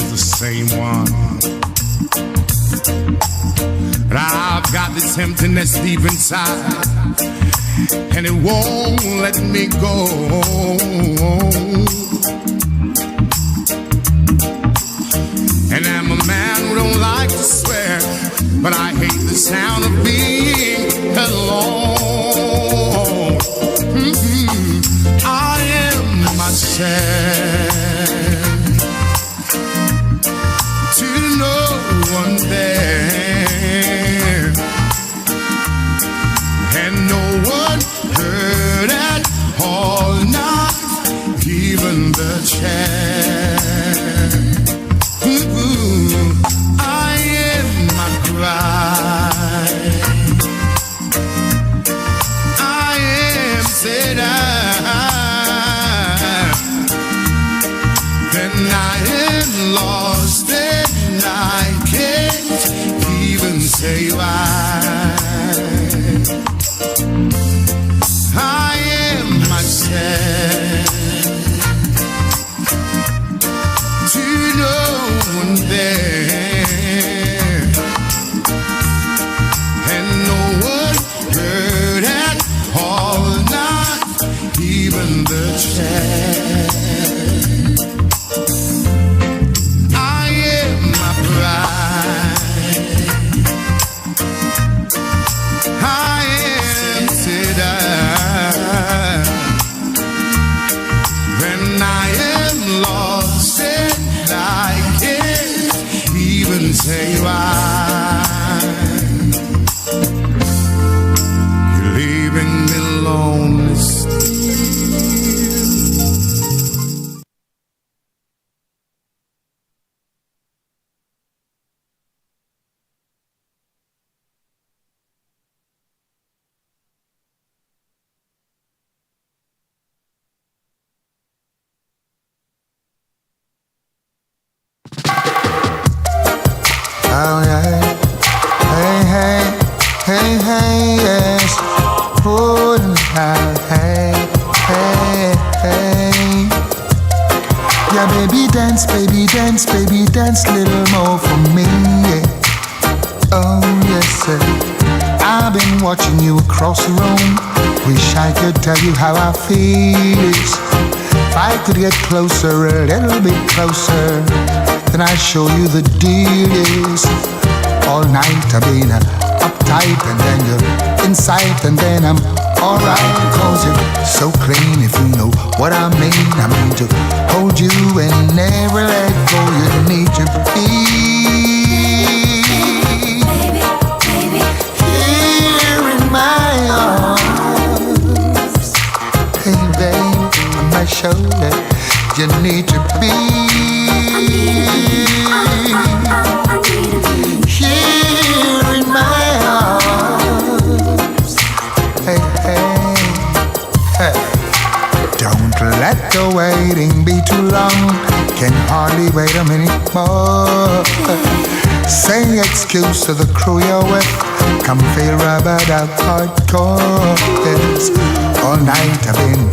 is the same one. But I've got this emptiness deep inside, and it won't let me go. And I'm a man who don't like to swear, but I hate the sound of being alone. I am myself to no one there, and no one heard at all, not even the chair. I am my pride. I am said then I am lost and I can't even say why. I am myself to no one there, and no one heard at all, not even the chair. I am my pride. I am seduced, when I am lost and I can't even say why. You're leaving me lonely still. Oh yeah, hey, hey, hey, hey, yes. Oh, hey, hey, hey. Yeah, baby dance, little more for me, yeah. Oh, yes, sir. I've been watching you across the room. Wish I could tell you how I feel. If I could get closer, a little bit closer, then I'd show you the deal is. All night I've been uptight, and then you're inside, and then I'm alright, cause you're so clean, if you know what I mean. I mean to hold you and never let go. You need to be here in my arms. Hey babe, on my shoulder, you need to be here in my arms. Hey, hey, hey. Don't let the waiting be too long. Can hardly wait a minute more. Say excuse to the crew you're with. Come feel rubbed out hardcore. Yes. All night I've been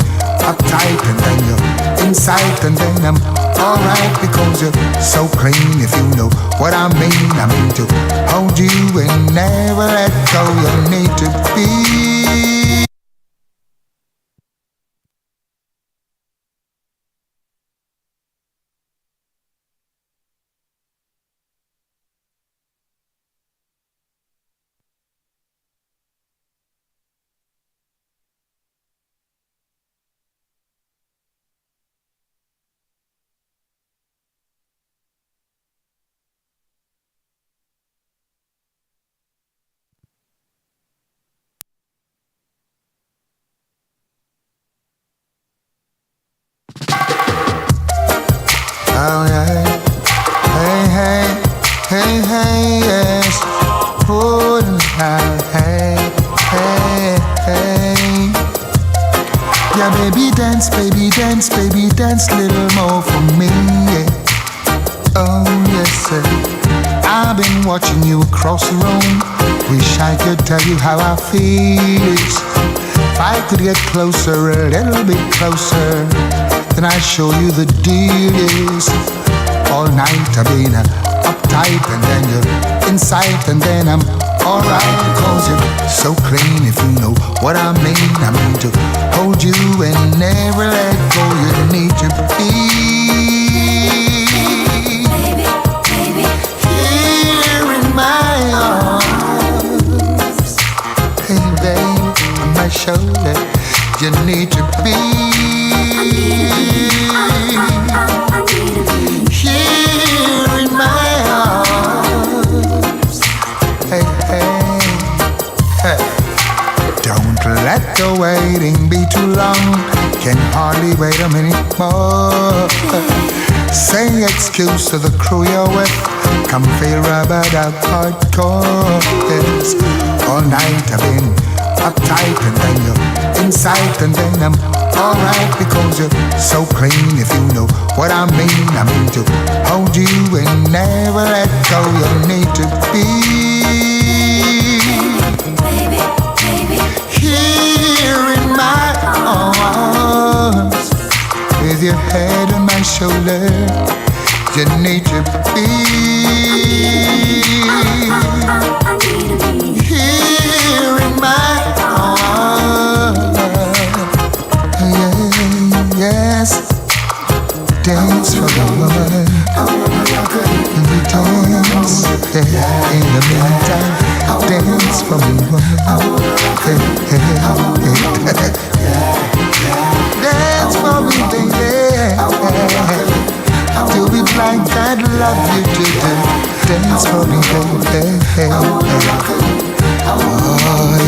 uptight, and then you're inside, and then I'm alright, because you're so clean, if you know what I mean. I mean to hold you and never let go. You need to be oh yeah, hey, hey, hey, hey, yes. Oh, hey, hey, hey. Yeah, baby dance, little more for me, yeah. Oh, yes, sir. I've been watching you across the room. Wish I could tell you how I feel. If I could get closer, a little bit closer, then I'd show you the deal is. All night I've been uptight, and then you're inside, and then I'm alright because you're so clean. If you know what I mean to hold you and never let go. You need to be here in my arms. Hey babe, on my shoulder. You need to be here in my arms. Hey, hey, hey. Don't let the waiting be too long. Can hardly wait a minute more. Say excuse to the crew you're with. Come feel rubbered out hardcore. Yes. All night I've been uptight, and then you're inside, and then I'm alright because you're so clean. If you know what I mean to hold you and never let go. You need to be here in my arms with your head on my shoulder. You need to be here in my arms. Yeah, yes. Dance for the woman. And we dance, yeah. In the meantime, dance for me, woman. Hey, hey, hey. Dance for me, baby. Do it like I'd love you to do. Dance for me, baby. Hey, hey. Oh,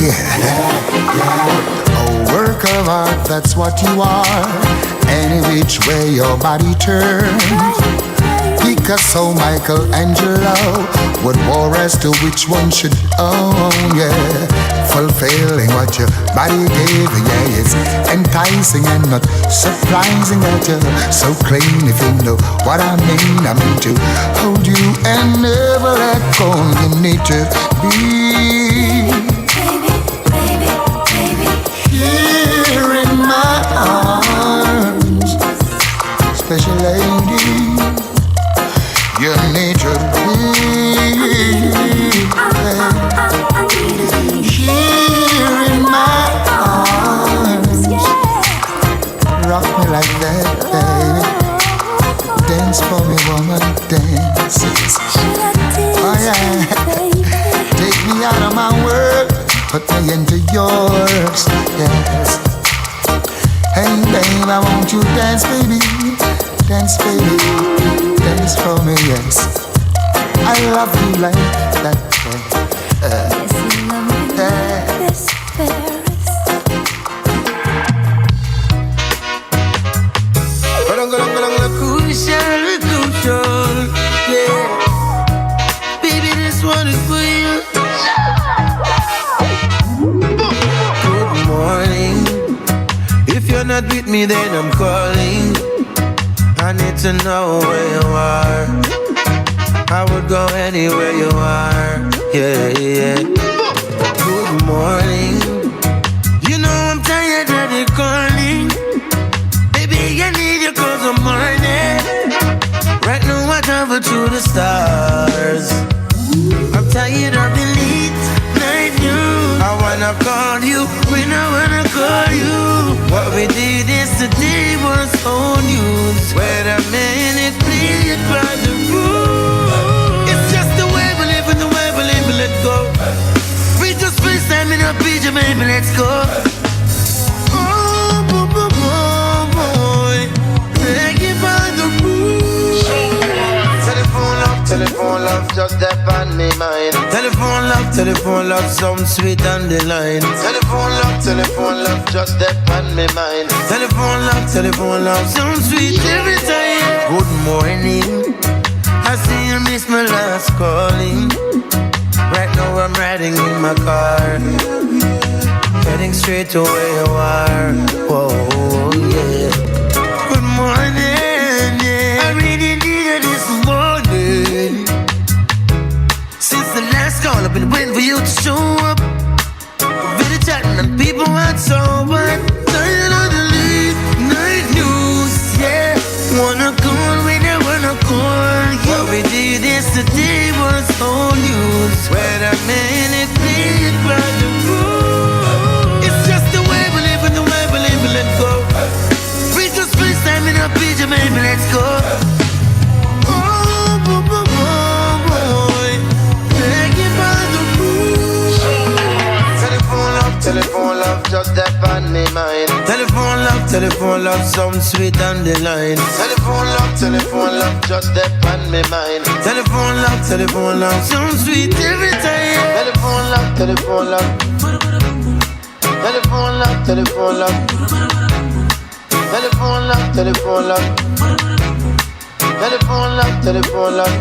yeah. A work of art, that's what you are. Any which way your body turns. Picasso, Michelangelo would war as to which one should own, yeah. Fulfilling what your body gave, yeah. It's enticing and not surprising that you're so clean. If you know what I mean to hold you and never let go. You need to be here in my arms. Special lady, you need to be here in my arms. Rock me like that, baby. Dance for me, woman, dance. Oh yeah. Take me out of my world, put me into yours, yes. Hey babe, I want you to dance, baby. Dance, baby. Dance for me, yes. I love you like that. Yes, you love me like this, Paris. Crucial, yeah. Baby, this one is for you. Good morning. If you're not with me, then I'm calling. I need to know where you are. I would go anywhere you are. Yeah, yeah. Good morning. You know I'm tired of you calling. Baby, I need you 'cause I'm morning. Right now I travel to the stars. I'm tired of the late night news. I wanna call you when I wanna call you. What we did yesterday was old news. Wait a minute, please try the rule. It's just the way we live and the way we live, let go. We just FaceTime in a picture, baby, let's go. Oh, boy, boy, boy. Take it by the rules. Telephone love, just that on me mind. Telephone love, some sweet on the line. Telephone love, just that on me mind. Telephone love, some sweet every time. Good morning, I see you miss my last calling. Right now I'm riding in my car, heading straight to where you are. Oh yeah. Good morning, yeah. I really needed this morning. Since the last call, I've been waiting for you to show up. Really chatting and people aren't so what. Tired of the late night news, yeah. Wanna call when I wanna call. Telephone love sound sweet on the line. Telephone love, just step on me mind. Telephone love sound sweet every time. Telephone love. Telephone love. Telephone love. Telephone love. Telephone love. Telephone love.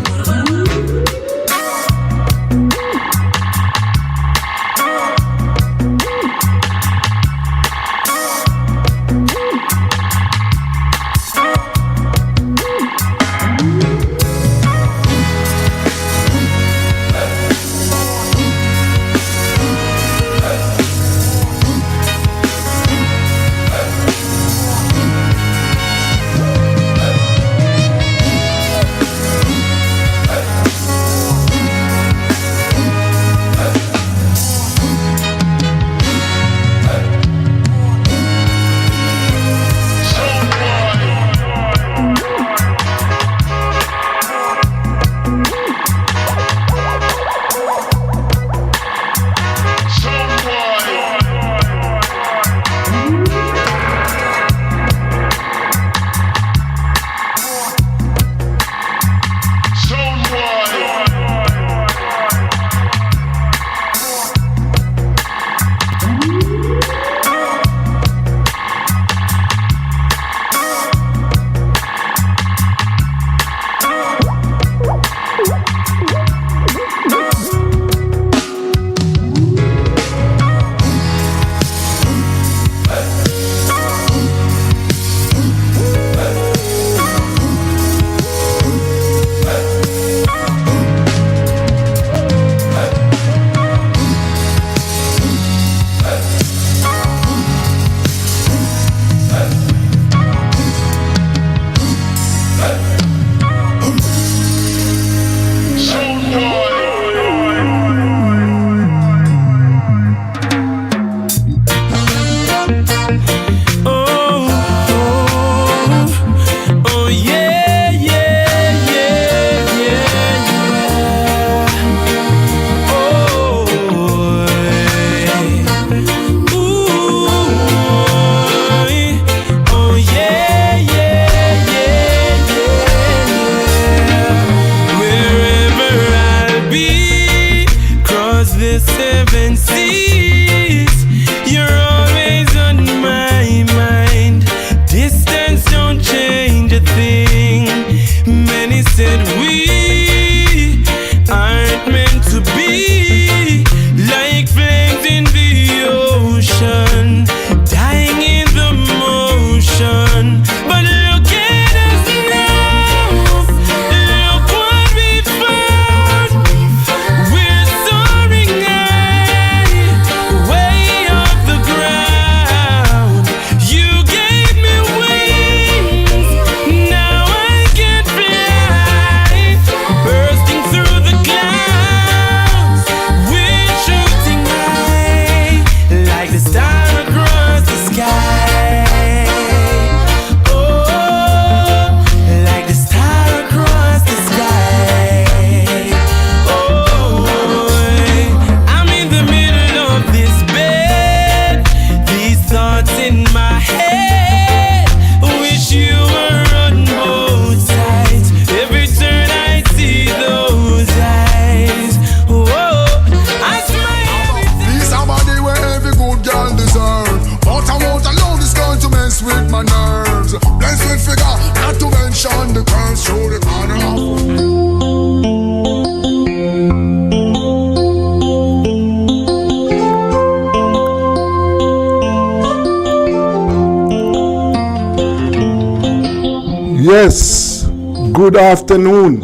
Yes, good afternoon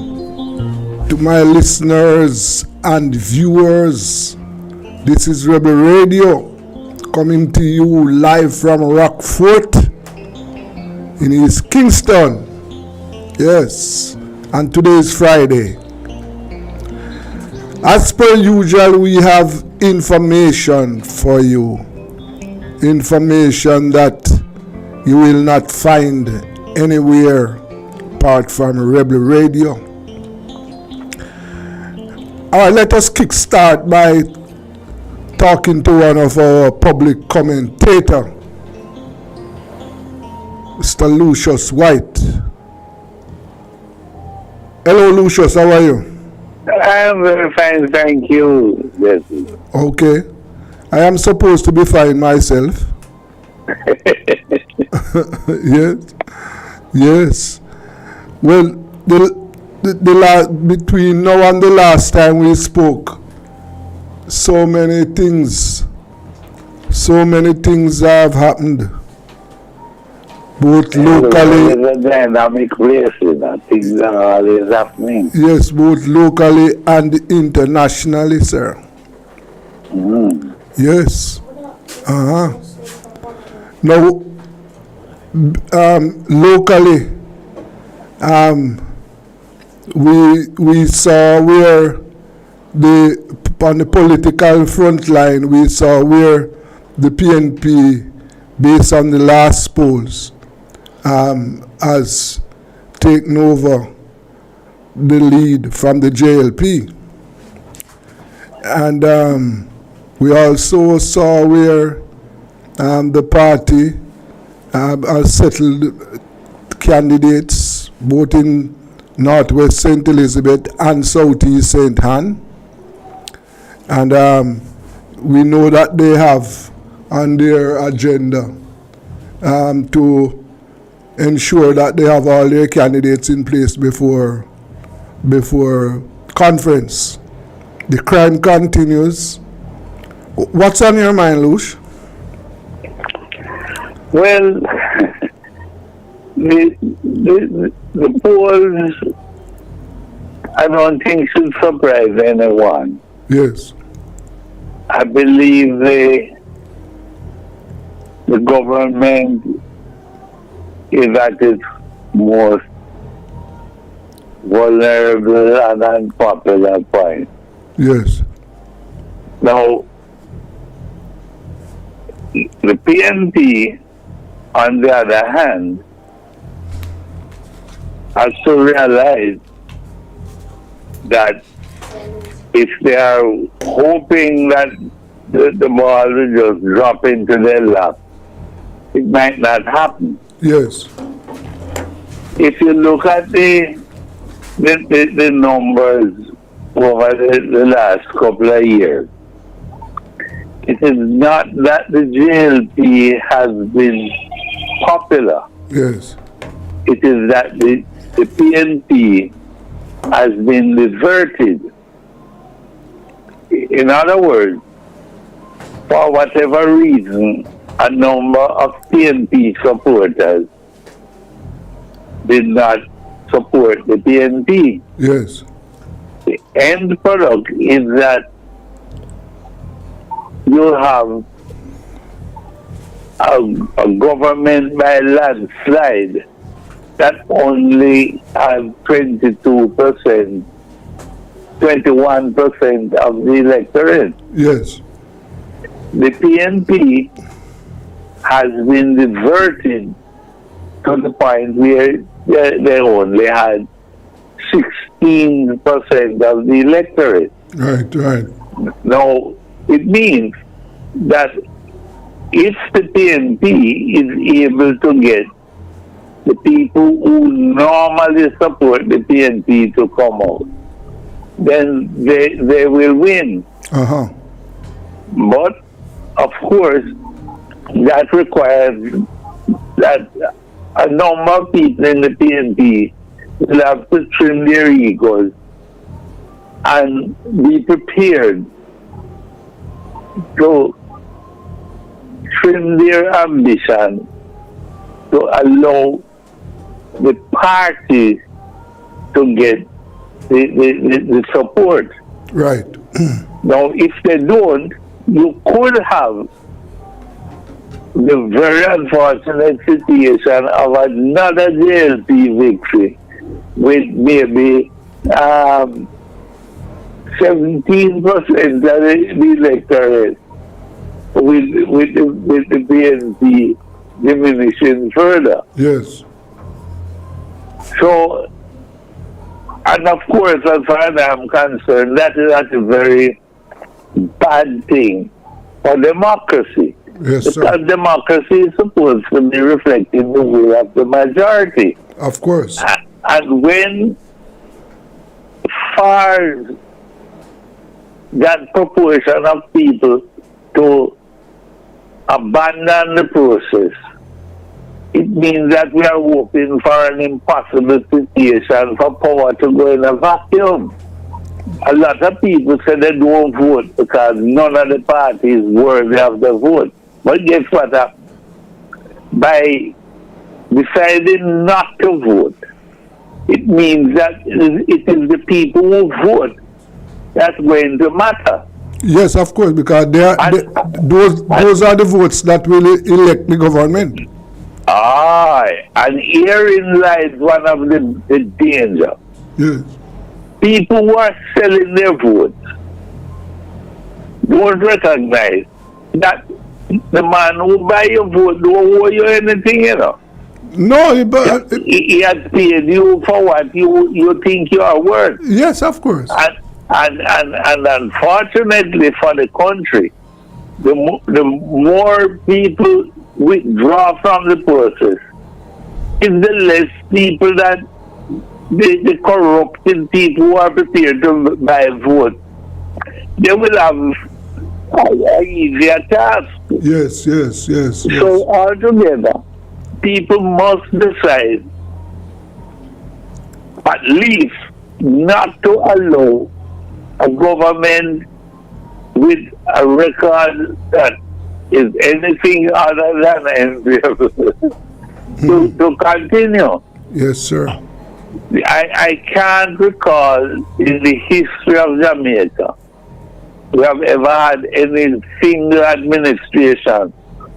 to my listeners and viewers. This is Rebel Radio coming to you live from Rockfort in East Kingston. Yes, and today is Friday. As per usual, we have information for you. Information that you will not find anywhere apart from Rebel Radio. Alright, let us kickstart by talking to one of our public commentators. Mr. Lucius White. Hello, Lucius, how are you? I am very fine, thank you. Yes. Okay. I am supposed to be fine myself. Yes. Yes. Well, between now and the last time we spoke, so many things have happened. Both locally. It's a dynamic place, things are always happening. Yes, both locally and internationally, sir. Yes. Now, locally, we saw where on the political front line, we saw where the PNP, based on the last polls, has taken over the lead from the JLP. And we also saw where the party has settled candidates both in Northwest St. Elizabeth and Southeast St. Ann. And we know that they have on their agenda to ensure that they have all their candidates in place before conference. The crime continues. What's on your mind, Lush? Well, the polls, I don't think should surprise anyone. Yes. I believe the government is at its most vulnerable and unpopular point. Yes. Now, the PNP, on the other hand, has to realize that if they are hoping that the ball will just drop into their lap, it might not happen. Yes. If you look at the numbers over the last couple of years, it is not that the JLP has been popular. Yes. It is that the PNP has been diverted. In other words, for whatever reason, a number of PNP supporters did not support the PNP. Yes. The end product is that you have a government by landslide that only has 21% of the electorate. Yes. The PNP has been diverted to the point where they only had 16% of the electorate. Right, right. Now, it means that if the PNP is able to get the people who normally support the PNP to come out, then they will win. Uh-huh. But, of course, that requires that a number of people in the PNP will have to trim their egos and be prepared to trim their ambition to allow the party to get the support. Right. Now, if they don't, you could have the very unfortunate situation of another JLP victory with maybe 17% of the electorate, with the PNP diminishing further. Yes. So, and of course, as far as I'm concerned, that's a very bad thing for democracy. Yes, sir. Because democracy is supposed to be reflecting the will of the majority. Of course. And when far that proportion of people to abandon the process, it means that we are hoping for an impossible situation for power to go in a vacuum. A lot of people say they don't vote because none of the parties worthy of the vote. But guess what? By deciding not to vote, it means that it is the people who vote that's going to matter. Yes, of course, because those are the votes that will elect the government. Aye, and herein lies one of the danger. Yes. People who are selling their votes don't recognize that the man who buy your vote don't owe you anything, you know. No, He has paid you for what you think you are worth. yes, of course. And unfortunately for the country, the more people withdraw from the process, is the less people that the corrupted people who are prepared to buy vote, they will have an easier task. Yes. So altogether, people must decide at least not to allow a government with a record that is anything other than enviable to continue. Yes, sir. I can't recall in the history of Jamaica we have ever had any single administration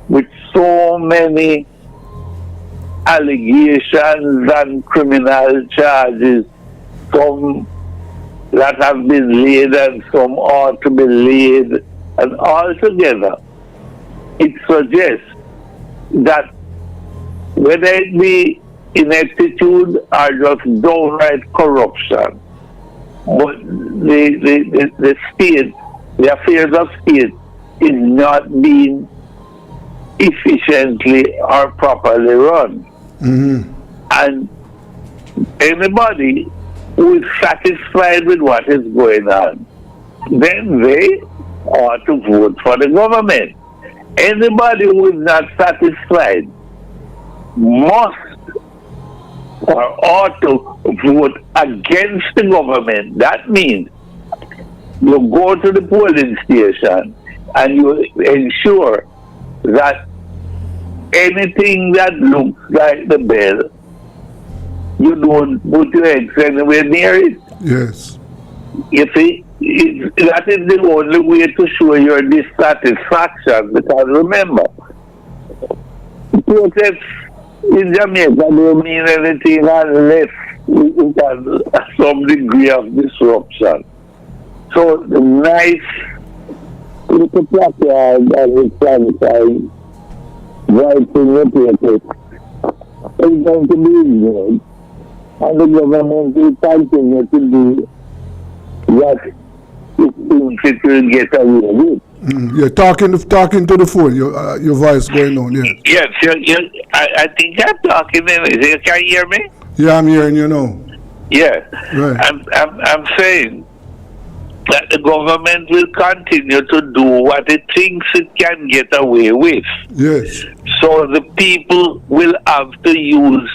with so many allegations and criminal charges, some that have been laid and some ought to be laid, and altogether it suggests that whether it be ineptitude or just downright corruption, but the state, the affairs of state is not being efficiently or properly run. Mm-hmm. And anybody who is satisfied with what is going on, then they ought to vote for the government. Anybody who is not satisfied must or ought to vote against the government. That means you go to the polling station and you ensure that anything that looks like the bill, you don't put your eggs anywhere near it. Yes. You see, that is the only way to show your dissatisfaction. Because remember, protests in Jamaica don't mean anything unless it has some degree of disruption. So the nice little placard that is sanitized right in the paper is going to be ignored, and the government will continue to do what it thinks it will get away with. You're talking to the phone. Your voice going on. Yes. Yes, I think I'm talking. You can hear me? Yeah, I'm hearing you now. Yeah. Right. I'm saying that the government will continue to do what it thinks it can get away with. Yes. So the people will have to use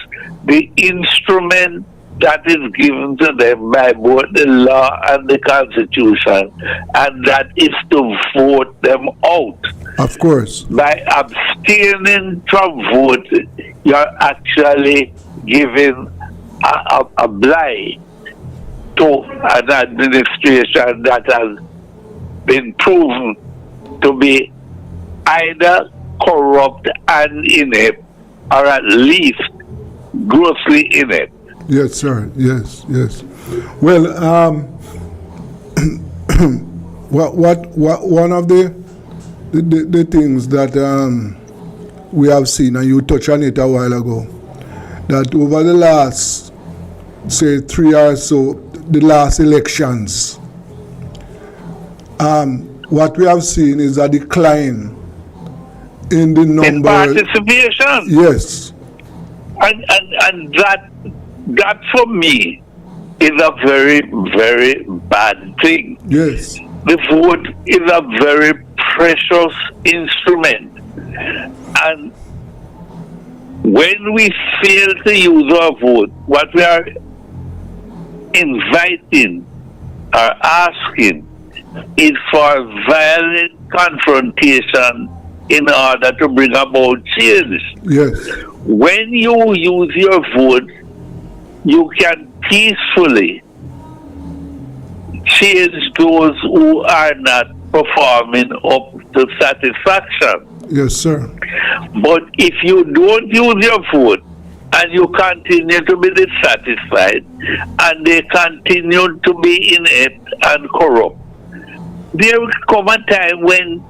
the instrument that is given to them by both the law and the Constitution, and that is to vote them out. Of course. By abstaining from vote, you're actually giving a blight to an administration that has been proven to be either corrupt and inept, or at least grossly inept. Yes, sir. Yes. Well, what one of the things that we have seen, and you touched on it a while ago, that over the last, say, 3 or so, the last elections, what we have seen is a decline in the in number. participation. Yes. And that for me is a very, very bad thing. Yes. The vote is a very precious instrument. And when we fail to use our vote, what we are inviting or asking is for violent confrontation in order to bring about change. Yes. When you use your vote, you can peacefully change those who are not performing up to satisfaction. Yes, sir. But if you don't use your vote and you continue to be dissatisfied and they continue to be inept and corrupt, there will come a time when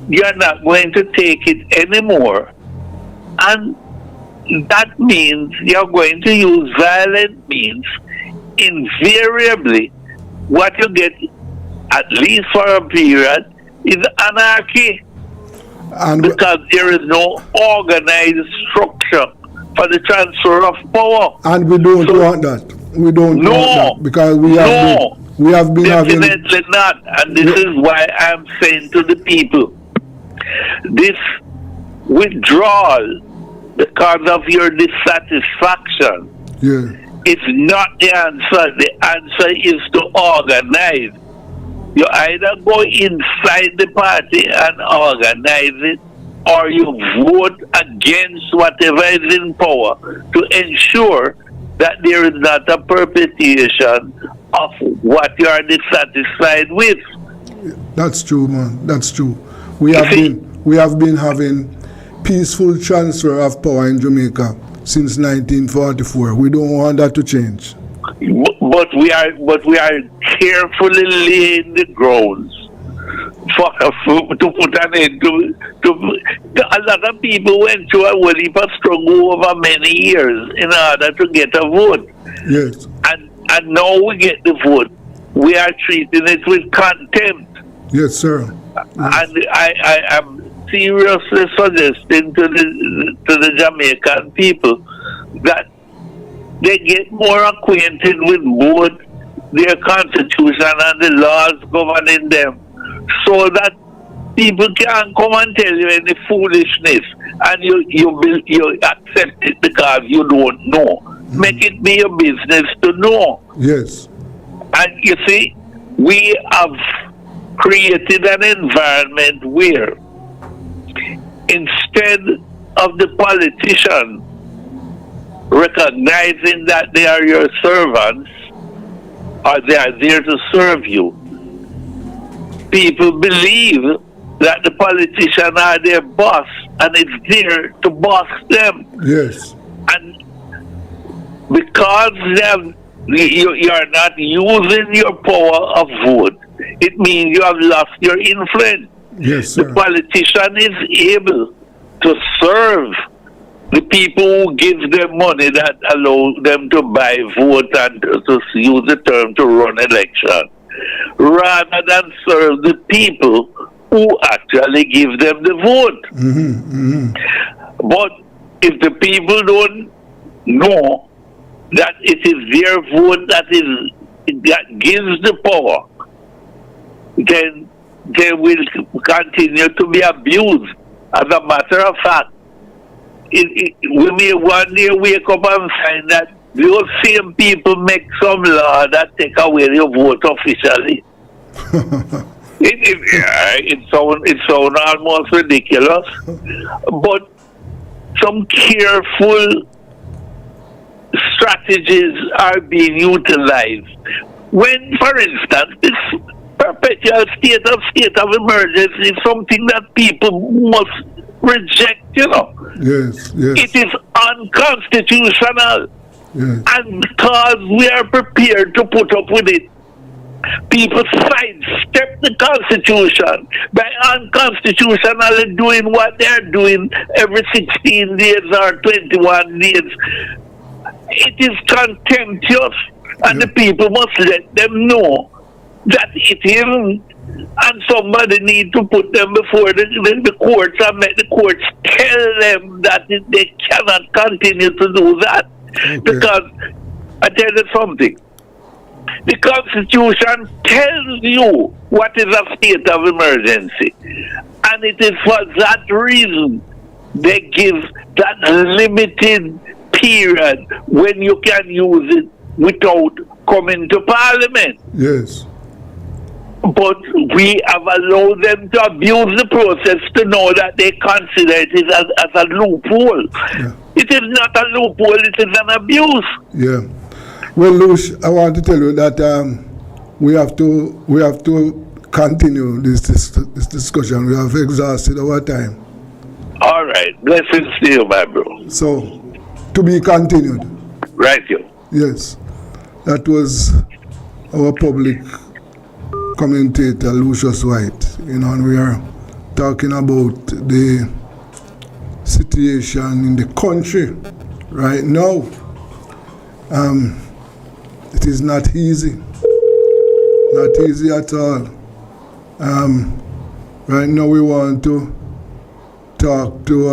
you're not going to take it anymore. And that means you're going to use violent means. Invariably, what you get, at least for a period, is anarchy. And Because there is no organized structure for the transfer of power. and we don't want that. We don't No. want that because we have been having. Definitely not. And this is why I'm saying to the people, this withdrawal because of your dissatisfaction Yeah. is not the answer. The answer is to organize. You either go inside the party and organize it, or you vote against whatever is in power to ensure that there is not a perpetuation of what you are dissatisfied with. That's true, man. That's true. We have been having peaceful transfer of power in Jamaica since 1944. We don't want that to change. But we are carefully laying the grounds to put an end to a lot of people went through a whole heap of struggle over many years in order to get a vote. Yes. And now we get the vote. We are treating it with contempt. Yes, sir. Yes. And I am seriously suggesting to the Jamaican people that they get more acquainted with both their constitution and the laws governing them, so that people can come and tell you any foolishness and you accept it because you don't know. Make it be your business to know. Yes. And you see, we have created an environment where instead of the politician recognizing that they are your servants or they are there to serve you, people believe that the politician are their boss and it's there to boss them. Yes. And because you are not using your power of vote, it means you have lost your influence. Yes, sir. The politician is able to serve the people who give them money that allow them to buy vote and to use the term to run election, rather than serve the people who actually give them the vote. Mm-hmm, mm-hmm. But if the people don't know that it is their vote that gives the power, then they will continue to be abused. As a matter of fact, we may one day wake up and find that those same people make some law that take away your vote officially. It sounds almost ridiculous, but some careful strategies are being utilized. When, for instance, this perpetual state of emergency is something that people must reject, Yes, yes. It is unconstitutional. Yes. And because we are prepared to put up with it, people sidestep the Constitution by unconstitutionally doing what they're doing every 16 days or 21 days. It is contemptuous, and the people must let them know that it isn't. And somebody need to put them before the courts and make the courts tell them that they cannot continue to do that. Okay. Because, I tell you something, the Constitution tells you what is a state of emergency. And it is for that reason they give that limited period when you can use it without coming to Parliament. Yes. But we have allowed them to abuse the process to know that they consider it as a loophole. Yeah. It is not a loophole, it is an abuse. Yeah. Well, Lush, I want to tell you that we have to continue this discussion. We have exhausted our time. All right. Blessings to you, my bro. So, to be continued. Right, you. Yes. That was our public commentator, Lucius White. You know, and we are talking about the situation in the country right now. It is not easy. Not easy at all. Right now we want to talk to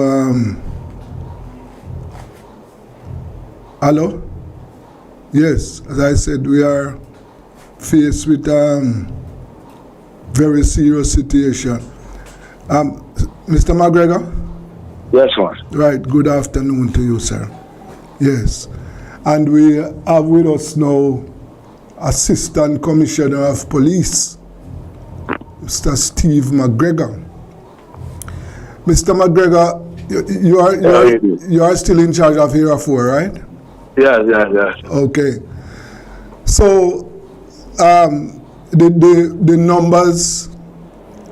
hello? Yes, as I said, we are faced with very serious situation. Mr. McGregor? Yes, sir. Right, good afternoon to you, sir. Yes. And we have with us now Assistant Commissioner of Police, Mr. Steve McGregor. Mr. McGregor, you are still in charge of Area 4, right? Yes. Okay. So, the numbers,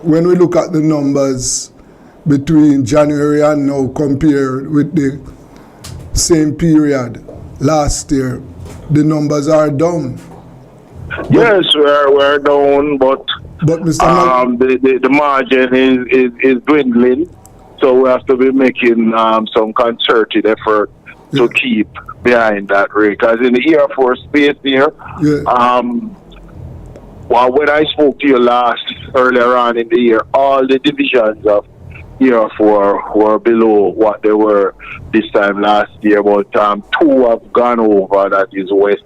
when we look at the numbers between January and now compared with the same period last year, the numbers are down. Yes, we're down, but Mr. the margin is dwindling, so we have to be making some concerted effort to keep behind that rate. Because in the Air Force space here, well, when I spoke to you earlier on in the year, all the divisions of Air Force were below what they were this time last year, but two have gone over, that is west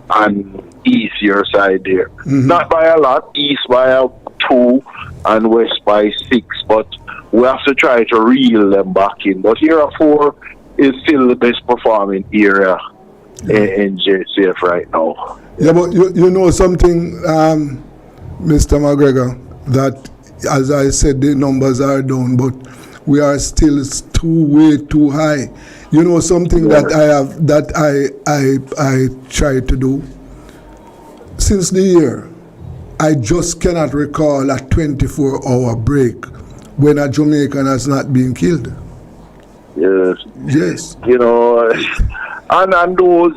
and east your side there. Mm-hmm. Not by a lot, east by 2 and west by 6, but we have to try to reel them back in. But Area 4 is still the best performing area in JCF right now. Yeah, but you know something, Mr. McGregor, that as I said, the numbers are down, but we are still way too high. You know something that I try to do? Since the year, I just cannot recall a 24-hour break when a Jamaican has not been killed. Yes. You know, and those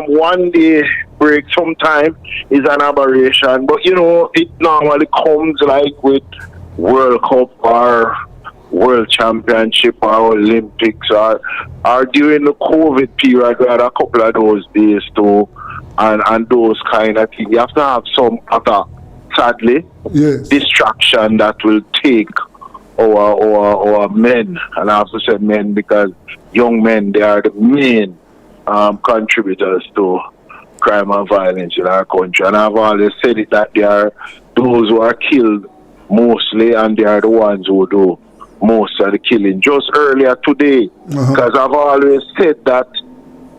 one day break sometime is an aberration, but you know, it normally comes like with World Cup or World Championship or Olympics or during the COVID period. We had a couple of those days too, and those kind of things. You have to have some other, sadly, distraction that will take our men, and I have to say men because young men, they are the main contributors to crime and violence in our country. And I've always said it that they are those who are killed mostly, and they are the ones who do most of the killing. Just earlier today, because I've always said that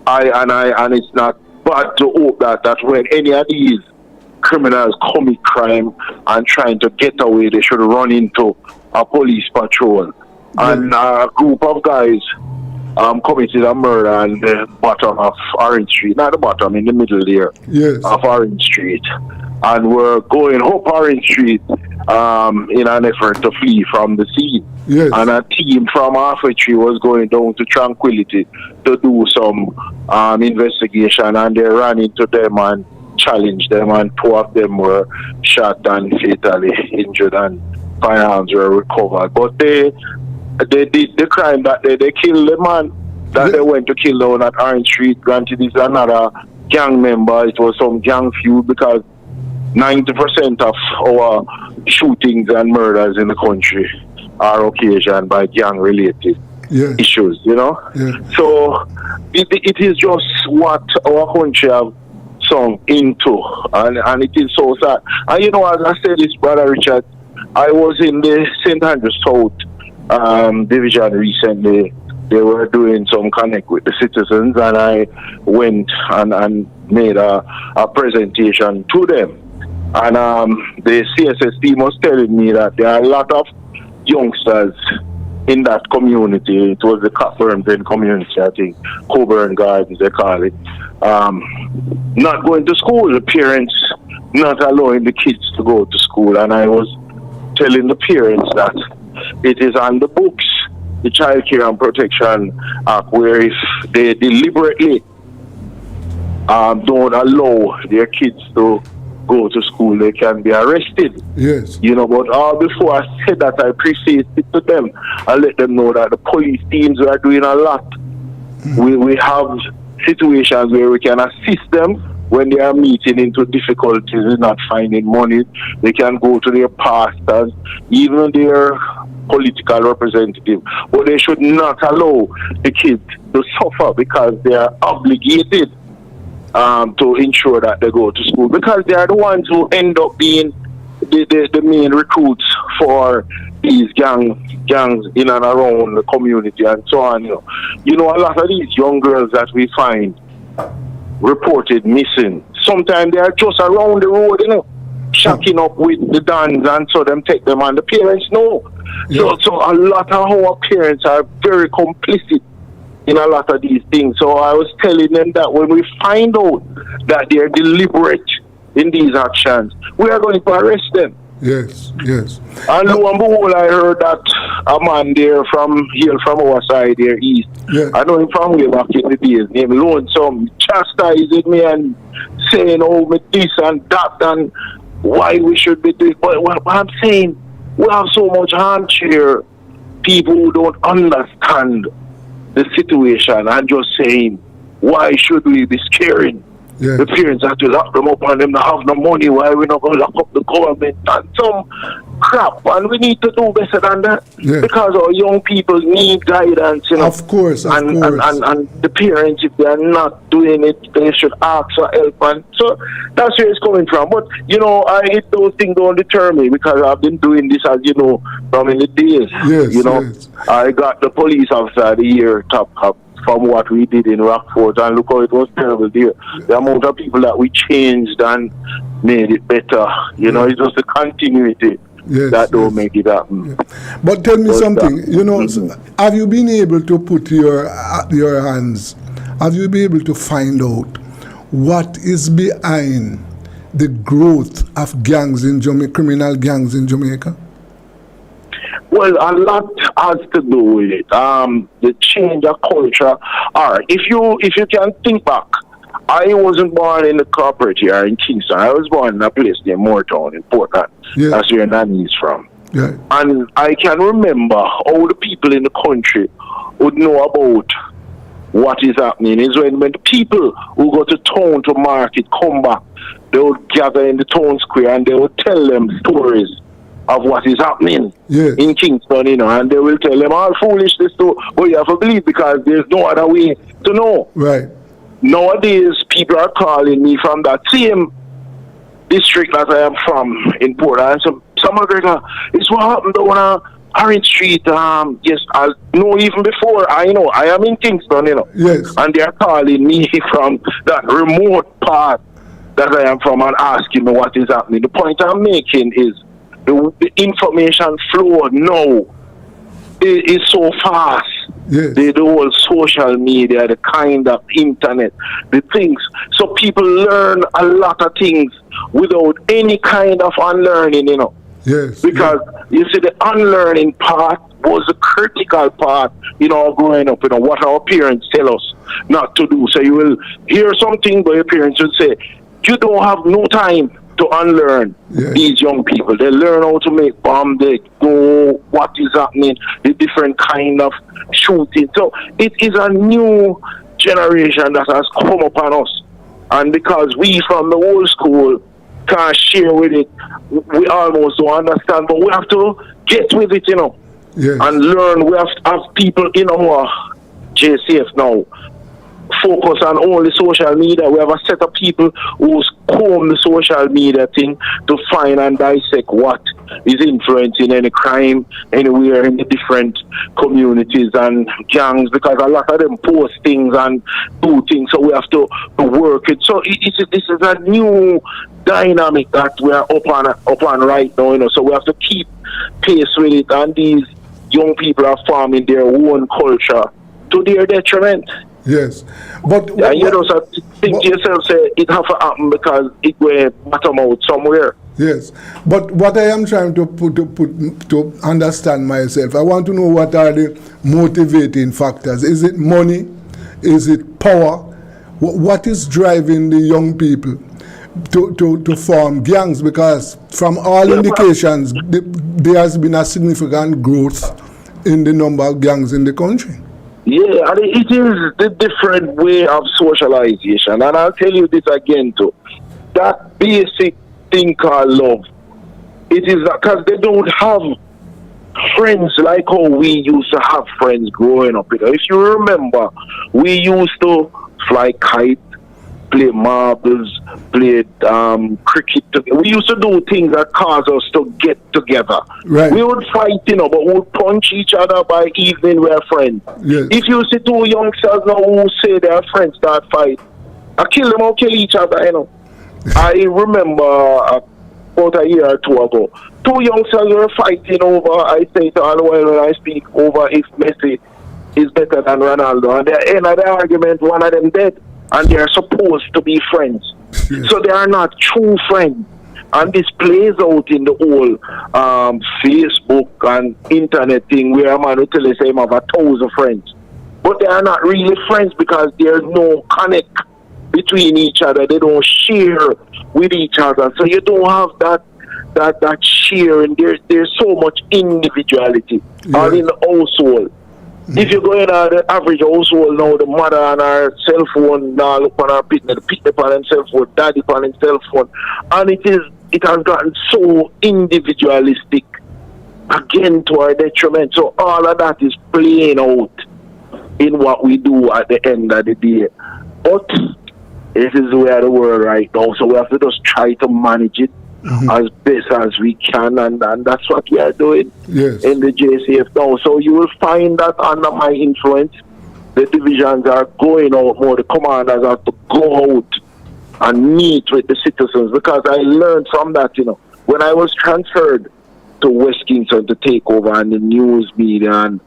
and it's not bad to hope that when any of these criminals commit crime and trying to get away, they should run into a police patrol. And a group of guys committed a murder on the bottom of Orange Street, not the bottom, in the middle there of Orange Street. And we're going up Orange Street in an effort to flee from the scene. And a team from Halfway Tree was going down to Tranquility to do some investigation, and they ran into them and challenged them, and 2 of them were shot and fatally injured, and firearms were recovered. But they did the crime that they killed the man that they went to kill down at Orange Street. Granted, it's another gang member. It was some gang feud because 90% of our shootings and murders in the country are occasioned by gang-related issues, you know? Yeah. So it is just what our country have sunk into, and it is so sad. And you know, as I said this, Brother Richard, I was in the St. Andrews South division recently. They were doing some connect with the citizens, and I went and made a presentation to them. And the CSS team was telling me that there are a lot of youngsters in that community. It was the Cockburn community, I think, Coburn Gardens, they call it. Not going to school, the parents not allowing the kids to go to school. And I was telling the parents that it is on the books, the Child Care and Protection Act, where if they deliberately don't allow their kids to go to school, they can be arrested. Yes. You know, but before I said that, I prefaced it to them. I let them know that the police teams are doing a lot. We have situations where we can assist them when they are meeting into difficulties and not finding money. They can go to their pastors, even their political representative, but they should not allow the kids to suffer because they are obligated to ensure that they go to school, because they are the ones who end up being the main recruits for these gangs in and around the community and so on. You know, a lot of these young girls that we find reported missing, sometimes they are just around the road, you know, shacking up with the dons, and so them take them, and the parents know. Yeah. So a lot of our parents are very complicit in a lot of these things. So I was telling them that when we find out that they're deliberate in these actions, we are going to arrest them. Yes, yes. And lo and behold, I heard that a man there from our side there east. Yeah. I know him from way back in the days, named Lonesome, chastising me and saying, oh, me this and that, and why we should be doing. But what I'm saying, we have so much armchair people who don't understand the situation and just saying, why should we be scaring the parents that we lock them up and them not have no money? Why we not going to lock up the government and some crap? And we need to do better than that, because our young people need guidance, you know. Of course, and the parents, if they are not doing it, they should ask for help. And so that's where it's coming from. But you know, those things don't deter me, because I've been doing this, as you know, from in the days. Yes, you know, yes. I got the police officer of the year top cup from what we did in Rockford, and look how it was terrible there. The amount of people that we changed and made it better, you know, it's just the continuity that don't make it happen. But tell me something, you know, have you been able to put your hands, have you been able to find out what is behind the growth of gangs in Jamaica, criminal gangs in Jamaica? Well, a lot has to do with it. The change of culture. All right, if you can think back, I wasn't born in the corporate here in Kingston. I was born in a place named Moortown in Portland. Yeah. That's where Nanny is from. Yeah. And I can remember all the people in the country would know about what is happening. Is when the people who go to town to market come back, they would gather in the town square and they would tell them stories of what is happening in Kingston, you know, and they will tell them all foolishness too, but you have to believe, because there's no other way to know. Right. Nowadays, people are calling me from that same district that I am from in Portland. Some McGregor, it's what happened down Orange Street. Yes, I know even before I know I am in Kingston, you know. Yes. And they are calling me from that remote part that I am from and asking me what is happening. The point I'm making is the information flow now is so fast. Yes. The whole social media, the kind of internet, the things. So people learn a lot of things without any kind of unlearning, you know. Yes. Because you see, the unlearning part was the critical part, you know, growing up, you know, what our parents tell us not to do. So you will hear something, but your parents will say, you don't have no time to unlearn these young people. They learn how to make bombs, they know what is happening, the different kind of shooting. So it is a new generation that has come upon us. And because we from the old school can't share with it, we almost don't understand, but we have to get with it, Yes. and learn. We have to have people in our JCF now focus on only social media. We have a set of people who comb the social media thing to find and dissect what is influencing any crime anywhere in the different communities and gangs, because a lot of them post things and do things, so we have to work it. So this is a new dynamic that we are up on right now, so we have to keep pace with it, and these young people are forming their own culture to their detriment. Yes, but so think to yourself, say it have to happen because it will bottom out somewhere. Yes, but what I am trying to understand myself, I want to know what are the motivating factors. Is it money? Is it power? What is driving the young people to form gangs? Because from all indications, there has been a significant growth in the number of gangs in the country. Yeah, and it is the different way of socialization. And I'll tell you this again too. That basic thing called love, it is because they don't have friends like how we used to have friends growing up. If you remember, we used to fly kite, play marbles, play cricket. We used to do things that caused us to get together. Right. We would fight, but we would punch each other by evening. We're friends. Yes. If you see two youngsters now who say they're friends start fight, I kill them or kill each other. I remember about a year or two ago, two youngsters were fighting over, I say it all the while when I speak, over if Messi is better than Ronaldo. And at the end of the argument, one of them dead. And they are supposed to be friends. Yes. So they are not true friends. And this plays out in the whole Facebook and internet thing where a man will tell us him have 1,000 friends. But they are not really friends because there's no connect between each other. They don't share with each other. So you don't have that sharing. There's so much individuality all in the household. If you go in the average household now, the mother on her cell phone, now look on her picnic, the picnic on his cell phone, daddy on his cell phone, and it has gotten so individualistic again to our detriment. So all of that is playing out in what we do at the end of the day. But this is where the world right now, so we have to just try to manage it as best as we can, and that's what we are doing in the JCF now. So you will find that under my influence, the divisions are going out more, the commanders have to go out and meet with the citizens, because I learned from that, when I was transferred to West Kingston to take over and the news media and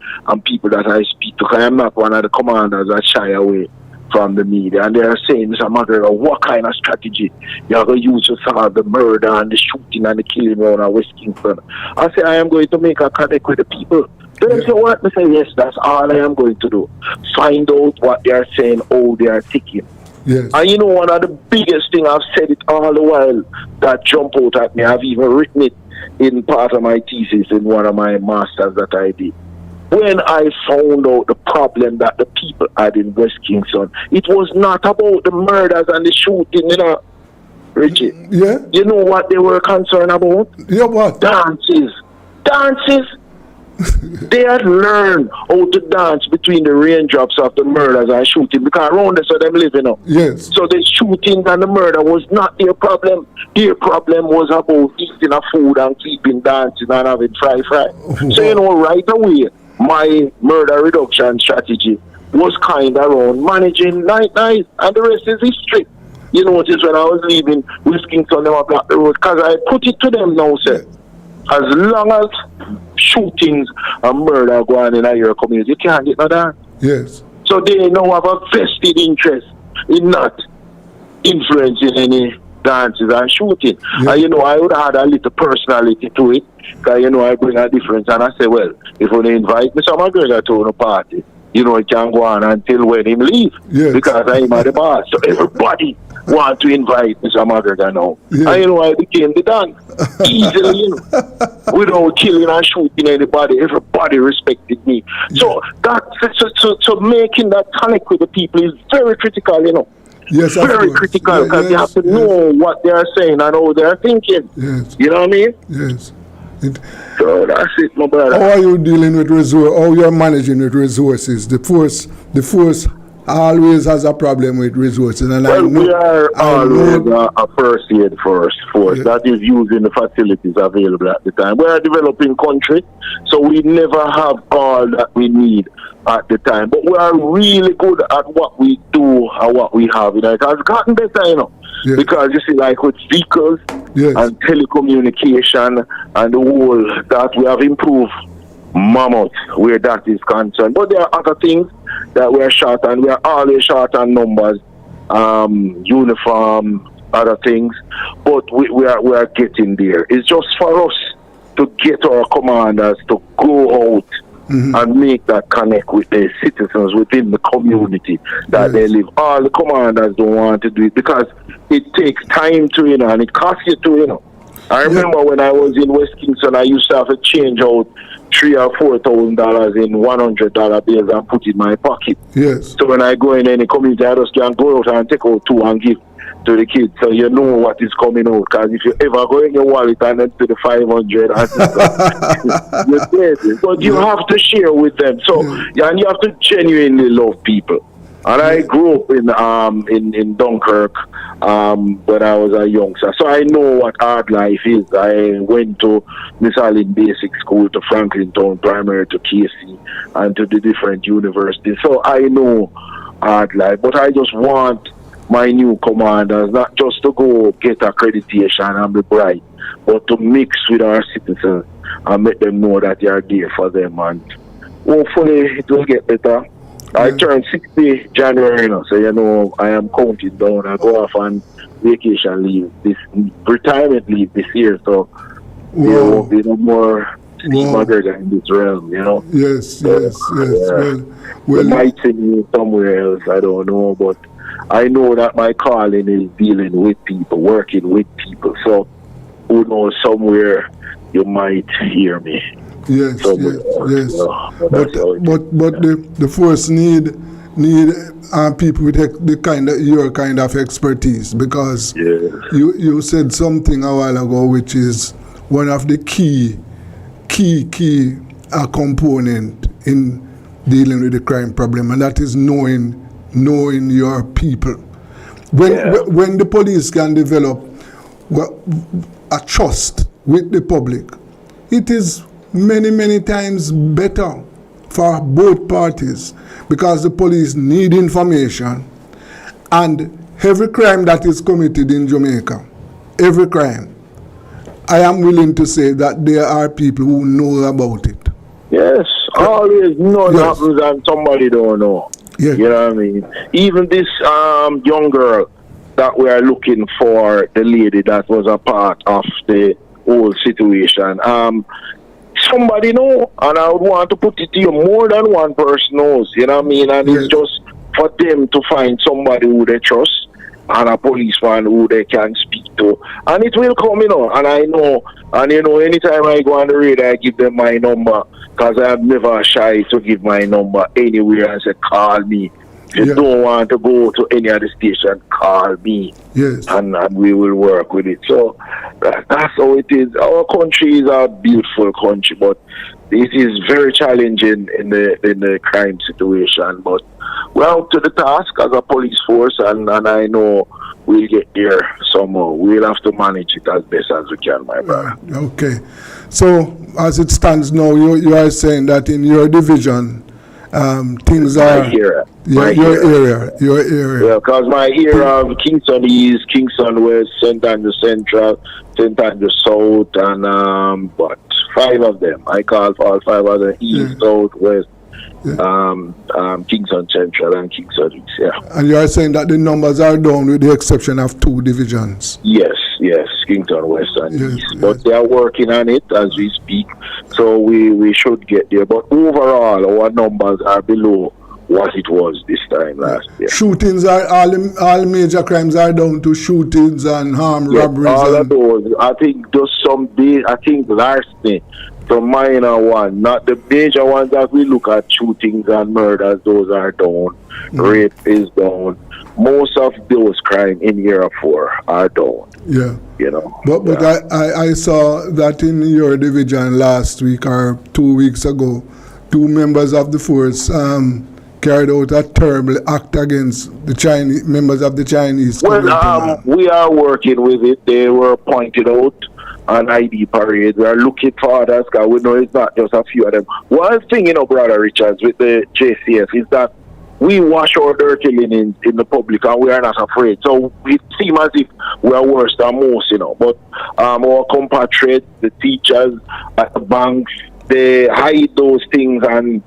people that I speak to, I am not one of the commanders that shy away from the media, and they are saying, Mr. McGregor, what kind of strategy you are going to use to solve the murder and the shooting and the killing around West Kingston? I say, I am going to make a connect with the people. They say, what? I say, yes, that's all I am going to do. Find out what they are saying, how they are thinking. Yes. And one of the biggest things, I've said it all the while, that jump out at me, I've even written it in part of my thesis in one of my masters that I did. When I found out the problem that the people had in West Kingston, it was not about the murders and the shooting, Richie. Yeah. You know what they were concerned about? Yeah, what? Dances. They had learned how to dance between the raindrops of the murders and shooting, because around there, so them living. Yes. So the shooting and the murder was not their problem. Their problem was about eating a food and keeping dancing and having fry. So, right away, my murder reduction strategy was kind of around managing night, and the rest is history. You notice when I was leaving West Kingston, they were block the road, because I put it to them now, sir. As long as shootings and murder go on in your community, you can't get no dance. Yes. So they now have a vested interest in not influencing any dances and shooting. Yeah. And I would have had a little personality to it, because I bring a difference, and I say, well, if you invite Mr. McGregor to a party, it can go on until when him leave, because I'm at the boss. So everybody want to invite Mr. McGregor now. Yeah. And I became the dance easily, without killing and shooting anybody. Everybody respected me. Yeah. So that so making that connect with the people is very critical, Yes, of very course. critical because you have to know what they are saying and how they are thinking. Yes. You know what I mean? Yes. It, So that's it, my brother. how are you dealing with resource? How you are managing with resources? The force always has a problem with resources, and Well, we are I always know. a first aid force Yeah. that is using the facilities available at the time. We are a developing country, so we never have all that we need at the time. But we are really good at what we do and what we have. It has gotten better, you know. Yeah. Because you see, like with vehicles Yes. and telecommunication and the whole that we have improved mammoth where that is concerned. But there are other things that we are short on. We are always short on numbers, uniform, other things. But we are getting there. It's just for us to get our commanders to go out and make that connect with the citizens within the community that they live. All the commanders don't want to do it because it takes time to, you know, and it costs you to, you know. I remember when I was in West Kingston, I used to have to change out $3,000 or $4,000 in $100 bills and put in my pocket. Yes. So when I go in any community, I just can go out and take out two and give to the kids, so you know what is coming out. Because if you ever go in your wallet and then to the 500, you're crazy. But you have to share with them. So and you have to genuinely love people. And I grew up in Dunkirk when I was a youngster, so I know what hard life is. I went to Miss Allen Basic School, to Franklin Town Primary, to KC, and to the different universities. So I know hard life. But I just want my new commanders not just to go get accreditation and be bright, but to mix with our citizens and make them know that they are there for them. And hopefully it will get better. I turned 60 January, you know, so you know I am counting down. I go off on vacation leave, this retirement leave this year, so there won't be no more McGregor in this realm, you know. Yes. They might send me somewhere else, I don't know, but I know that my calling is dealing with people, working with people. So who knows, somewhere you might hear me. Yes. But the force need people with the kind of your kind of expertise, because you said something a while ago which is one of the key component in dealing with the crime problem, and that is knowing your people. When the police can develop a trust with the public, it is many times better for both parties, because the police need information, and every crime that is committed in Jamaica, every crime, I am willing to say that there are people who know about it. Yes, always none happens and somebody don't know. Yes. You know what I mean? Even this young girl that we are looking for, the lady that was a part of the whole situation, somebody know, and I would want to put it to you, more than one person knows, you know what I mean? And it's just for them to find somebody who they trust and a policeman who they can speak to. And it will come, you know, and I know, and you know, anytime I go on the radio, I give them my number, because I'm never shy to give my number anywhere and say, call me. If you don't want to go to any other station, call me. Yes. And we will work with it. So that's how it is. Our country is a beautiful country, but it is very challenging in the crime situation. But we're up to the task as a police force, and I know we'll get there somehow. We'll have to manage it as best as we can, my brother. Okay. So as it stands now, you are saying that in your division, things are your area. Yeah, because my area of Kingston East, Kingston West, St. Andrew Central, St. Andrew South, and but 5 of them. I call for all 5 of them: East, South, West, Kingston Central, and Kingston East. Yeah. And you are saying that the numbers are down with the exception of 2 divisions. Yes, Kingston West and East. But they are working on it as we speak, so we should get there. But overall, our numbers are below what it was this time last year. Shootings are all major crimes are down to shootings and robberies. All of those. I think just larceny, the minor one, not the major ones that we look at. Shootings and murders, those are down. Rape is down. most of those crimes in Era 4 are down. Yeah. You know. But I saw that in your division last week or 2 weeks ago, 2 members of the force carried out a terrible act against the Chinese members of the Chinese community. We are working with it. They were pointed out on ID parade. We are looking for others because we know it's not just a few of them. One thing, Brother Richards, with the JCF is that we wash our dirty linen in the public and we are not afraid. So it seems as if we are worse than most, But our compatriots, the teachers at the banks, they hide those things and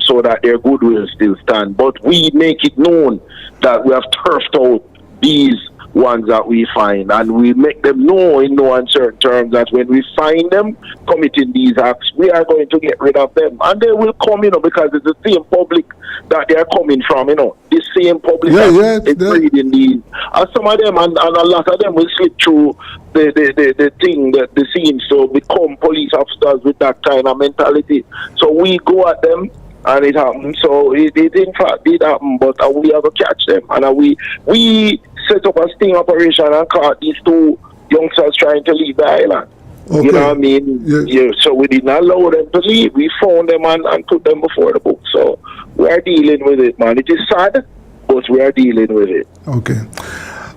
so that their goodwill still stand. But we make it known that we have turfed out these ones that we find, and we make them know in no uncertain terms that when we find them committing these acts, we are going to get rid of them, and they will come, because it's the same public that they are coming from, the same public that is reading these, and some of them and a lot of them will slip through the scene, so become police officers with that kind of mentality. So we go at them. And it happened. So it in fact did happen, but we have to catch them. And we set up a sting operation and caught these 2 youngsters trying to leave the island. Okay. You know what I mean? Yes. Yeah, so we did not allow them to leave. We found them and put them before the book. So we are dealing with it, man. It is sad, but we are dealing with it. Okay.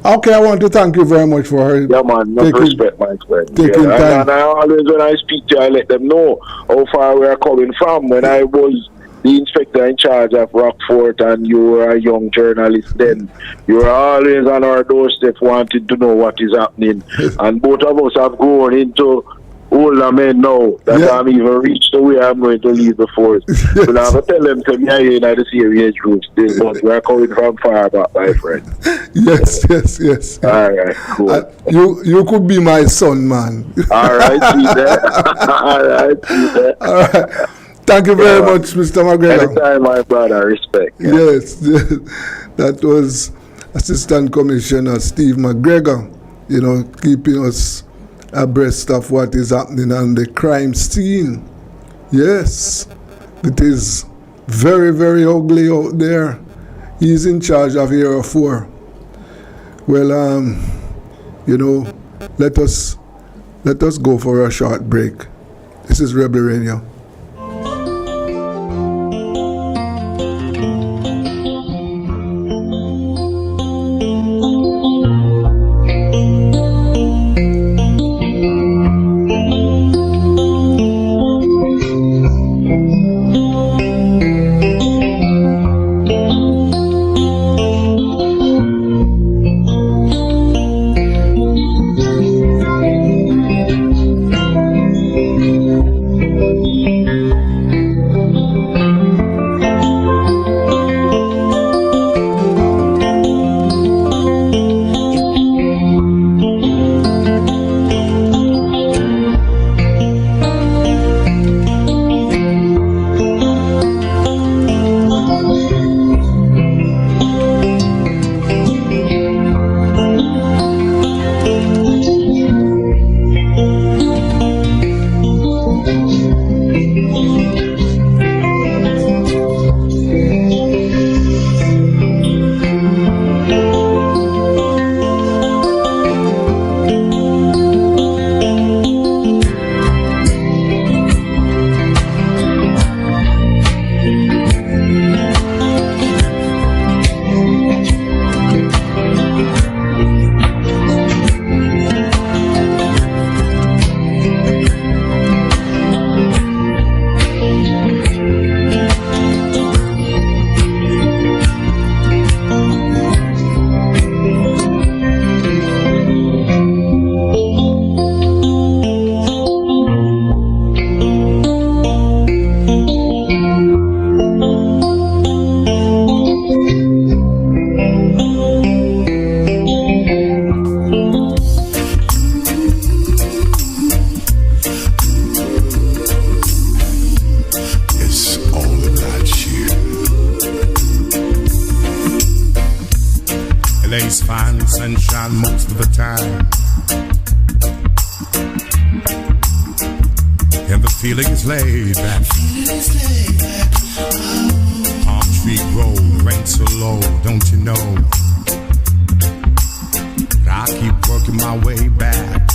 Okay, I want to thank you very much for Yeah, man. No respect, my friend. Taking time. And I always, when I speak to you, I let them know how far we are coming from. When I was the inspector in charge of Rockfort and you were a young journalist then, you were always on our doorstep wanting to know what is happening. And both of us have grown into older men now that I'm even reached the way I'm going to leave the force. But I have to tell them to me in the serious group still, but we are coming from far back, my friend. Yes. All right, cool. You could be my son, man. All right, see that. All right. Thank you very much, Mr. McGregor. Anytime, my brother. Respect. Yeah. Yes. That was Assistant Commissioner Steve McGregor, keeping us abreast of what is happening on the crime scene. Yes, it is very, very ugly out there. He's in charge of Area 4. Well, let us go for a short break. This is Rebel Radio. LA's fine sunshine most of the time, and the feeling is laid back. Palm tree grove ain't so low, don't you know? But I keep working my way back.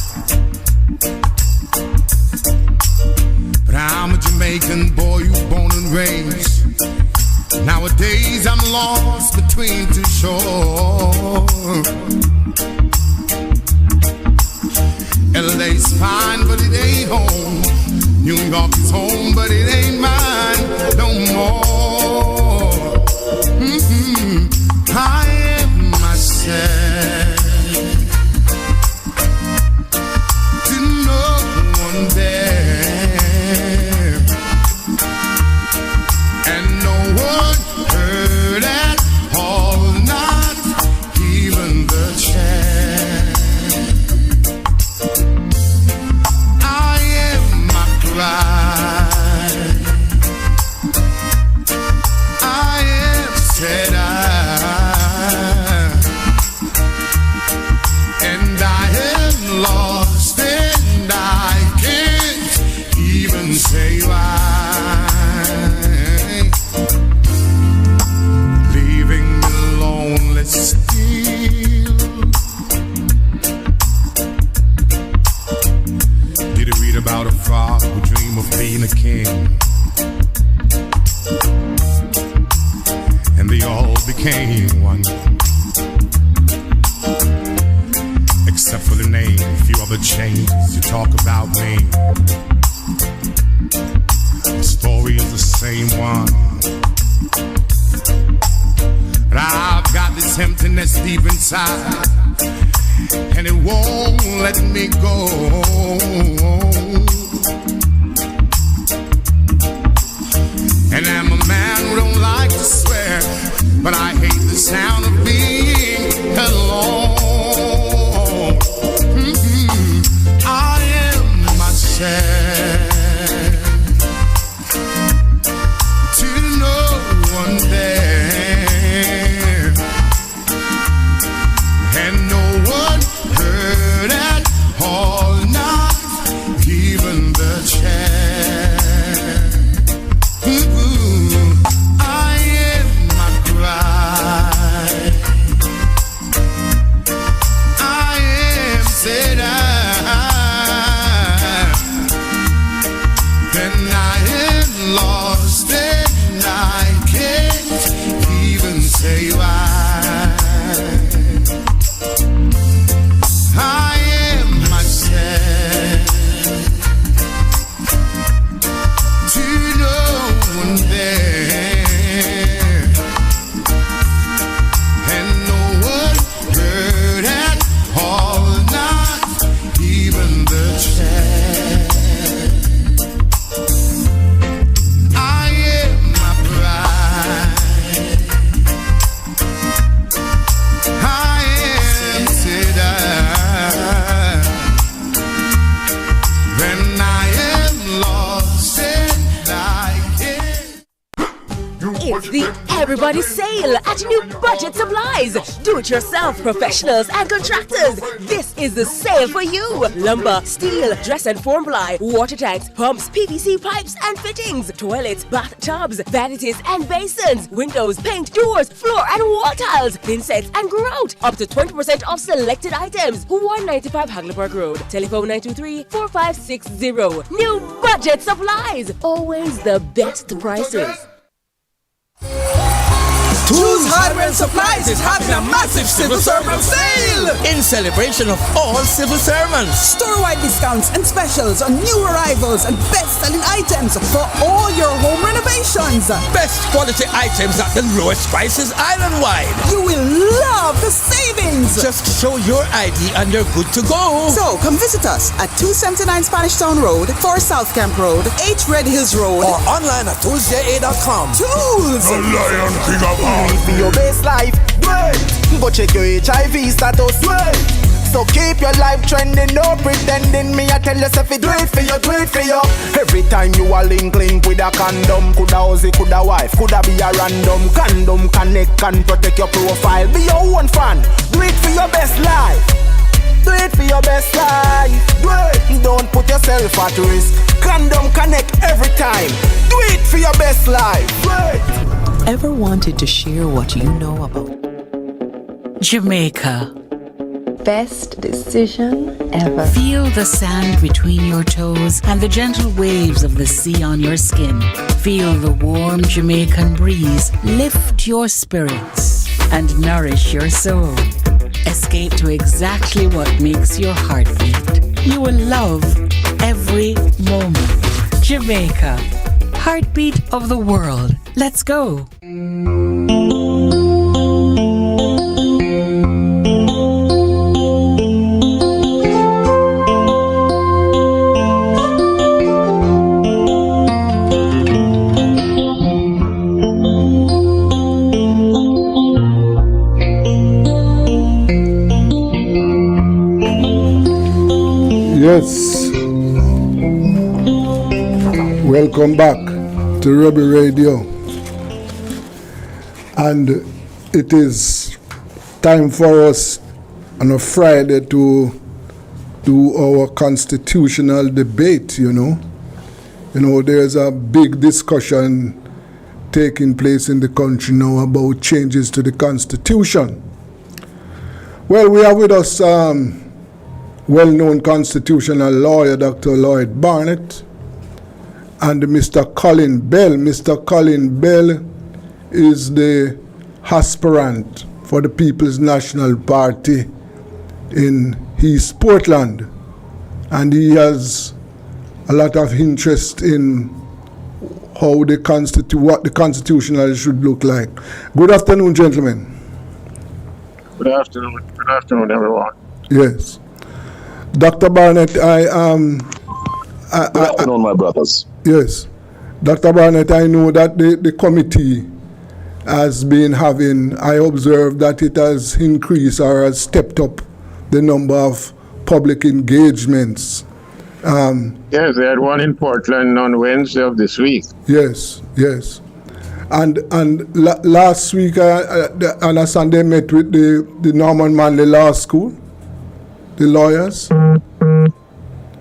But I'm a Jamaican boy, you born and raised. Nowadays I'm lost between two shores. LA's fine, but it ain't home. New York is home, but it ain't mine no more. I am myself to no one there, and no one heard at all, not even the chair. I am my pride. I am said and I am lost, and I can't even say why. Leaving me lonely still. Did you read about a frog who dreamed of being a king? And they all became one, except for the name. A few other changes. You talk about me. The story is the same one, but I've got this emptiness deep inside, and it won't let me go. And I'm a man who don't like to swear, but I hate the sound of being alone. I am myself to no one there, and no one heard at all, not even the chair. I am my bride. I am said then I am lost, and I can't even say why. I am myself to no one there, and no one heard at all, not even the chair. I am my bride. I am said then I am lost, and I can't. It's the Everybody Sale at New Budget Supplies. Do-it-yourself professionals and contractors. This is the sale for you. Lumber, steel, dress and form ply, water tanks, pumps, PVC pipes and fittings, toilets, bathtubs, vanities and basins, windows, paint, doors, floor and wall tiles, thin sets and grout. Up to 20% off selected items. 195 Hagleyburg Road. Telephone 923-4560. New Budget Supplies. Always the best prices. Tools Hardware and Supplies is having a massive civil servant sale in celebration of all civil servants. Store-wide discounts and specials on new arrivals and best-selling items for all your home renovations. Best quality items at the lowest prices island-wide. You will love the savings. Just show your ID and you're good to go. So come visit us at 279 Spanish Town Road, 4 South Camp Road, 8 Red Hills Road, or online at toolsja.com. Tools! The Lion King of all. For your best life, wait. Go check your HIV status, wait. So keep your life trending, no pretending. Me I tell yourself it do it for you, do it for you. Every time you are link with a condom, coulda husband, coulda wife, coulda be a random. Condom connect and protect your profile. Be your own fan, do it for your best life. Do it for your best life. Do it. Don't put yourself at risk. Condom connect every time. Do it for your best life. Do it. Ever wanted to share what you know about Jamaica? Best decision ever. Feel the sand between your toes and the gentle waves of the sea on your skin. Feel the warm Jamaican breeze lift your spirits and nourish your soul. Escape to exactly what makes your heart beat. You will love every moment. Jamaica, heartbeat of the world. Let's go. Yes. Welcome back to Rebel Radio. And it is time for us on a Friday to do our constitutional debate, you know. There's a big discussion taking place in the country now about changes to the Constitution. Well, we have with us well-known constitutional lawyer, Dr. Lloyd Barnett, and Mr. Colin Bell. Mr. Colin Bell is the aspirant for the People's National Party in East Portland, and he has a lot of interest in how what the constitutional should look like. Good afternoon, gentlemen. Good afternoon. Good afternoon, everyone. Yes. Dr. Barnett, Good afternoon, my brothers. Yes. Dr. Barnett, I know that the committee has been having, I observed that it has increased or has stepped up the number of public engagements. Yes, they had one in Portland on Wednesday of this week. Yes. And last week, I understand they met with the Norman Manley Law School, the lawyers.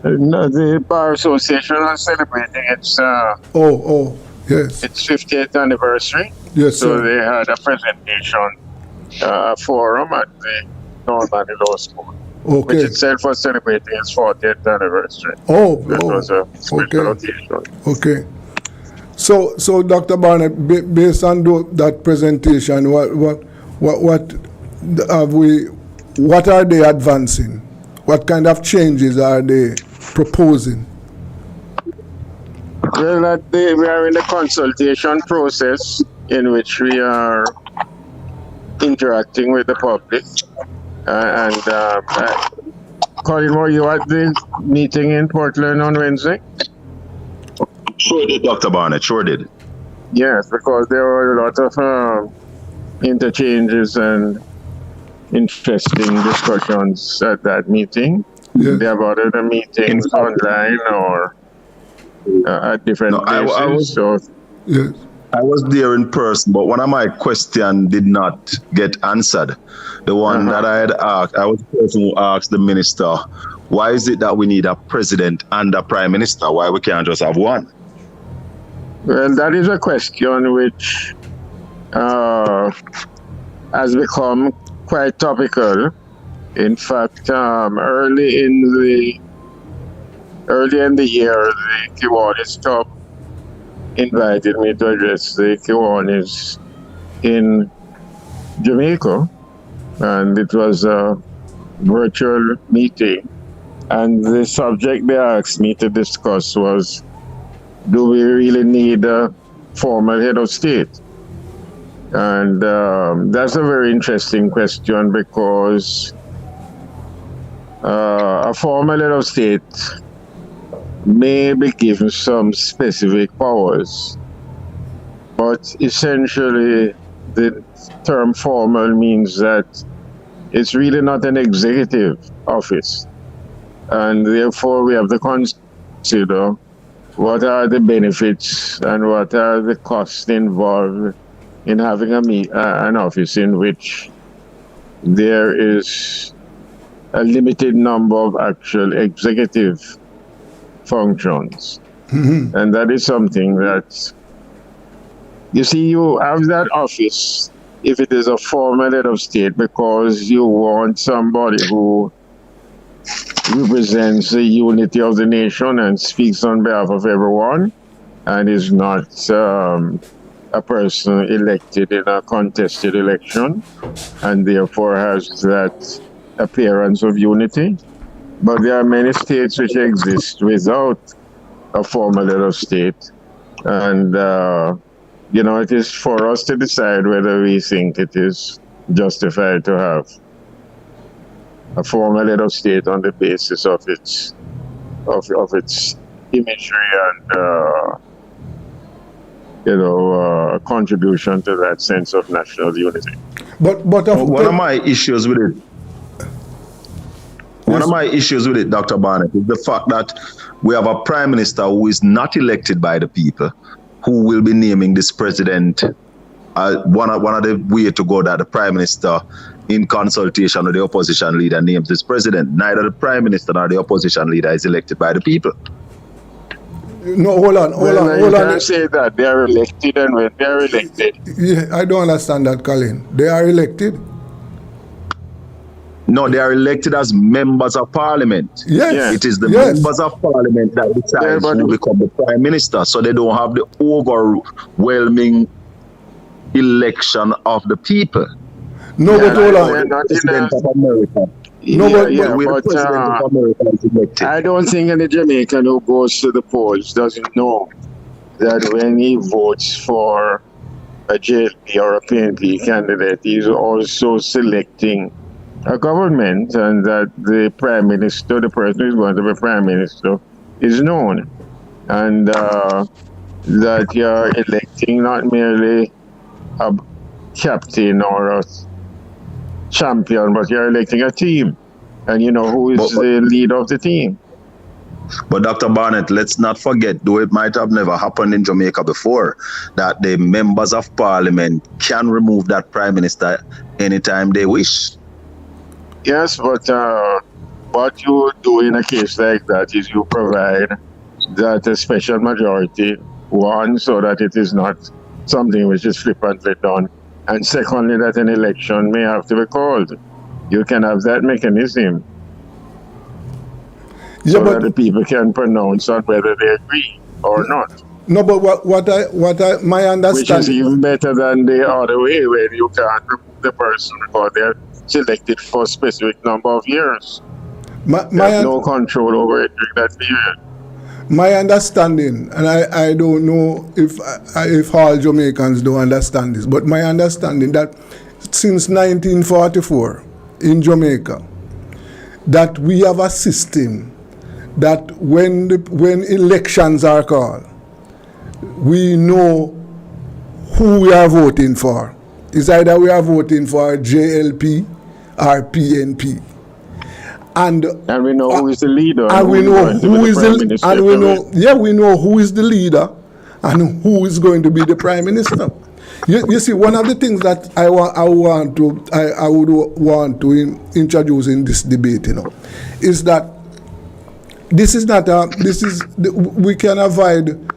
No, the Bar Association is celebrating its yes, its 50th anniversary. Yes, so sir. they had a presentation, a forum at the Norman Manley Law School, Okay. which itself was celebrating its 40th anniversary. It was a special occasion. Okay. So Dr. Barnett, based on that presentation, what are they advancing? What kind of changes are they proposing? Well, we are in the consultation process in which we are interacting with the public. Colin, were you at the meeting in Portland on Wednesday? Sure did, Dr. Barnett, sure did. Yes, because there were a lot of interchanges and interesting discussions at that meeting. Yes. There were other meetings online or at different places. Yes. I was there in person, but one of my questions did not get answered. The one that I had asked, I was the person who asked the minister, why is it that we need a president and a prime minister? Why we can't just have one? Well, that is a question which has become quite topical. In fact, early in the year, the Kiwanis Club invited me to address the Kiwanis in Jamaica, and it was a virtual meeting. And the subject they asked me to discuss was, do we really need a formal head of state? And that's a very interesting question, because a formal head of state may be given some specific powers, but essentially the term formal means that it's really not an executive office, and therefore we have to consider what are the benefits and what are the costs involved in having an office in which there is a limited number of actual executive functions. Mm-hmm. And that is something that You see, you have that office if it is a former head of state because you want somebody who represents the unity of the nation and speaks on behalf of everyone and is not a person elected in a contested election and therefore has that appearance of unity. But there are many states which exist without a formal head of state. And, it is for us to decide whether we think it is justified to have a formal head of state on the basis of its imagery and contribution to that sense of national unity. But one of my issues with it, Dr. Barnett, is the fact that we have a prime minister who is not elected by the people, who will be naming this president. One of the way to go that the prime minister, in consultation with the opposition leader, names this president. Neither the prime minister nor the opposition leader is elected by the people. No, hold on. You can't say that they are elected, and when they are elected. Yeah, I don't understand that, Colin. They are elected. No, they are elected as members of parliament. Yes. It is the members of parliament that decide who become the prime minister. So they don't have the overwhelming election of the people. No, but hold on. President of America. I don't think any Jamaican who goes to the polls doesn't know that when he votes for a JLP or a PNP candidate, he's also selecting a government, and that the prime minister, the person who is going to be prime minister, is known, and that you're electing not merely a captain or a champion, but you're electing a team, and you know who is the leader of the team. But Dr. Barnett, let's not forget, though it might have never happened in Jamaica before, that the members of parliament can remove that prime minister anytime they wish. Yes, but what you do in a case like that is you provide that a special majority, one, so that it is not something which is flippantly done, and secondly, that an election may have to be called. You can have that mechanism so that the people can pronounce on whether they agree or not. No, but my understanding, which is even better than the other way, where you can't remove the person because they're selected for a specific number of years. There's no control over it during that period. My understanding, and I don't know if all Jamaicans don't understand this, but my understanding that since 1944 in Jamaica, that we have a system that when elections are called, we know who we are voting for. It's either we are voting for JLP or PNP. And we know who is the leader. And we know who is we know who is the leader and who is going to be the prime minister. You see, one of the things that I would want to introduce in this debate, is that we can avoid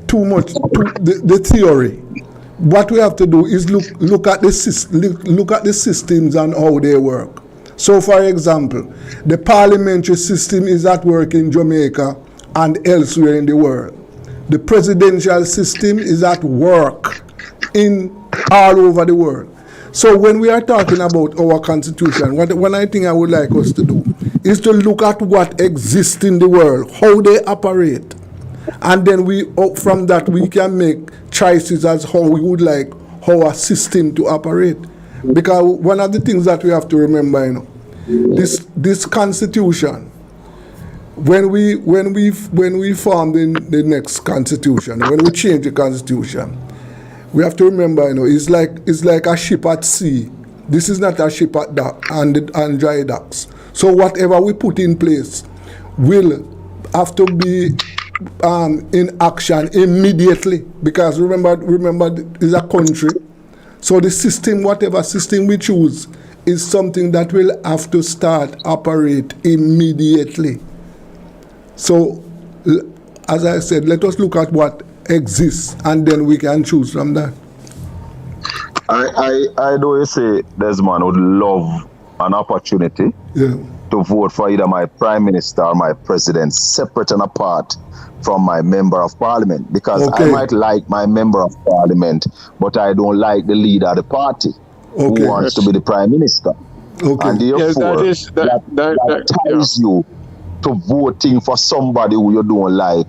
too much the theory. What we have to do is look at the systems and how they work. So, for example, the parliamentary system is at work in Jamaica and elsewhere in the world. The presidential system is at work in all over the world. So when we are talking about our constitution, one thing I would like us to do is to look at what exists in the world, how they operate. And then from that we can make choices as how we would like our system to operate. Because one of the things that we have to remember, this constitution, when we form the next constitution, when we change the constitution, we have to remember, it's like a ship at sea. This is not a ship at dock and dry docks. So whatever we put in place will have to be in action immediately, because remember, it's a country. So the system, whatever system we choose, is something that will have to start operate immediately. So, as I said, let us look at what exists, and then we can choose from that. I know you say Desmond would love an opportunity to vote for either my prime minister or my president, separate and apart from my member of parliament, because I might like my member of parliament, but I don't like the leader of the party who wants to be the prime minister. And therefore, that ties you to voting for somebody who you don't like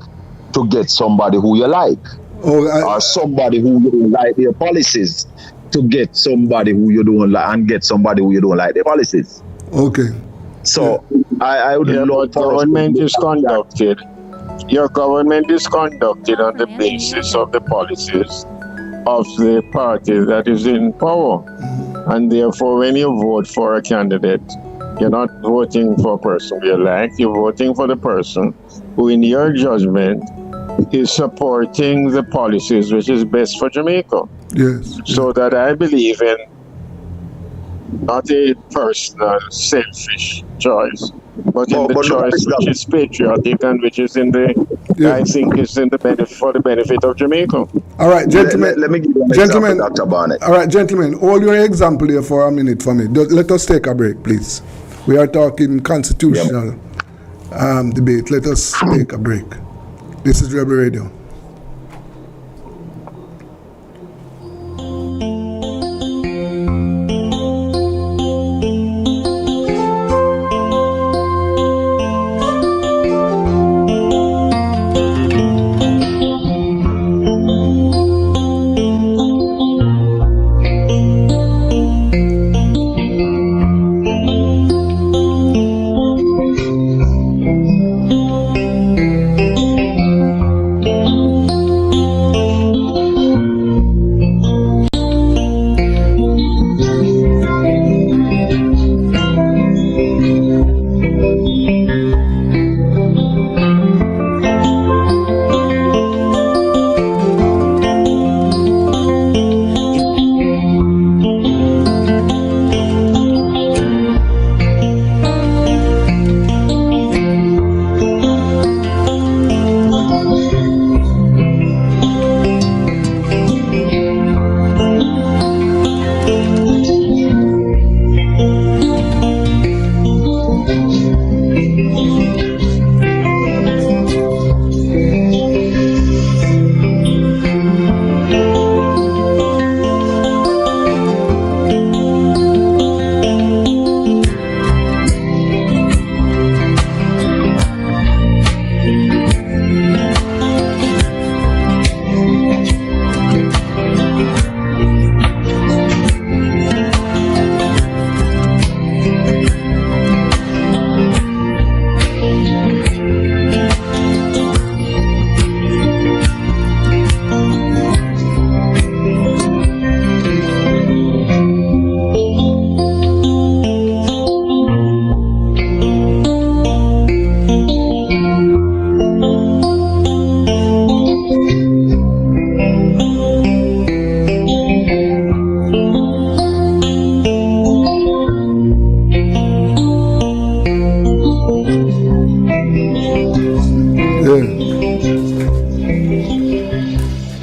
to get somebody who you like, or somebody who you don't like their policies to get somebody who you don't like, and get somebody who you don't like their policies. Okay. So I would love for government is conducted. Your government is conducted on the basis of the policies of the party that is in power. And therefore, when you vote for a candidate, you're not voting for a person you like, you're voting for the person who, in your judgment, is supporting the policies which is best for Jamaica. Yes. So that I believe in not a personal, selfish choice, but in the choice which is patriotic and which is in the, I think is in the benefit, for the benefit of Jamaica. All right, gentlemen. Let me give you an example, Dr. Barnett. All right, gentlemen, hold your example here for a minute for me. Let us take a break, please. We are talking constitutional debate. Let us take a break. This is Rebel Radio.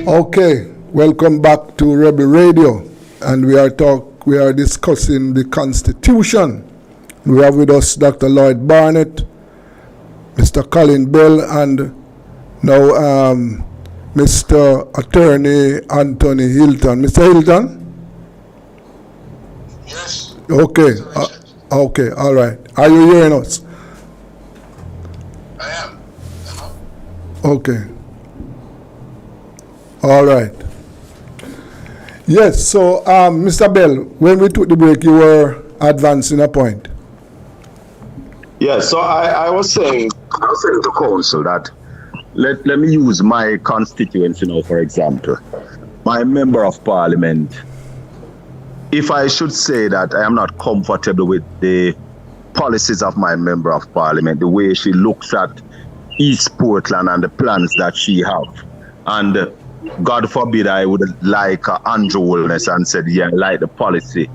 Okay, welcome back to Rebel Radio, and we are discussing the Constitution. We have with us Dr. Lloyd Barnett, Mr. Colin Bell, and now Mr. Attorney Anthony Hilton. Mr. Hilton? Yes. Okay. Okay, all right. Are you hearing us? I am. Okay. All right. Yes, so Mr. Bell, when we took the break, you were advancing a point. Yeah, so I was saying to the council that let me use my constituency now, for example. My member of parliament, if I should say that I am not comfortable with the policies of my member of parliament, the way she looks at East Portland and the plans that she have, and God forbid I would like Andrew Wellness and said, yeah, I like the policy,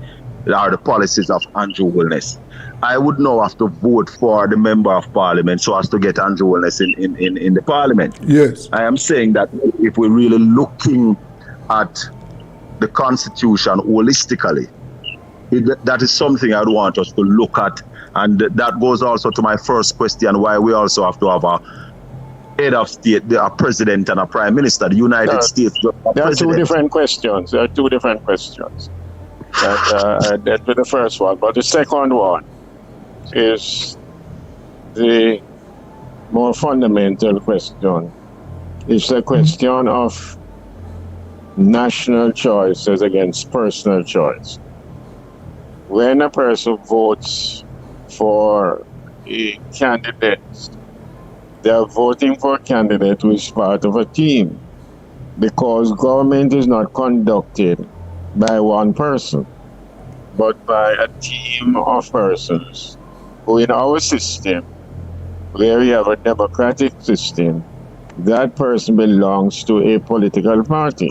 or the policies of Andrew Wellness, I would now have to vote for the member of parliament so as to get Andrew Wellness in the parliament. Yes. I am saying that if we're really looking at the Constitution holistically, that is something I'd want us to look at. And that goes also to my first question, why we also have to have a head of state, a president and a prime minister. The United States. There are two different questions. That to the first one. But the second one is the more fundamental question. It's a question of national choice as against personal choice. When a person votes for a candidate, they are voting for a candidate who is part of a team, because government is not conducted by one person, but by a team of persons who, in our system, where we have a democratic system, that person belongs to a political party.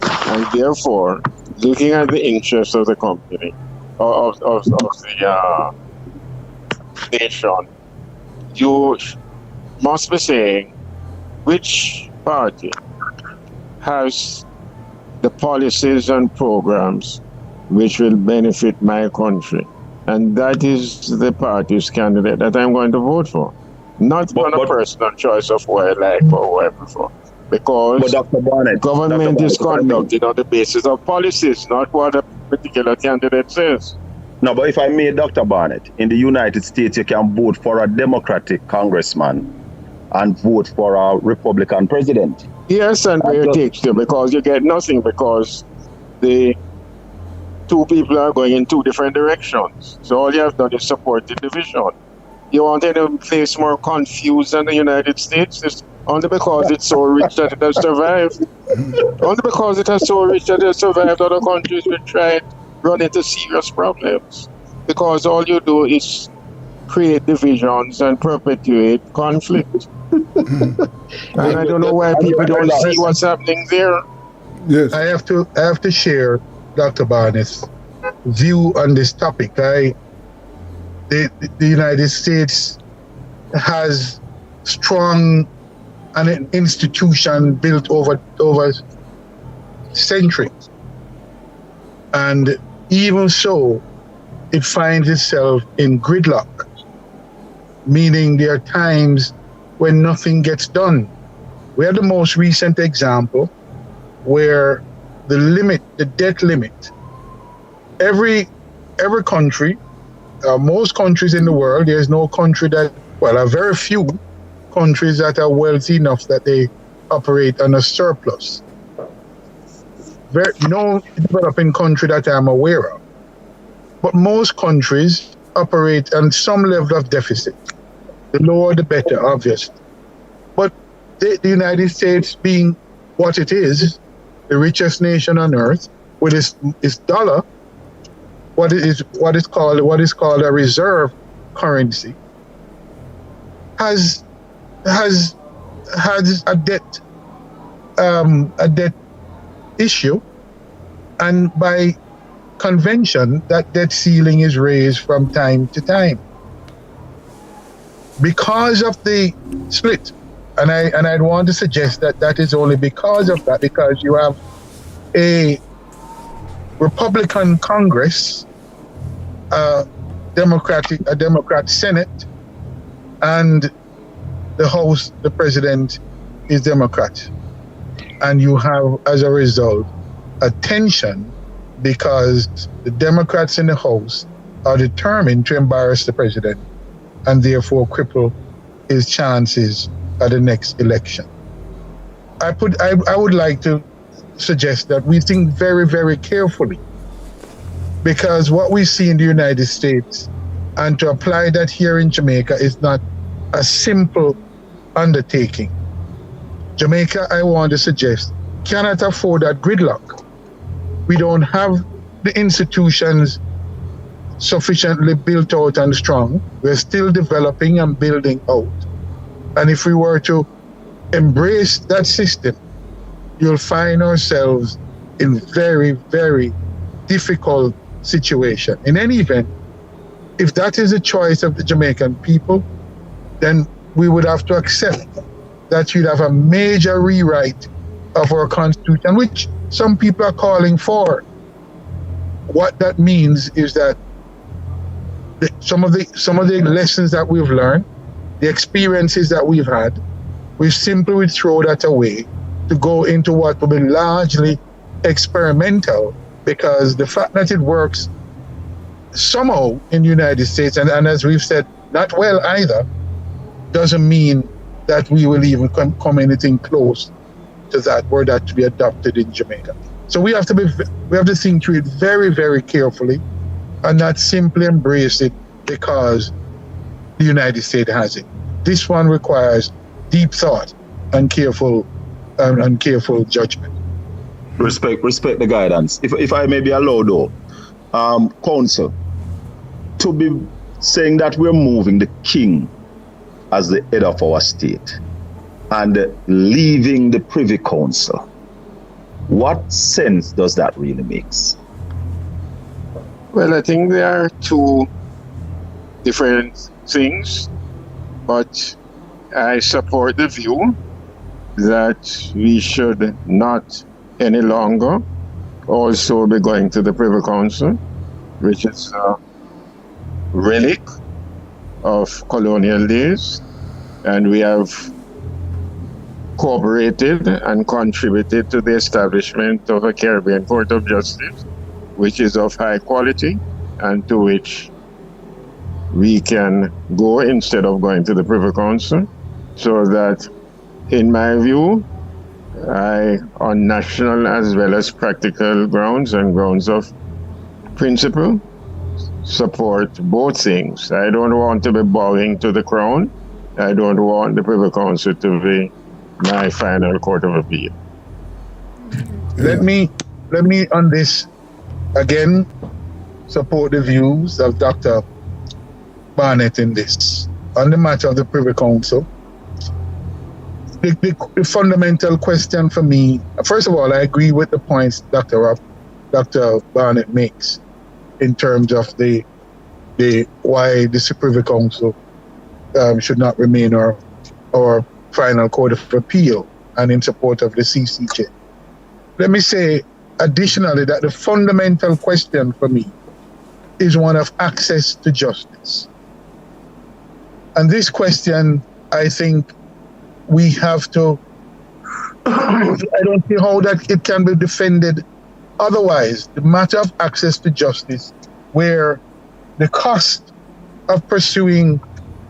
And therefore, looking at the interests of the company, of the nation, you must be saying which party has the policies and programs which will benefit my country. And that is the party's candidate that I'm going to vote for. Not on a personal choice of who I like or who I prefer. Because government is conducted on the basis of policies, not what a particular candidate says. No, but if I may, Dr. Barnett, in the United States, you can vote for a Democratic congressman and vote for a Republican president. Yes, and where it takes you, because you get nothing, because the two people are going in two different directions. So all you have done is support the division. You want any place more confused than the United States? It's only because it's so rich that it has survived. Only because it has so rich that it has survived, other countries will try and run into serious problems. Because all you do is create divisions and perpetuate conflict. And I don't know why people don't see what's happening there. Yes. I have to share Dr. Barnett's view on this topic. The United States has strong an institution built over centuries, and even so, it finds itself in gridlock, meaning there are times when nothing gets done. We have the most recent example where the debt limit, every country, most countries in the world, there's no country that, well, are very few countries that are wealthy enough that they operate on a surplus. No developing country that I'm aware of. But most countries operate on some level of deficit. The lower, the better, obviously. But the United States, being what it is, the richest nation on earth, with its dollar, what is called a reserve currency, has a debt issue, and by convention, that debt ceiling is raised from time to time because of the split. And I'd want to suggest that is only because of that, because you have a Republican Congress, a Democrat Senate, and the House, the president is Democrat. And you have, as a result, a tension because the Democrats in the House are determined to embarrass the president and therefore cripple his chances at the next election. I would like to suggest that we think very, very carefully, because what we see in the United States, and to apply that here in Jamaica, is not a simple undertaking. Jamaica, I want to suggest, cannot afford that gridlock. We don't have the institutions sufficiently built out and strong. We're still developing and building out. And if we were to embrace that system, you'll find ourselves in very, very difficult situation. In any event, if that is the choice of the Jamaican people, then we would have to accept that you'd have a major rewrite of our Constitution, which some people are calling for. What that means is that some of the lessons that we've learned, the experiences that we've had, we simply would throw that away to go into what will be largely experimental, because the fact that it works somehow in the United States, and as we've said, not well either, doesn't mean that we will even come anything close to that, were that to be adopted in Jamaica. So we have to think through it very, very carefully, and not simply embrace it because the United States has it. This one requires deep thought and careful judgment. Respect the guidance. If I may be allowed though, counsel, to be saying that we're moving the king as the head of our state and leaving the Privy Council, what sense does that really make? Well, I think there are two different things, but I support the view that we should not any longer also be going to the Privy Council, which is a relic of colonial days, and we have cooperated and contributed to the establishment of a Caribbean Court of Justice, which is of high quality and to which we can go instead of going to the Privy Council. So that, in my view, I, on national as well as practical grounds and grounds of principle, support both things. I don't want to be bowing to the crown. I don't want the Privy Council to be my final court of appeal. Let me on this again support the views of Dr. Barnett in this. On the matter of the Privy Council, the fundamental question for me, first of all, I agree with the points Dr. Barnett makes in terms of the why the Privy Council should not remain our final court of appeal, and in support of the CCJ. Let me say additionally that the fundamental question for me is one of access to justice. And this question, I think we have to, I don't see how that it can be defended otherwise. The matter of access to justice, where the cost of pursuing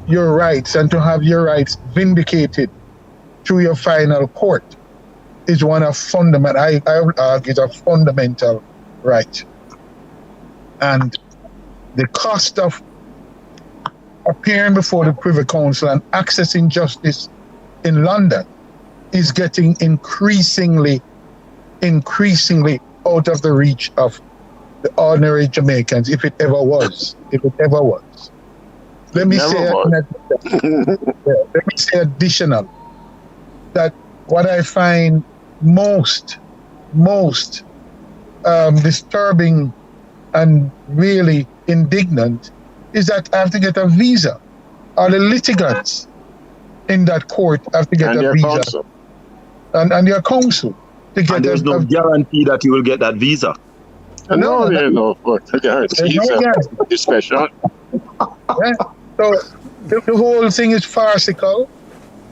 your rights and to have your rights vindicated through your final court is one of fundamental, I would argue, is a fundamental right. And the cost of appearing before the Privy Council and accessing justice in London is getting increasingly out of the reach of the ordinary Jamaicans, if it ever was. Let me say additional that what I find most disturbing and really indignant is that I have to get a visa, or the litigants in that court have to get a visa. Counsel. And your counsel to get. And there's no guarantee that you will get that visa. No, there's no guarantee. Discretion. Yeah. So the whole thing is farcical.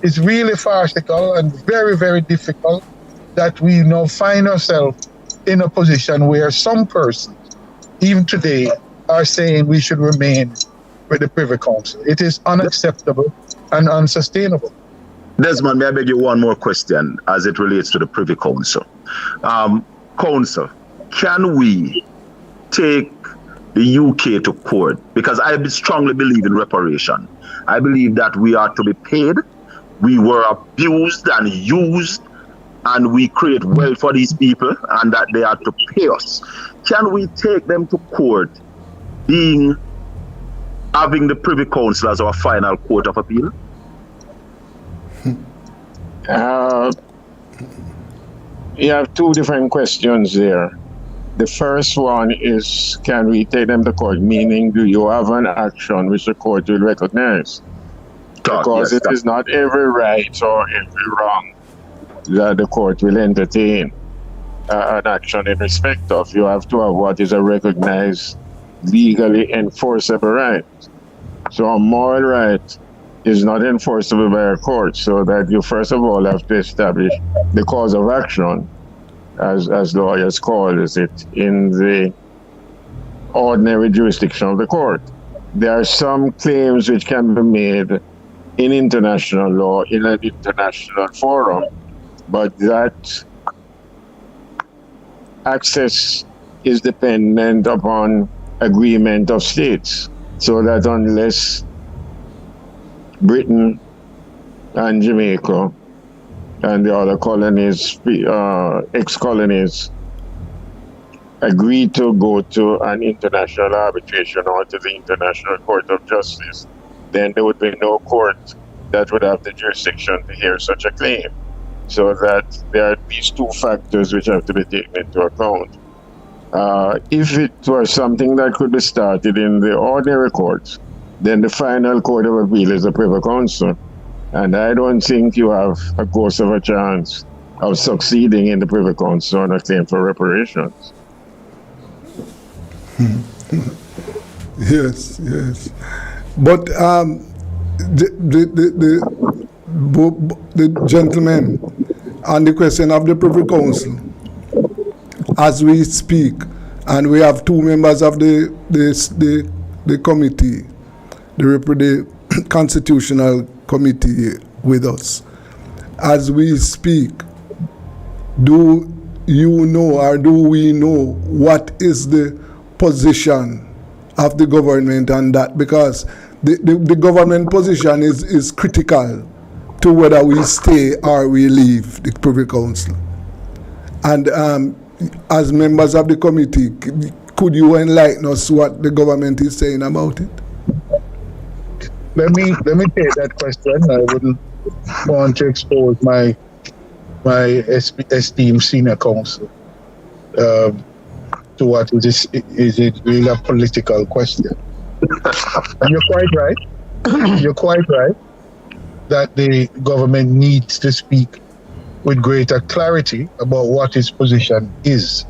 It's really farcical and very, very difficult that we now find ourselves in a position where some persons, even today, are saying we should remain with the Privy Council. It is unacceptable and unsustainable. Desmond, may I beg you one more question as it relates to the Privy Council? Council, can we take the UK to court? Because I strongly believe in reparation. I believe that we are to be paid. We were abused and used, and we create wealth for these people, and that they are to pay us. Can we take them to court, having the Privy Council as our final court of appeal? You have two different questions there. The first one is, can we take them to court? Meaning, do you have an action which the court will recognize? Because it is not every right or every wrong that the court will entertain an action in respect of. You have to have what is a recognized, legally enforceable right. So a moral right is not enforceable by a court, so that you first of all have to establish the cause of action, as lawyers call it, in the ordinary jurisdiction of the court. There are some claims which can be made in international law, in an international forum, but that access is dependent upon agreement of states. So that unless Britain and Jamaica and the other colonies, ex-colonies, agree to go to an international arbitration or to the International Court of Justice, then there would be no court that would have the jurisdiction to hear such a claim. So that there are these two factors which have to be taken into account. If it were something that could be started in the ordinary courts, then the final court of appeal is the Privy Council. And I don't think you have a ghost of a chance of succeeding in the Privy Council on a claim for reparations. Yes, yes. But the gentleman on the question of the Privy Council, as we speak, and we have two members of the committee, the Constitutional Committee with us. As we speak, do you know or do we know what is the position of the government on that? Because the government position is critical to whether we stay or we leave the Privy Council. And as members of the committee, could you enlighten us what the government is saying about it? Let me take that question. I wouldn't want to expose my esteemed senior counsel to what is it really a political question. And you're quite right. You're quite right that the government needs to speak with greater clarity about what its position is.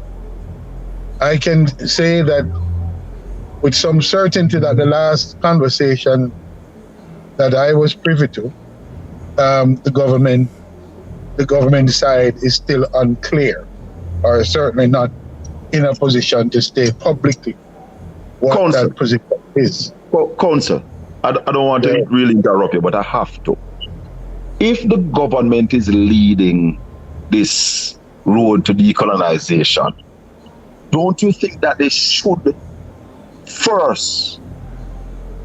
I can say that with some certainty that the last conversation that I was privy to, the government side is still unclear, or certainly not in a position to state publicly what Counsel. That position is. Well, Counsel, I don't want to really interrupt you, but I have to. If the government is leading this road to decolonization, don't you think that they should first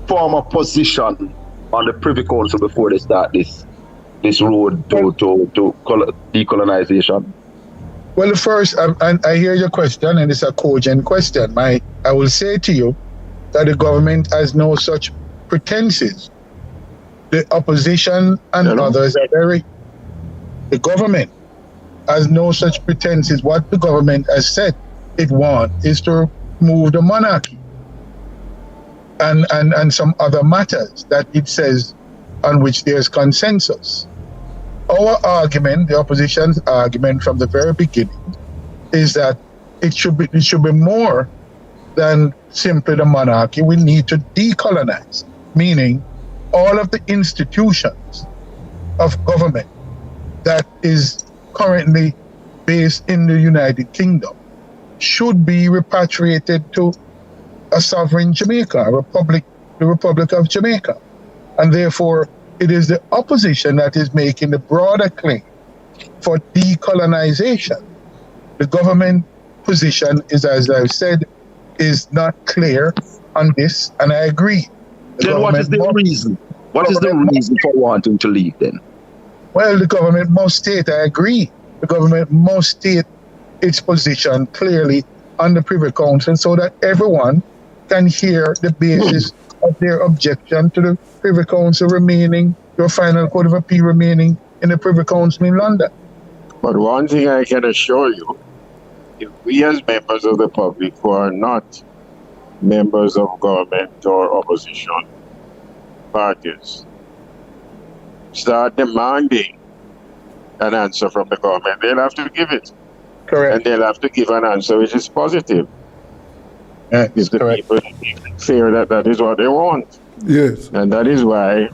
form a position on the Privy Council before they start this road to decolonization? Well, first, I hear your question, and it's a cogent question. I will say to you that the government has no such pretenses. The opposition and others are the government has no such pretenses. What the government has said it wants is to remove the monarchy and some other matters that it says on which there's consensus. Our argument, the opposition's argument from the very beginning, is that it should be more than simply the monarchy. We need to decolonize, meaning all of the institutions of government that is currently based in the United Kingdom should be repatriated to a sovereign Jamaica, the Republic of Jamaica. And therefore, it is the opposition that is making the broader claim for decolonization. The government position is, as I've said, is not clear on this, and I agree. Then what is the reason? What is the reason for wanting to leave then? Well, the government must state, I agree, the government must state its position clearly on the Privy Council so that everyone can hear the basis of their objection to the Privy Council remaining, your final Court of Appeal remaining in the Privy Council in London. But one thing I can assure you, if we as members of the public who are not members of government or opposition parties start demanding an answer from the government, they'll have to give it. Correct. And they'll have to give an answer which is positive. Yes, if the correct. people fear that is what they want. Yes. And that is why,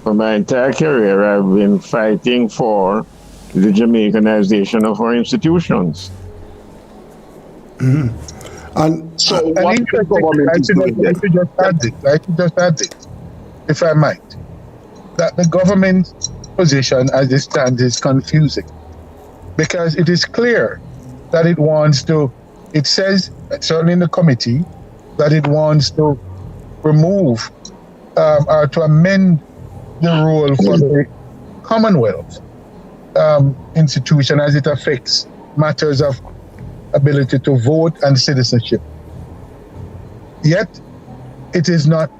for my entire career, I've been fighting for the Jamaicanization of our institutions. And so, I what should the government is doing then? I should just add it, if I might, that the government's position as it stands is confusing, because it is clear that it wants to, it says, certainly in the committee, that it wants to remove or to amend the rule for the Commonwealth institution as it affects matters of ability to vote and citizenship. Yet, it is not,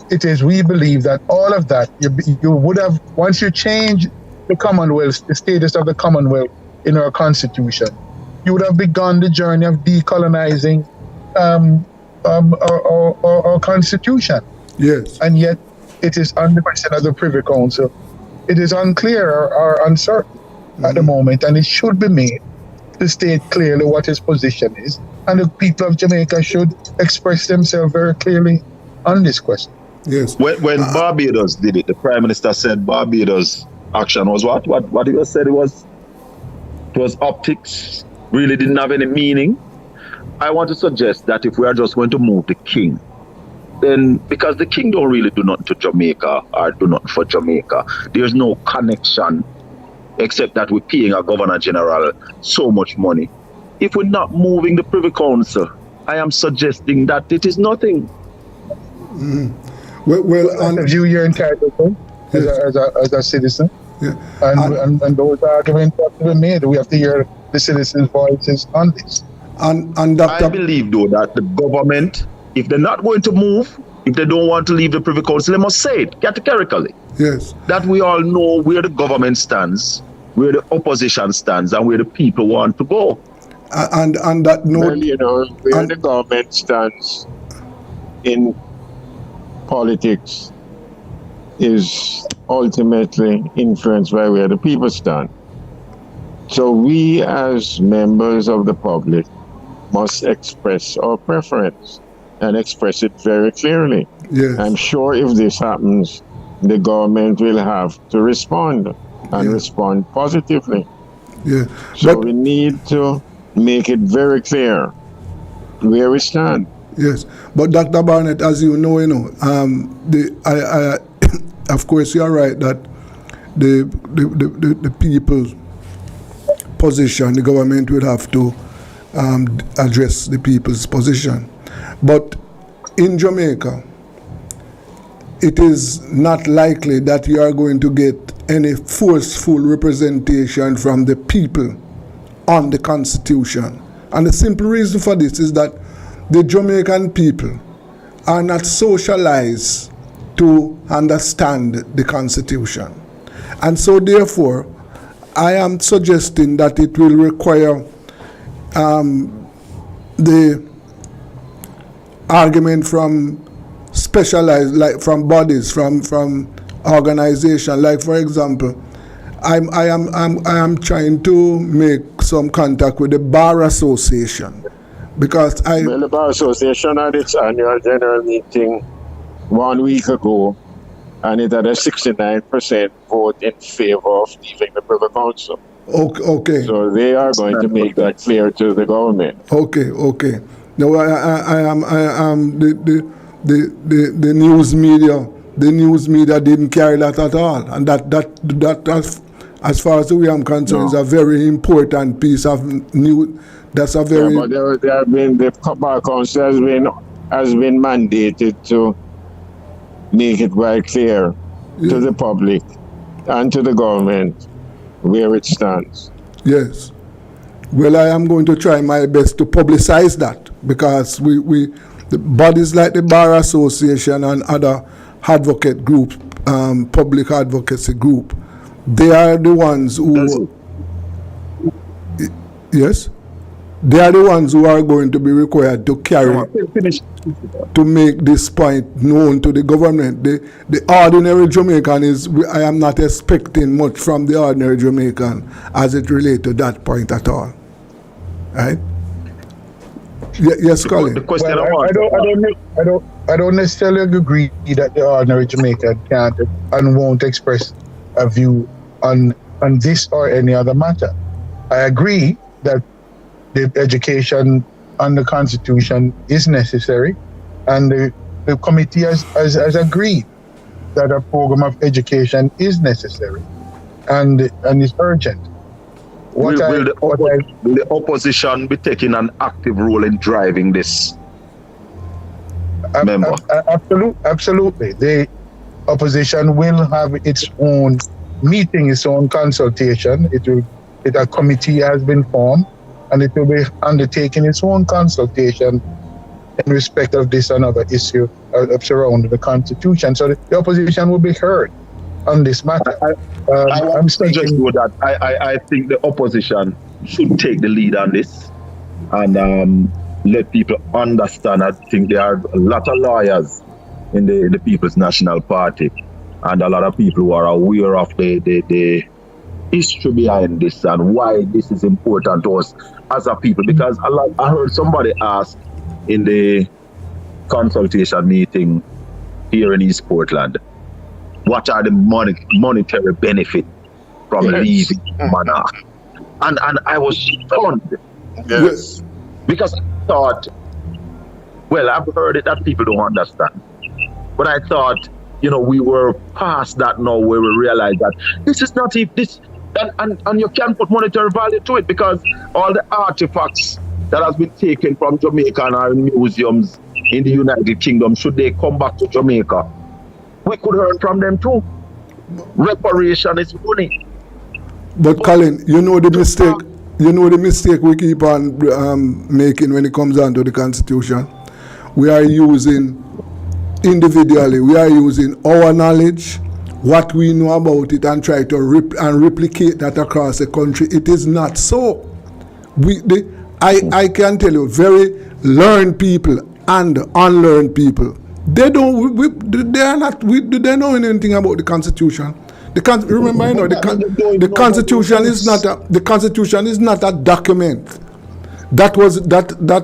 it is, we believe that all of that, you would have, once you change the Commonwealth, the status of the Commonwealth in our Constitution, you would have begun the journey of decolonizing our Constitution. Yes. And yet, it is on the question of the Privy Council. It is unclear or uncertain at the moment, and it should be made to state clearly what his position is. And the people of Jamaica should express themselves very clearly on this question. Yes. When Barbados did it, the Prime Minister said Barbados' action was what? What he said it was optics, really didn't have any meaning. I want to suggest that if we are just going to move the king, then because the king don't really do nothing to Jamaica or do nothing for Jamaica, there's no connection except that we're paying our Governor General so much money. If we're not moving the Privy Council, I am suggesting that it is nothing. Well, on the view you're entitled to as a citizen. Yeah. And those arguments have to be made. We have to hear the citizens' voices on this. And I believe, though, that the government, if they're not going to move, if they don't want to leave the Privy Council, they must say it categorically. Yes. That we all know where the government stands, where the opposition stands, and where the people want to go. And that note, well, you know, where the government stands in politics is ultimately influenced by where the people stand. So we as members of the public must express our preference and express it very clearly. Yes. I'm sure if this happens, the government will have to respond and respond positively. Yeah. So we need to make it very clear where we stand. Yes, but Dr. Barnett, as you know, of course, you are right that the people's position, the government would have to address the people's position. But in Jamaica, it is not likely that you are going to get any forceful representation from the people on the Constitution. And the simple reason for this is that the Jamaican people are not socialized to understand the Constitution. And so therefore, I am suggesting that it will require the argument from specialized, like from bodies, from organization. Like for example, I am trying to make some contact with the Bar Association, because the Bar Association had its annual general meeting 1 week ago, and it had a 69% vote in favor of leaving the Privy Council. Okay. So they are going to make that clear to the government. Okay. Now I am the news media. The news media didn't carry that at all, and that as far as we are concerned, is a very important piece of news. That's a very. Yeah, but there have been, the Bar Council has been mandated to make it quite clear to the public and to the government where it stands. Yes. Well, I am going to try my best to publicize that, because the bodies like the Bar Association and other advocate groups, public advocacy group, they are the ones who. Yes. They are the ones who are going to be required to to make this point known to the government. The ordinary Jamaican I am not expecting much from the ordinary Jamaican as it relates to that point at all. Right? Yes, Colin. The question I don't necessarily agree that the ordinary Jamaican can't and won't express a view on this or any other matter. I agree that the education on the Constitution is necessary, and the committee has agreed that a program of education is necessary and is urgent. Will the opposition be taking an active role in driving this? Absolutely. The opposition will have its own meeting, its own consultation. A committee has been formed, and it will be undertaking its own consultation in respect of this and other issue surrounding the Constitution. So the opposition will be heard on this matter. I'm suggest that I think the opposition should take the lead on this and let people understand. I think there are a lot of lawyers in the People's National Party and a lot of people who are aware of the history behind this and why this is important to us as a people. Because I heard somebody ask in the consultation meeting here in East Portland, what are the monetary benefits from leaving Monarch? And I was stunned. Yes. Because I thought, well, I've heard it that people don't understand. But I thought, we were past that now where we realize that this is not this, and you can put monetary value to it because all the artifacts that has been taken from Jamaica and our museums in the United Kingdom, should they come back to Jamaica, we could earn from them too. Reparation is money. But Colin, the mistake. The mistake we keep on making when it comes down to the Constitution. We are using individually. We are using our knowledge, what we know about it, and try to replicate that across the country. It is not so. I can tell you, very learned people and unlearned people, they know anything about the Constitution. Remember, the Constitution is not a document that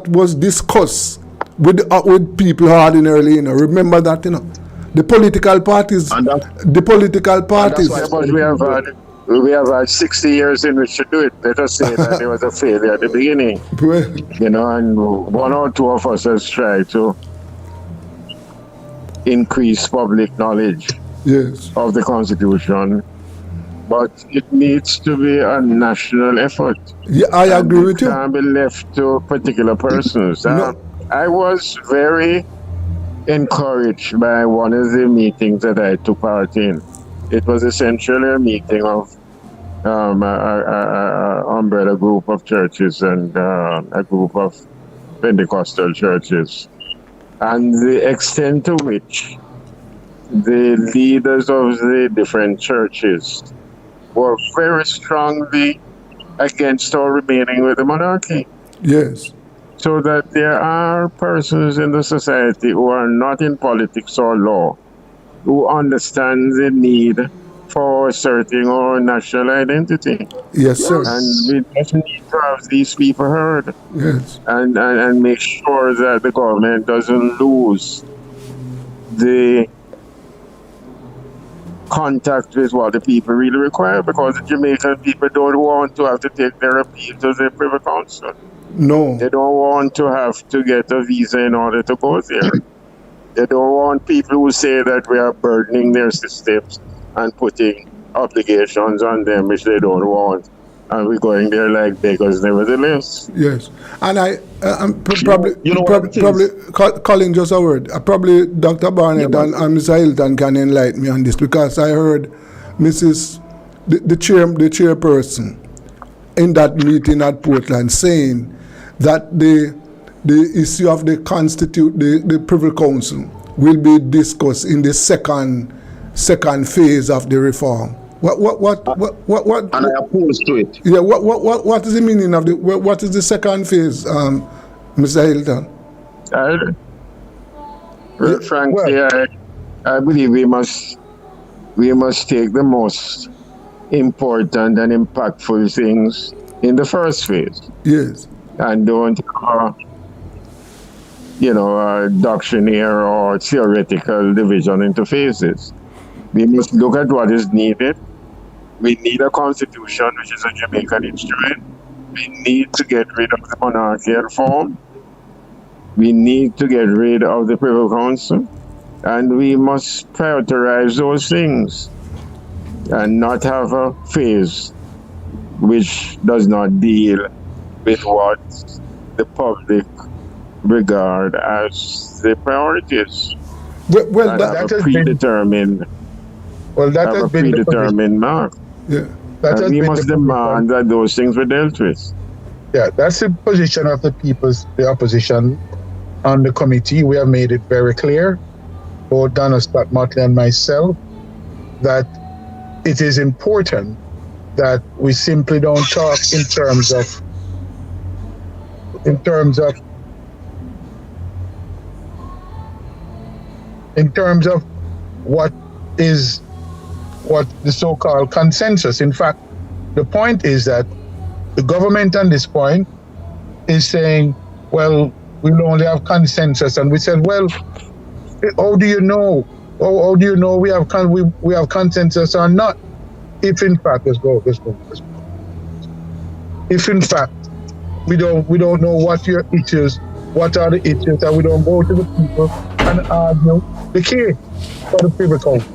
was discussed with people ordinarily. Remember that. The political parties. We have had 60 years in which to do it. Let us say that it was a failure at the beginning. And one or two of us has tried to increase public knowledge of the Constitution, but it needs to be a national effort. Yeah, I agree with you. It can't be left to particular persons. I was very encouraged by one of the meetings that I took part in. It was essentially a meeting of an umbrella group of churches and a group of Pentecostal churches, and the extent to which the leaders of the different churches were very strongly against our remaining with the monarchy. Yes. So that there are persons in the society who are not in politics or law, who understand the need for asserting our national identity. Yes, sir. And we just need to have these people heard. Yes. And make sure that the government doesn't lose the contact with what the people really require, because the Jamaican people don't want to have to take their appeal to the Privy Council. No. They don't want to have to get a visa in order to go there. They don't want people who say that we are burdening their systems and putting obligations on them which they don't want. And we're going there like beggars nevertheless. Yes. And I'm probably Colin, just a word. Probably Dr. Barnett and Mr. Hilton can enlighten me on this, because I heard the chairperson in that meeting at Portland saying that the issue of the Privy Council will be discussed in the second phase of the reform, What? And I oppose to it. Yeah. What is the meaning of what is the second phase, Mr. Hilton? Frankly, I believe we must take the most important and impactful things in the first phase. Yes. And don't doctrinaire or theoretical division into phases. We must look at what is needed. We need a constitution, which is a Jamaican instrument. We need to get rid of the monarchical form. We need to get rid of the Privy Council. And we must prioritize those things and not have a phase which does not deal with what the public regard as the priorities. Well, that have a predetermined. That has been the predetermined mark. Yeah. And we must demand that those things were dealt with. Yeah, that's the position of the opposition on the committee. We have made it very clear, both Donna Scott Motley and myself, that it is important that we simply don't talk in terms of what the so-called consensus. In fact, the point is that the government on this point is saying, well, we'll only have consensus. And we said, well, how do you know? How do you know we have consensus or not? If in fact, let's go. If in fact we don't know what are the issues, and we don't go to the people and argue the case for the Privy Council.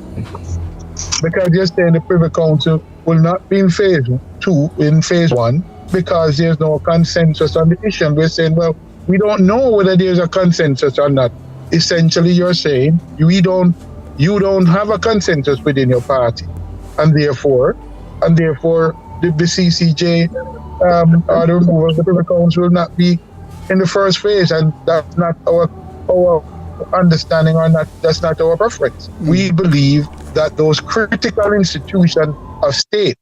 Because you're saying the Privy Council will not be in phase 2, in phase 1, because there's no consensus on the issue. And we're saying, well, we don't know whether there's a consensus or not. Essentially, you're saying you don't have a consensus within your party, and therefore, the CCJ or the removal of the Privy Council will not be in the first phase, and that's not our understanding, or not. That's not our preference. We believe that those critical institutions of state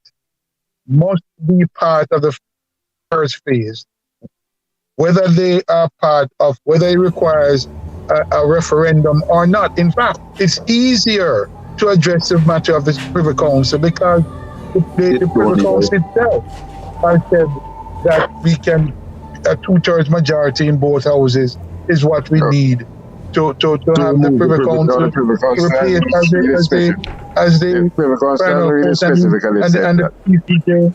must be part of the first phase, whether they are part of, whether it requires a referendum or not. In fact, it's easier to address the matter of the Privy Council because the Privy Council itself has said that we can, a 2/3 majority in both houses is what we need to have the Privy Council replaced as the final and the PCJ.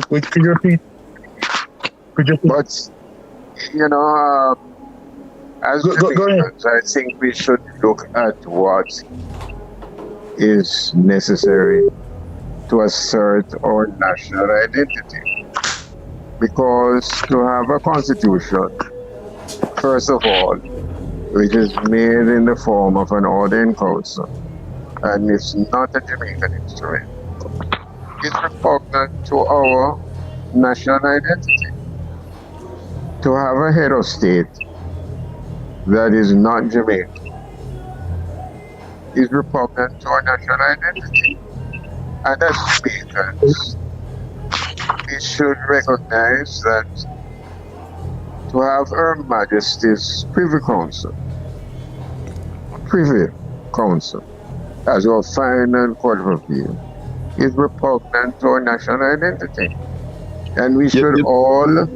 Could you repeat? But, as Jamaicans, I think we should look at what is necessary to assert our national identity. Because to have a constitution, first of all, which is made in the form of an ordinance council, and it's not a Jamaican instrument, is repugnant to our national identity. To have a head of state that is not Jamaican is repugnant to our national identity. And as Jamaicans, we should recognize that to have Her Majesty's Privy Council as our final court of appeal is repugnant to our national identity. And we should all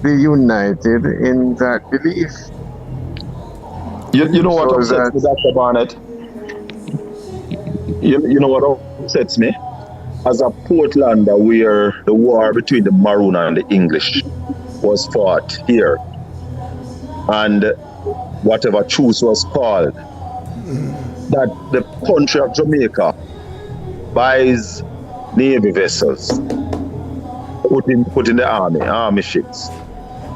be united in that belief. You know what upsets me, Dr. Barnett? You know what upsets me? As a Portlander, where the war between the Maroon and the English was fought here, and whatever truce was called, that the country of Jamaica buys Navy vessels, put in the army ships,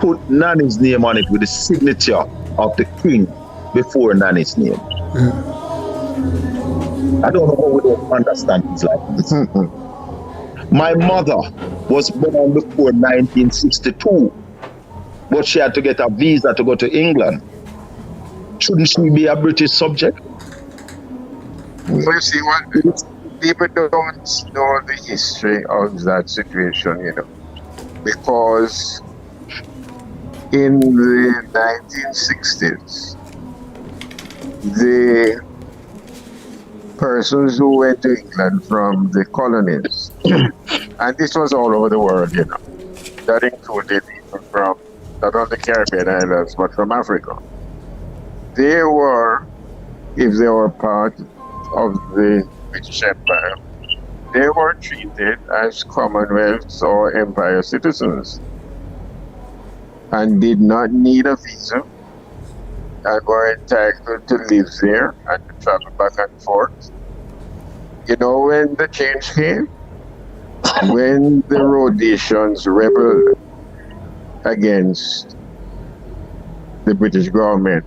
put Nani's name on it with the signature of the king before Nani's name. I don't know how we don't understand things like this. My mother was born before 1962, but she had to get a visa to go to England. Shouldn't she be a British subject? You see what people don't know the history of that situation, because in the 1960s, the persons who went to England from the colonies, and this was all over the world, that included people from not only Caribbean islands but from Africa. They were, if they were part of the British Empire, they were treated as Commonwealth or Empire citizens and did not need a visa and were entitled to live there and to travel back and forth. When the change came, when the Rhodesians rebelled against the British government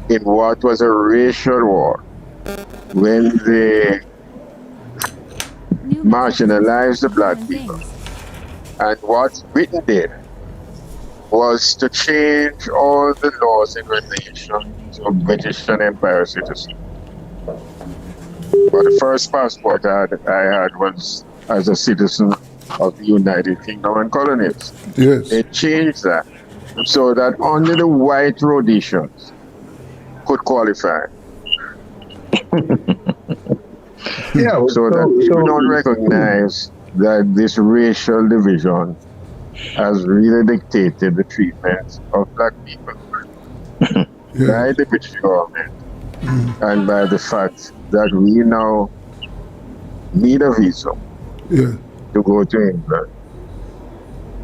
in what was a racial war, when they marginalized the black people, and what Britain did was to change all the laws in relation to British and Empire citizens. But the first passport I had was as a citizen of the United Kingdom and colonies. Yes. They changed that so that only the white Rhodesians could qualify. So that people don't recognize that this racial division has really dictated the treatment of black people by the British government and by the fact that we now need a visa to go to England,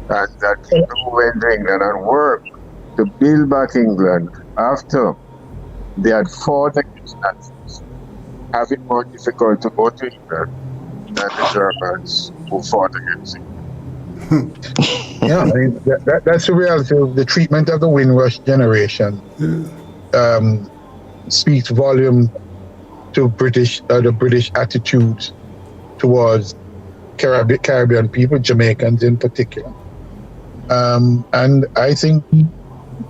and that people who went to England and worked to build back England after they had fought against Nazis, have it more difficult to go to England than the Germans who fought against England. Yeah, that's the reality of the treatment of the Windrush generation. Speaks volume to the British attitudes towards Caribbean people, Jamaicans in particular. And I think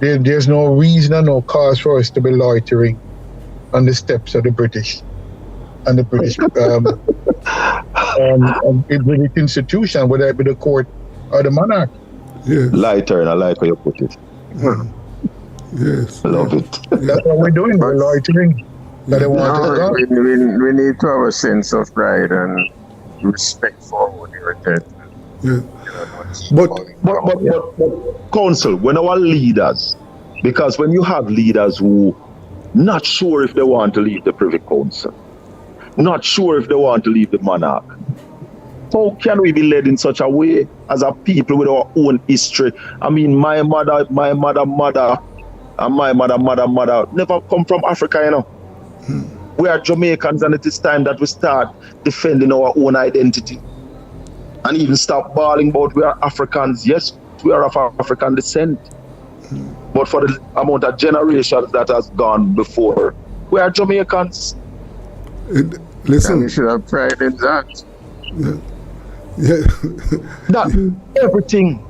there's no reason or no cause for us to be loitering on the steps of the British and the British British institution, whether it be the court or the monarch. Yes. Lighter, I like how you put it. Yes. I love it. That's what we're doing. We're loitering. We need to have a sense of pride and respect for our heritage. Yeah. But council, when our leaders, because when you have leaders who not sure if they want to leave the Privy Council, not sure if they want to leave the monarch, how can we be led in such a way as a people with our own history? I mean, my mother, and my mother never come from Africa, We are Jamaicans, and it is time that we start defending our own identity and even stop bawling about we are Africans. Yes, we are of African descent, but for the amount of generations that has gone before, we are Jamaicans. Listen, and we should have pride in that. That everything.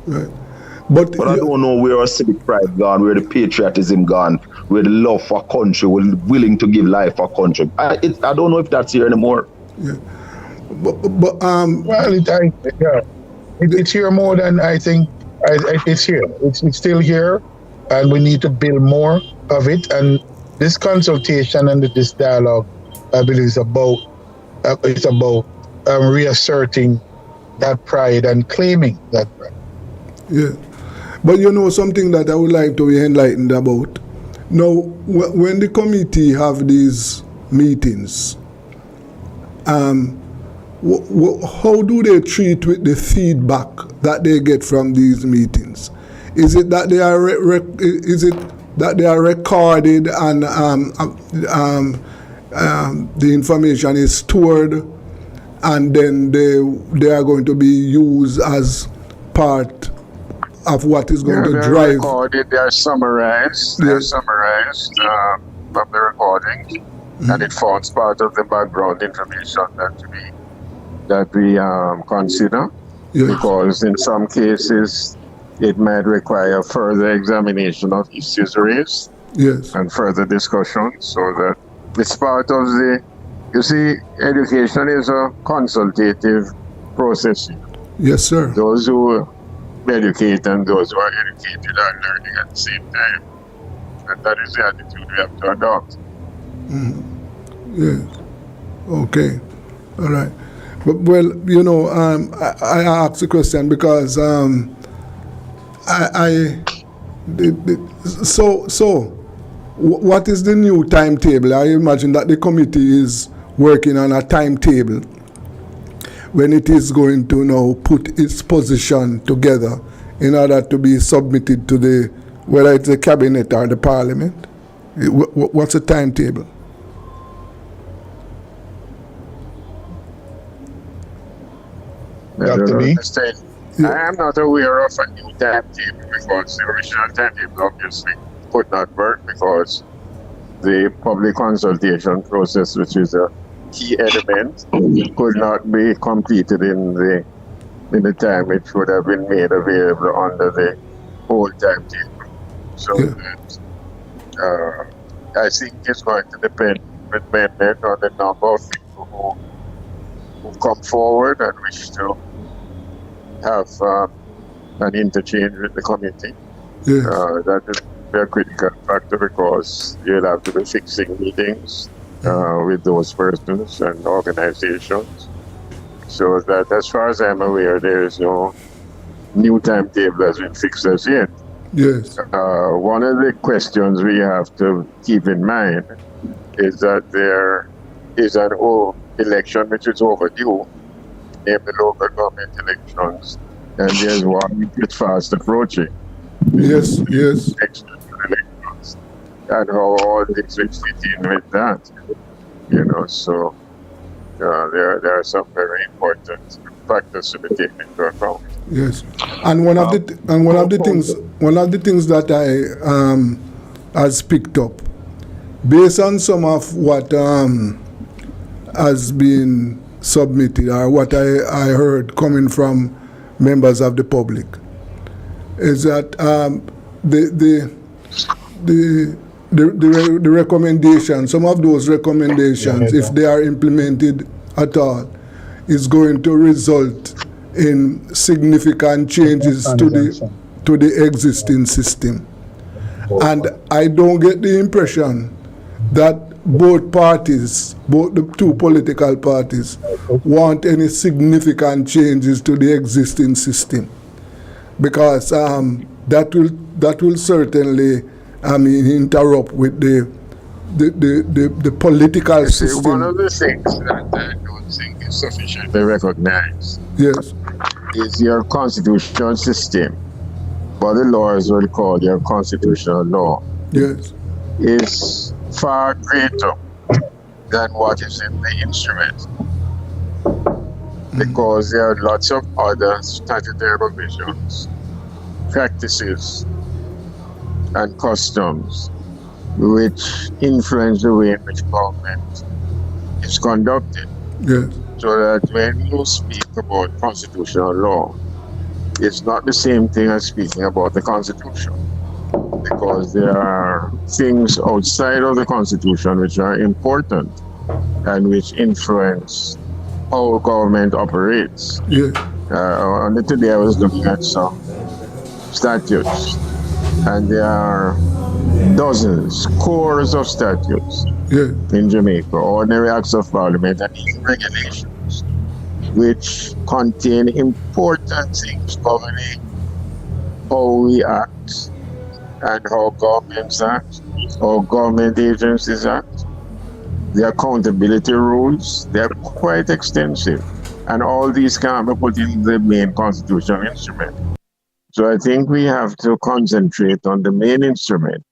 Right. But I don't know where our civic pride gone, where the patriotism gone, where the love for country, we're willing to give life for country. I don't know if that's here anymore. Yeah. It's here more than I think. It's here. It's still here, and we need to build more of it. And this consultation and this dialogue, I believe, is about reasserting that pride and claiming that pride. Yeah. But something that I would like to be enlightened about. Now, when the committee have these meetings, how do they treat with the feedback that they get from these meetings? Is it that they are recorded and the information is stored, and then they are going to be used as part of what is going to drive? They're recorded, they are summarized. They're summarized from the recordings, and it forms part of the background information that we consider. Yes. Because in some cases it might require further examination of issues raised. Yes. And further discussion, so that it's part of the, you see, education is a consultative process. Yes, sir. Those who educate and those who are educated are learning at the same time. And that is the attitude we have to adopt. Yes. Okay. All right. But, well, you know, I asked the question because what is the new timetable? I imagine that the committee is working on a timetable when it is going to now put its position together in order to be submitted to the, whether it's the cabinet or the parliament. What's the timetable? Dr. B? I am not aware of a new timetable because the original timetable obviously could not work because the public consultation process, which is a key element, could not be completed in the time which would have been made available under the old timetable. So that, I think it's going to depend on the number of people who come forward and wish to have an interchange with the committee. Yes. That is a critical factor because you'll have to be fixing meetings with those persons and organizations. So that, as far as I'm aware, there is no new timetable has been fixed as yet. Yes. One of the questions we have to keep in mind is that there is an election which is overdue, named the local government elections, and there's one which fast approaching. Yes, yes. Elections, and how all this will fit in with that, you know. So there are some very important factors to be taken into account. Yes, and one of the things that I has picked up, based on some of what has been submitted or what I heard coming from members of the public, is that the recommendations, some of those recommendations, if they are implemented at all, is going to result in significant changes to the existing system. And I don't get the impression that both parties, both the two political parties, want any significant changes to the existing system, because that will certainly, interrupt with the political system. One of the things that I don't think is sufficiently recognized, yes, is your constitutional system, what the lawyers will call your constitutional law, yes, is far greater than what is in the instrument, because there are lots of other statutory provisions, practices, and customs which influence the way in which government is conducted. Yes. So that when you speak about constitutional law, it's not the same thing as speaking about the Constitution, because there are things outside of the Constitution which are important and which influence how government operates. Yeah. Only today I was looking at some statutes, and there are dozens, scores of statutes in Jamaica, ordinary acts of parliament, and even regulations, which contain important things governing how we act and how governments act, how government agencies act. The accountability rules, they're quite extensive, and all these can't be put in the main constitutional instrument. So I think we have to concentrate on the main instrument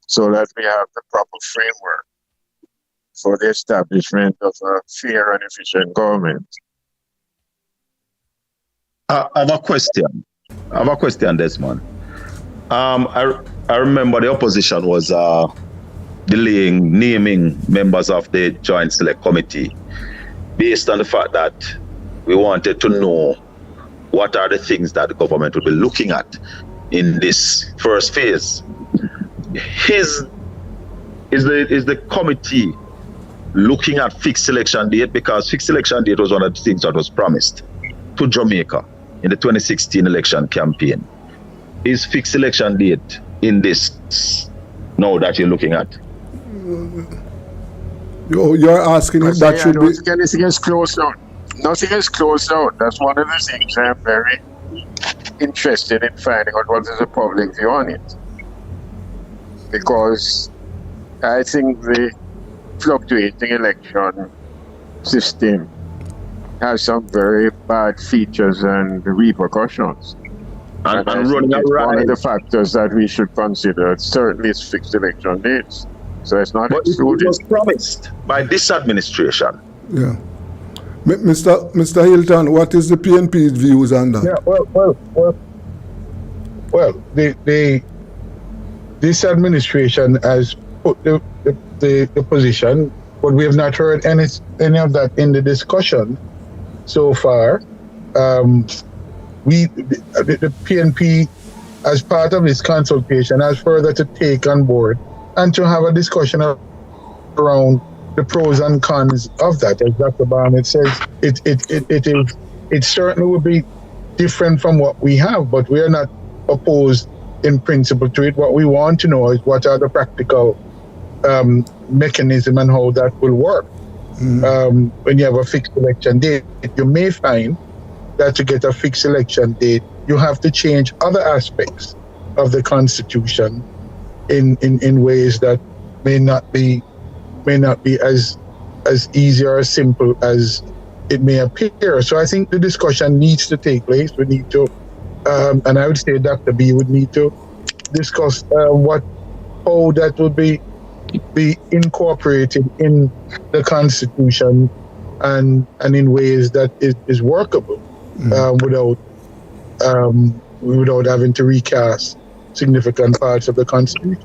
so that we have the proper framework for the establishment of a fair and efficient government. I have a question, Desmond. I remember the opposition was delaying naming members of the Joint Select Committee based on the fact that we wanted to know what are the things that the government will be looking at in this first phase. Is is the committee looking at fixed selection date? Because fixed selection date was one of the things that was promised to Jamaica in the 2016 election campaign. Is fixed election date in this now that you're looking at? You're asking if that should be... Anything is closed out. Nothing is closed out. That's one of the things I'm very interested in finding out what is the public view on it. Because I think the fluctuating election system has some very bad features and repercussions. And running it's one of the factors that we should consider. Certainly it's fixed election dates. So it's not excluded. It was promised by this administration. Yeah. Mr. Hilton, what is the PNP's views on that? Yeah, well, this administration has put the position, but we have not heard any of that in the discussion so far. The PNP, as part of this consultation, has further to take on board and to have a discussion around the pros and cons of that. As Dr. Barnett says, it certainly would be different from what we have, but we are not opposed in principle to it. What we want to know is what are the practical mechanism and how that will work. When you have a fixed election date, you may find that to get a fixed election date, you have to change other aspects of the Constitution in ways that may not be as easy or as simple as it may appear. So I think the discussion needs to take place. We need to, and I would say Dr. B would need to discuss how that would be incorporated in the Constitution and in ways that is workable without having to recast significant parts of the Constitution.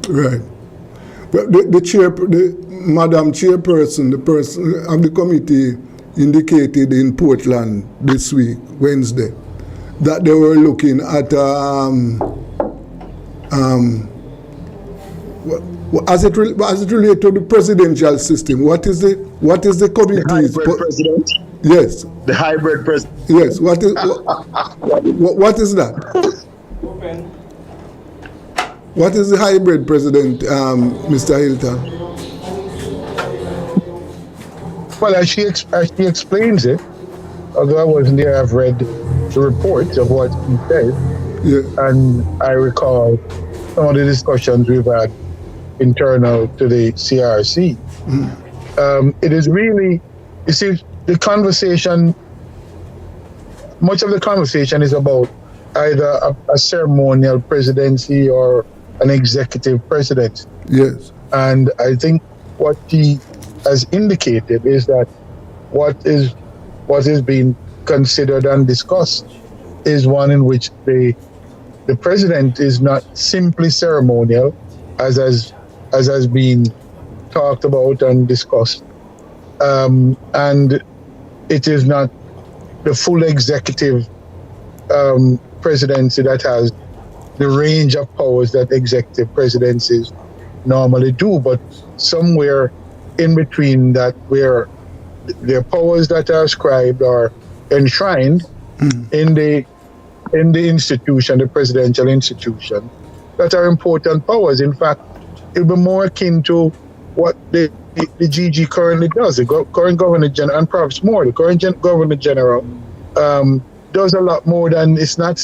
Right. But Madam Chairperson, the person of the committee indicated in Portland this week, Wednesday, that they were looking at as it relates to the presidential system. What is the committee's... The hybrid president? Yes. The hybrid president? Yes. What is that? What is the hybrid president, Mr. Hilton? Well, as she explains it, although I wasn't there, I've read the reports of what he said. Yeah. And I recall some of the discussions we've had internal to the CRC. It is really, you see, the conversation, much of the conversation is about either a ceremonial presidency or an executive presidency. Yes. And I think what he has indicated is that what is being considered and discussed is one in which the president is not simply ceremonial, as has been talked about and discussed, and it is not the full executive presidency that has the range of powers that executive presidencies normally do, but somewhere in between that, where the powers that are ascribed or enshrined in the institution, the presidential institution, that are important powers. In fact, it will be more akin to what the GG currently does. The current Governor General, and perhaps more, the current Governor General does a lot more than, it's not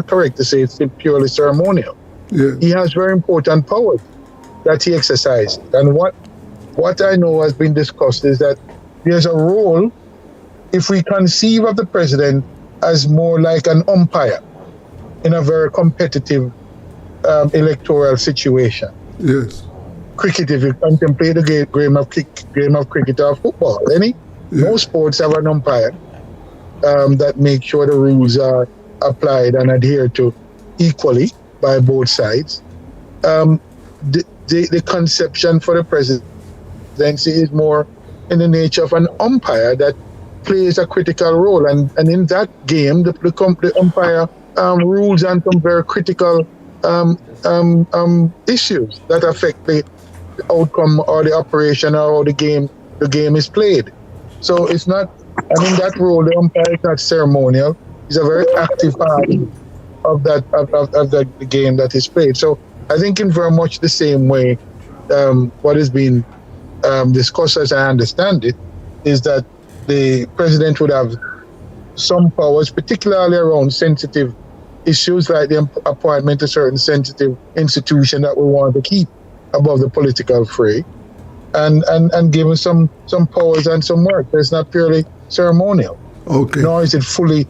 correct to say it's purely ceremonial. Yeah. He has very important powers that he exercises. And what I know has been discussed is that there's a role, if we conceive of the president as more like an umpire in a very competitive electoral situation. Yes. Cricket, if you contemplate the game of cricket or football, most sports have an umpire that makes sure the rules are applied and adhered to equally by both sides. The conception for the presidency is more in the nature of an umpire that plays a critical role, and in that game, the umpire rules on some very critical issues that affect the outcome or the operation or how the game is played. So it's not, I mean, that role, the umpire is not ceremonial. It's a very active part of the game that is played. So I think in very much the same way, what is being discussed, as I understand it, is that the president would have some powers, particularly around sensitive issues like the appointment of certain sensitive institution that we want to keep above the political fray, and give him some powers and some work. It's not purely ceremonial. Okay. Nor is it fully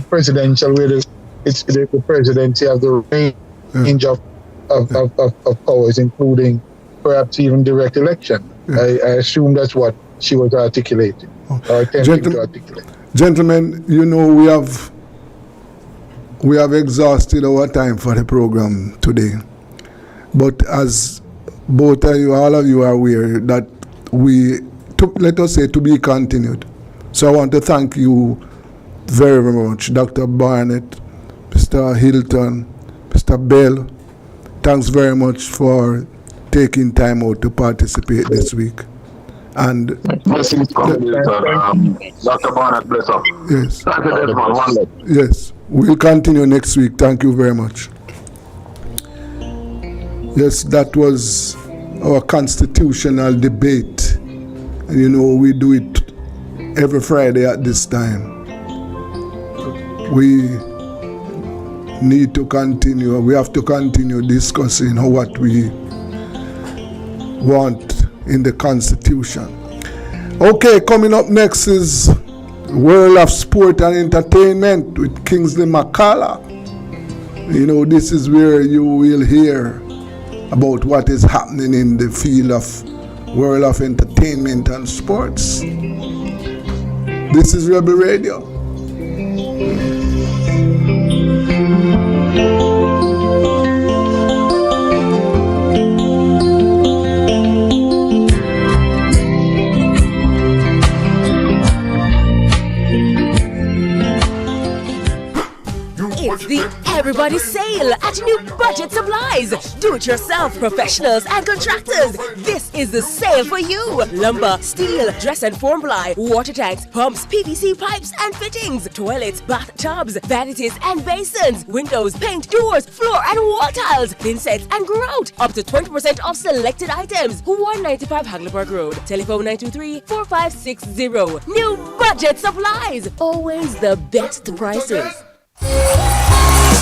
presidential, where it's the presidency have the range of powers, including perhaps even direct election. Yeah. I assume that's what she was articulating, or attempting to articulate. Gentlemen, you know, we have exhausted our time for the program today. But as both of you, all of you are aware that let us say, to be continued. So I want to thank you very, very much, Dr. Barnett, Mr. Hilton, Mr. Bell. Thanks very much for taking time out to participate this week. And Dr. Barnett, bless up. Yes. Thank you, Desmond. One leg. Yes, we'll continue next week. Thank you very much. Yes, that was our constitutional debate. And you know, we do it every Friday at this time. We need to continue. We have to continue discussing what we want in the Constitution. Okay, coming up next is World of Sport and Entertainment with Kingsley McCullough. You know, this is where you will hear about what is happening in the field of world of entertainment and sports. This is Rebel Radio. It's the Everybody Sale at New Budget Supplies. Do-it-yourself professionals and contractors. This is the sale for you. Lumber, steel, dress and form ply, water tanks, pumps, PVC pipes and fittings, toilets, bathtubs, vanities and basins, windows, paint, doors, floor and wall tiles, thin sets and grout. Up to 20% off selected items. 195 Hagleyburg Road. Telephone 923-4560. New Budget Supplies. Always the best prices.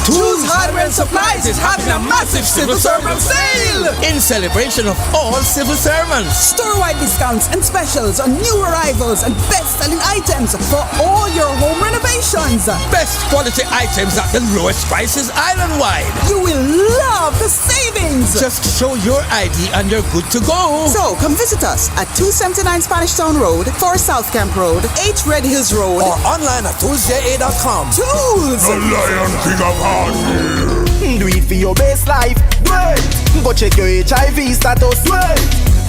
Tools, Hardware and Supplies is having a massive civil servant sale in celebration of all civil servants. Store-wide discounts and specials on new arrivals and best-selling items for all your home renovations. Best quality items at the lowest prices island-wide. You will love the savings. Just show your ID and you're good to go. So come visit us at 279 Spanish Town Road, 4 South Camp Road, 8 Red Hills Road, or online at toolsja.com. Tools! The Lion King of Hardware. Do it for your best life. Go check your HIV status.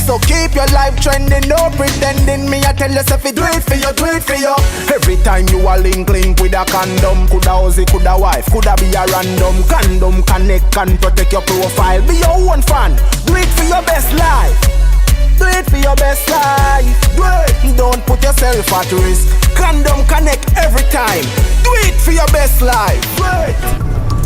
So keep your life trending, no pretending. Me I tell yourself it, do it for you, do it for you. Every time you are link with a condom, coulda husband, coulda wife, coulda be a random. Condom connect and protect your profile. Be your own fan. Do it for your best life. Do it for your best life. Do it. Don't put yourself at risk. Condom connect every time. Do it for your best life. Do it.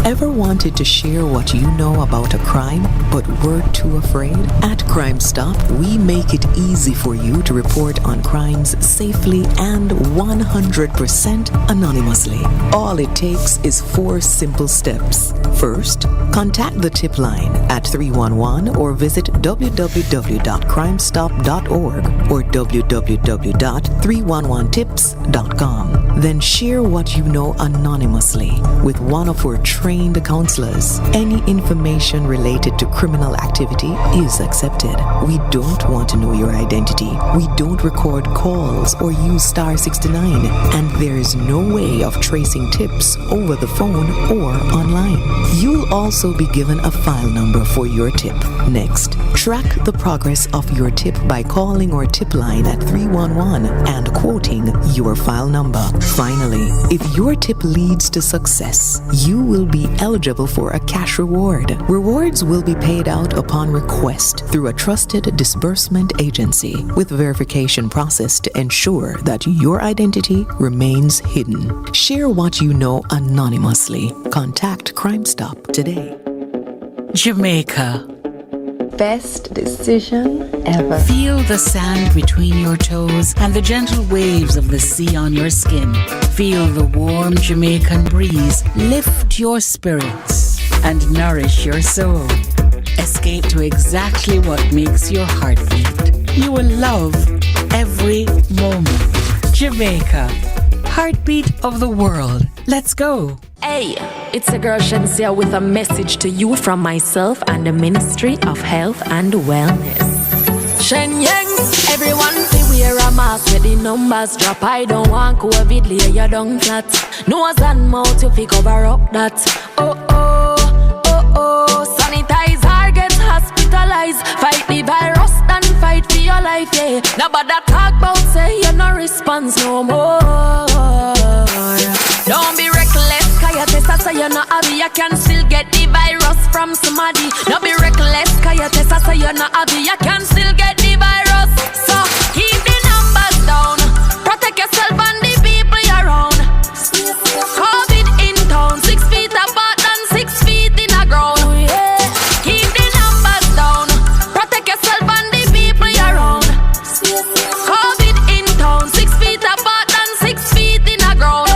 Ever wanted to share what you know about a crime, but were too afraid? At Crime Stop, we make it easy for you to report on crimes safely and 100% anonymously. All it takes is 4 simple steps. First, contact the tip line at 311 or visit www.crimestop.org or www.311tips.com. Then share what you know anonymously with one of our trained counselors. Any information related to criminal activity is accepted. We don't want to know your identity. We don't record calls or use star 69. And there is no way of tracing tips over the phone or online. You'll also be given a file number for your tip. Next, track the progress of your tip by calling our tip line at 311 and quoting your file number. Finally, if your tip leads to success, you will be eligible for a cash reward. Rewards will be paid out upon request through a trusted disbursement agency with verification process to ensure that your identity remains hidden. Share what you know anonymously. Contact Crime Stop today. Jamaica. Best decision ever. Feel the sand between your toes and the gentle waves of the sea on your skin. Feel the warm Jamaican breeze lift your spirits and nourish your soul. Escape to exactly what makes your heart beat. You will love every moment. Jamaica, heartbeat of the world. Let's go. Hey, it's a girl Shensia with a message to you from myself and the Ministry of Health and Wellness. Shen Yangs, everyone fi wear a mask where the numbers drop. I don't want COVID lay you down flat. Nose and mouth you fi cover up that. Oh oh, oh oh, sanitizer gets hospitalized. Fight the virus than fight for your life, yeah. Nobody talk about say you no response no more. Don't be reckless. Kaya testa say you not have it, you can still get the virus from somebody. Don't be reckless. Kaya testa say you not have it, you can still get the virus. So keep the numbers down, protect yourself and the people around. COVID in town, 6 feet apart and 6 feet in the ground. Keep the numbers down, protect yourself and the people around. COVID in town, 6 feet apart and 6 feet in the ground.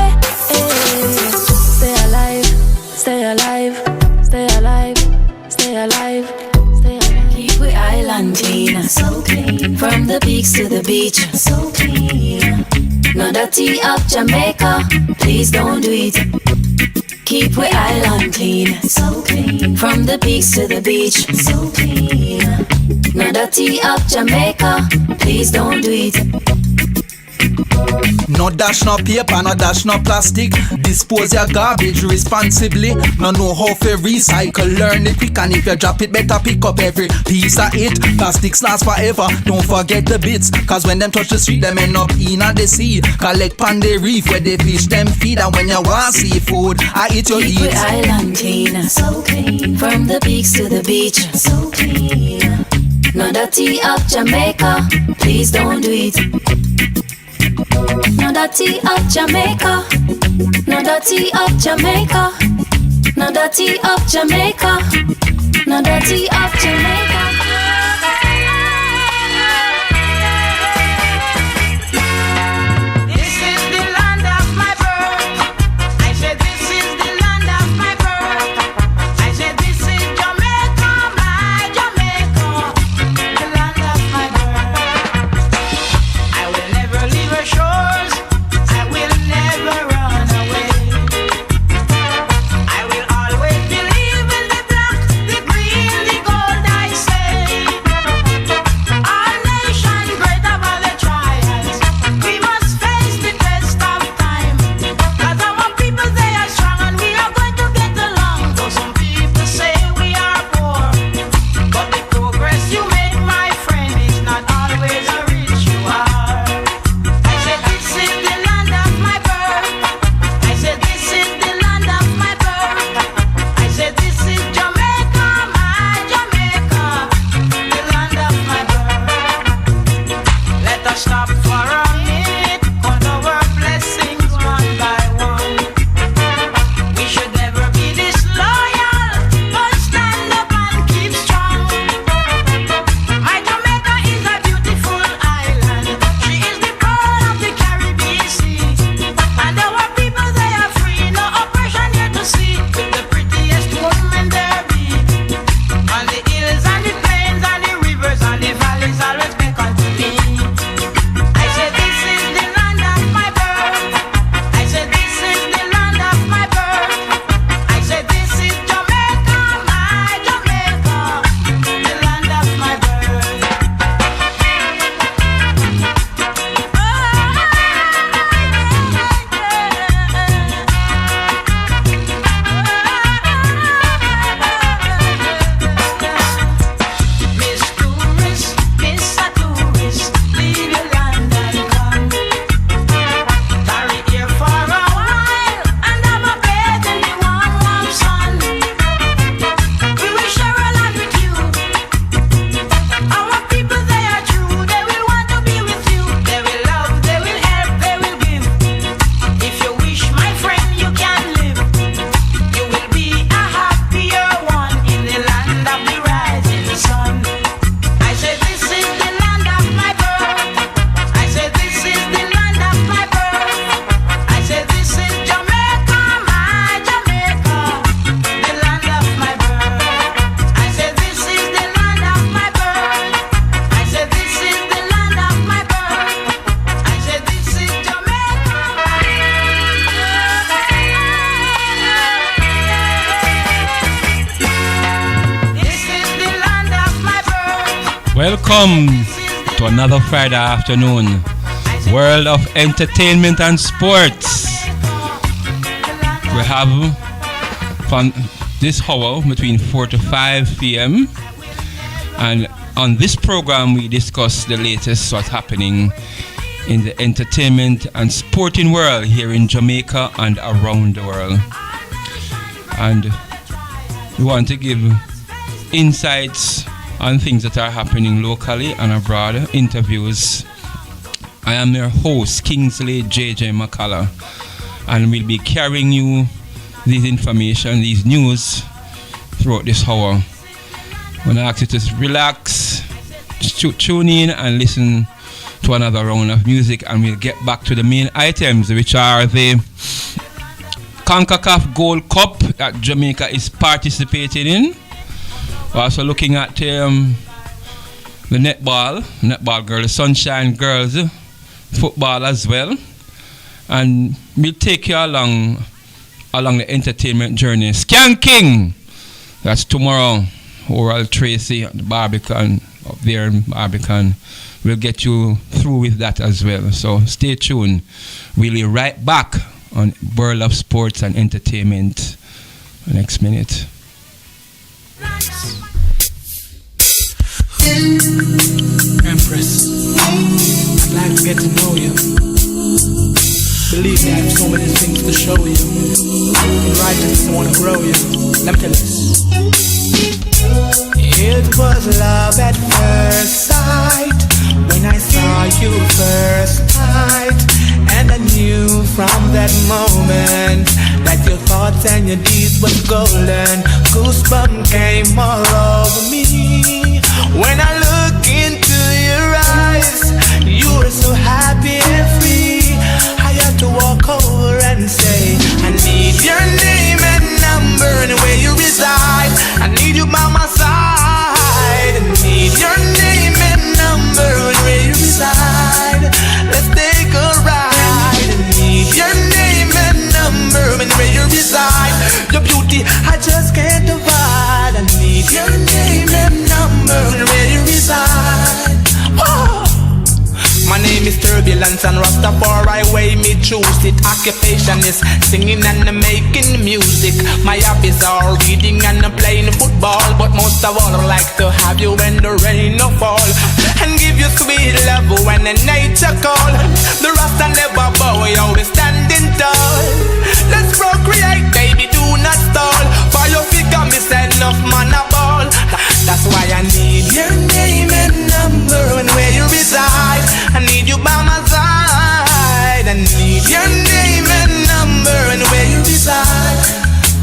Stay alive, stay alive, stay alive, stay alive, stay alive. Keep we island clean, so clean. From the peaks to the beach, so clean. No dirty up Jamaica, please don't do it. Keep we island clean, so clean. From the peaks to the beach, so clean. No dirty up Jamaica, please don't do it. No dash, no paper, no dash, no plastic. Dispose your garbage responsibly. No know how to recycle, learn it quick. And if you drop it, better pick up every piece of it. Plastics last forever, don't forget the bits. Cause when them touch the street, them end up in the sea. Collect pan the reef where they fish them feed. And when you want seafood, I eat your Keep we eat. island clean, so clean. From the peaks to the beach, so clean. No dirty up Jamaica, please don't do it. No dirty up Jamaica, no dirty up Jamaica, no dirty up Jamaica, no dirty up Jamaica. This is the land of my birth. I said this is the land of my birth. I said this is Jamaica, my Jamaica, the land of my birth. I will never leave her shores. I will never run away. I will always believe in the black, the green, the gold. I say Welcome to another Friday afternoon. World of entertainment and sports. We have from this hour between 4 to 5 p.m. And on this program we discuss the latest what's happening in the entertainment and sporting world here in Jamaica and around the world. And we want to give insights on things that are happening locally and abroad, interviews. I am your host, Kingsley JJ McCullough, and we'll be carrying you this information, these news throughout this hour. I want to ask you to relax, tune in and listen to another round of music, and we'll get back to the main items, which are the CONCACAF Gold Cup that Jamaica is participating in. We're also looking at the netball girls, Sunshine Girls football as well, and we'll take you along the entertainment journey. Skanking, that's tomorrow. Oral Tracy at the Barbican up there in Barbican. We'll get you through with that as well. So stay tuned. We'll be right back on World of Sports and Entertainment next minute. Empress, I'd like to get to know you. Believe me, I have so many things to show you. In righteousness, I want to grow you. Let me tell you this. It was love at first sight when I saw you first night, and I knew from that moment that your thoughts and your deeds were golden. Goosebumps came all over me when I look into your eyes. You were so happy and free. I had to walk over and say, I need your name and number and where you reside. I need you by my side. I need your name and number and where you reside. Let's take a ride. I need your name and number and where you reside. Your beauty I just can't divide. I need your name and number and where you reside. Whoa. My name is Turbulence and Rastafari way me choose it. Occupation is singing and making music. My hobbies are reading and playing football, but most of all I like to have you when the rain no fall, and give you sweet love when the nature call. The Rasta never bow, yo, we standing tall. Let's procreate, baby, do not stall. For your figure, me send enough man a ball. That's why I need your name and number and where you reside. I need you by my side. I need your name and number and where you reside.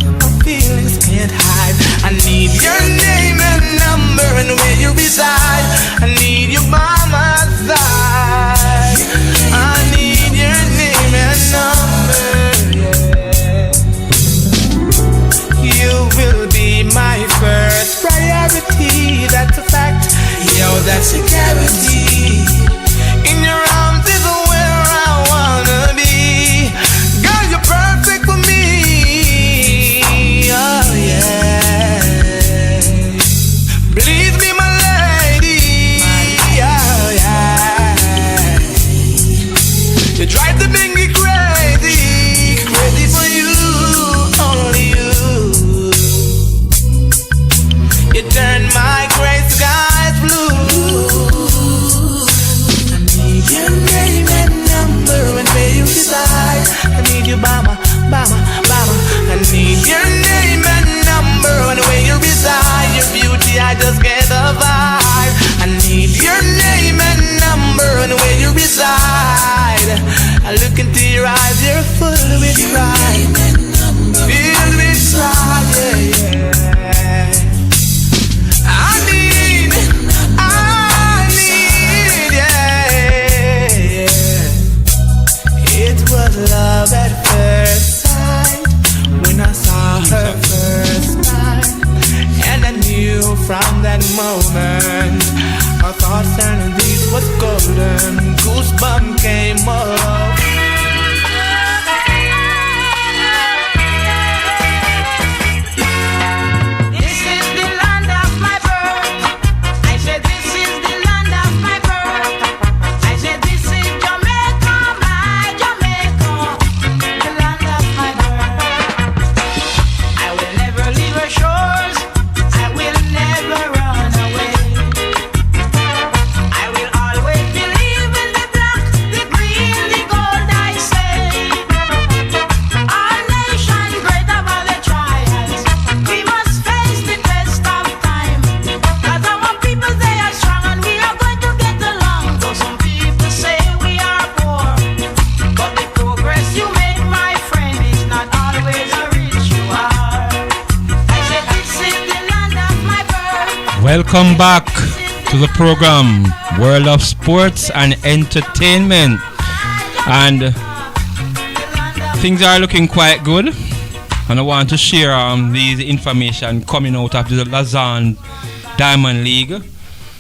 My feelings can't hide. I need your name and number and where you reside. I need you by my side. I need your name and number. Yeah. You will be my first priority. That's a fact. Yo, that's a guarantee. In your arms is where I wanna be. Girl, you're perfect for me. Oh yeah. Please be my lady. Oh yeah. You drive the bingy crazy. Crazy for you, only you. You turn my gray skies blue. Your name and number and where you reside. I need you by my. I need your name and number and where you reside. Your beauty, I just get a vibe. I need your name and number and where you reside. I look into your eyes, you're full with pride, filled with pride, yeah. I need, yeah. It was love at first sight when I saw her first time, and I knew from that moment our thoughts and deeds was golden. Goosebumps came up. Welcome back to the program World of Sports and Entertainment, and things are looking quite good, and I want to share these information coming out of the Lausanne Diamond League,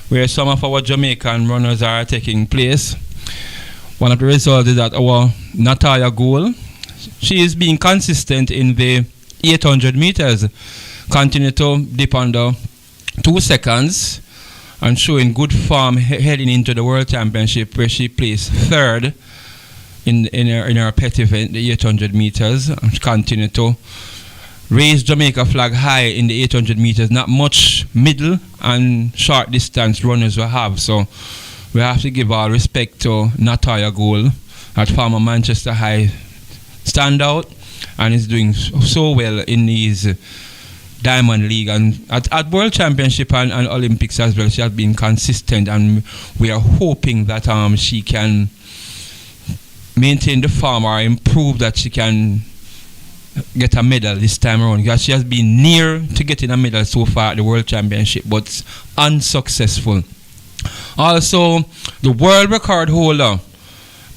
where some of our Jamaican runners are taking place. One of the results is that our Natalia Gould, she is being consistent in the 800 meters, continue to dip under 2 seconds and showing good form heading into the World Championship, where she placed third in her pet event, the 800 meters. And she continued to raise Jamaica flag high in the 800 meters. Not much middle and short distance runners we have, so we have to give all respect to Natalia Gould at former Manchester High standout, and is doing so well in these Diamond League and at World Championship and Olympics as well. She has been consistent, and we are hoping that she can maintain the form or improve, that she can get a medal this time around, because she has been near to getting a medal so far at the World Championship, but unsuccessful. Also, the world record holder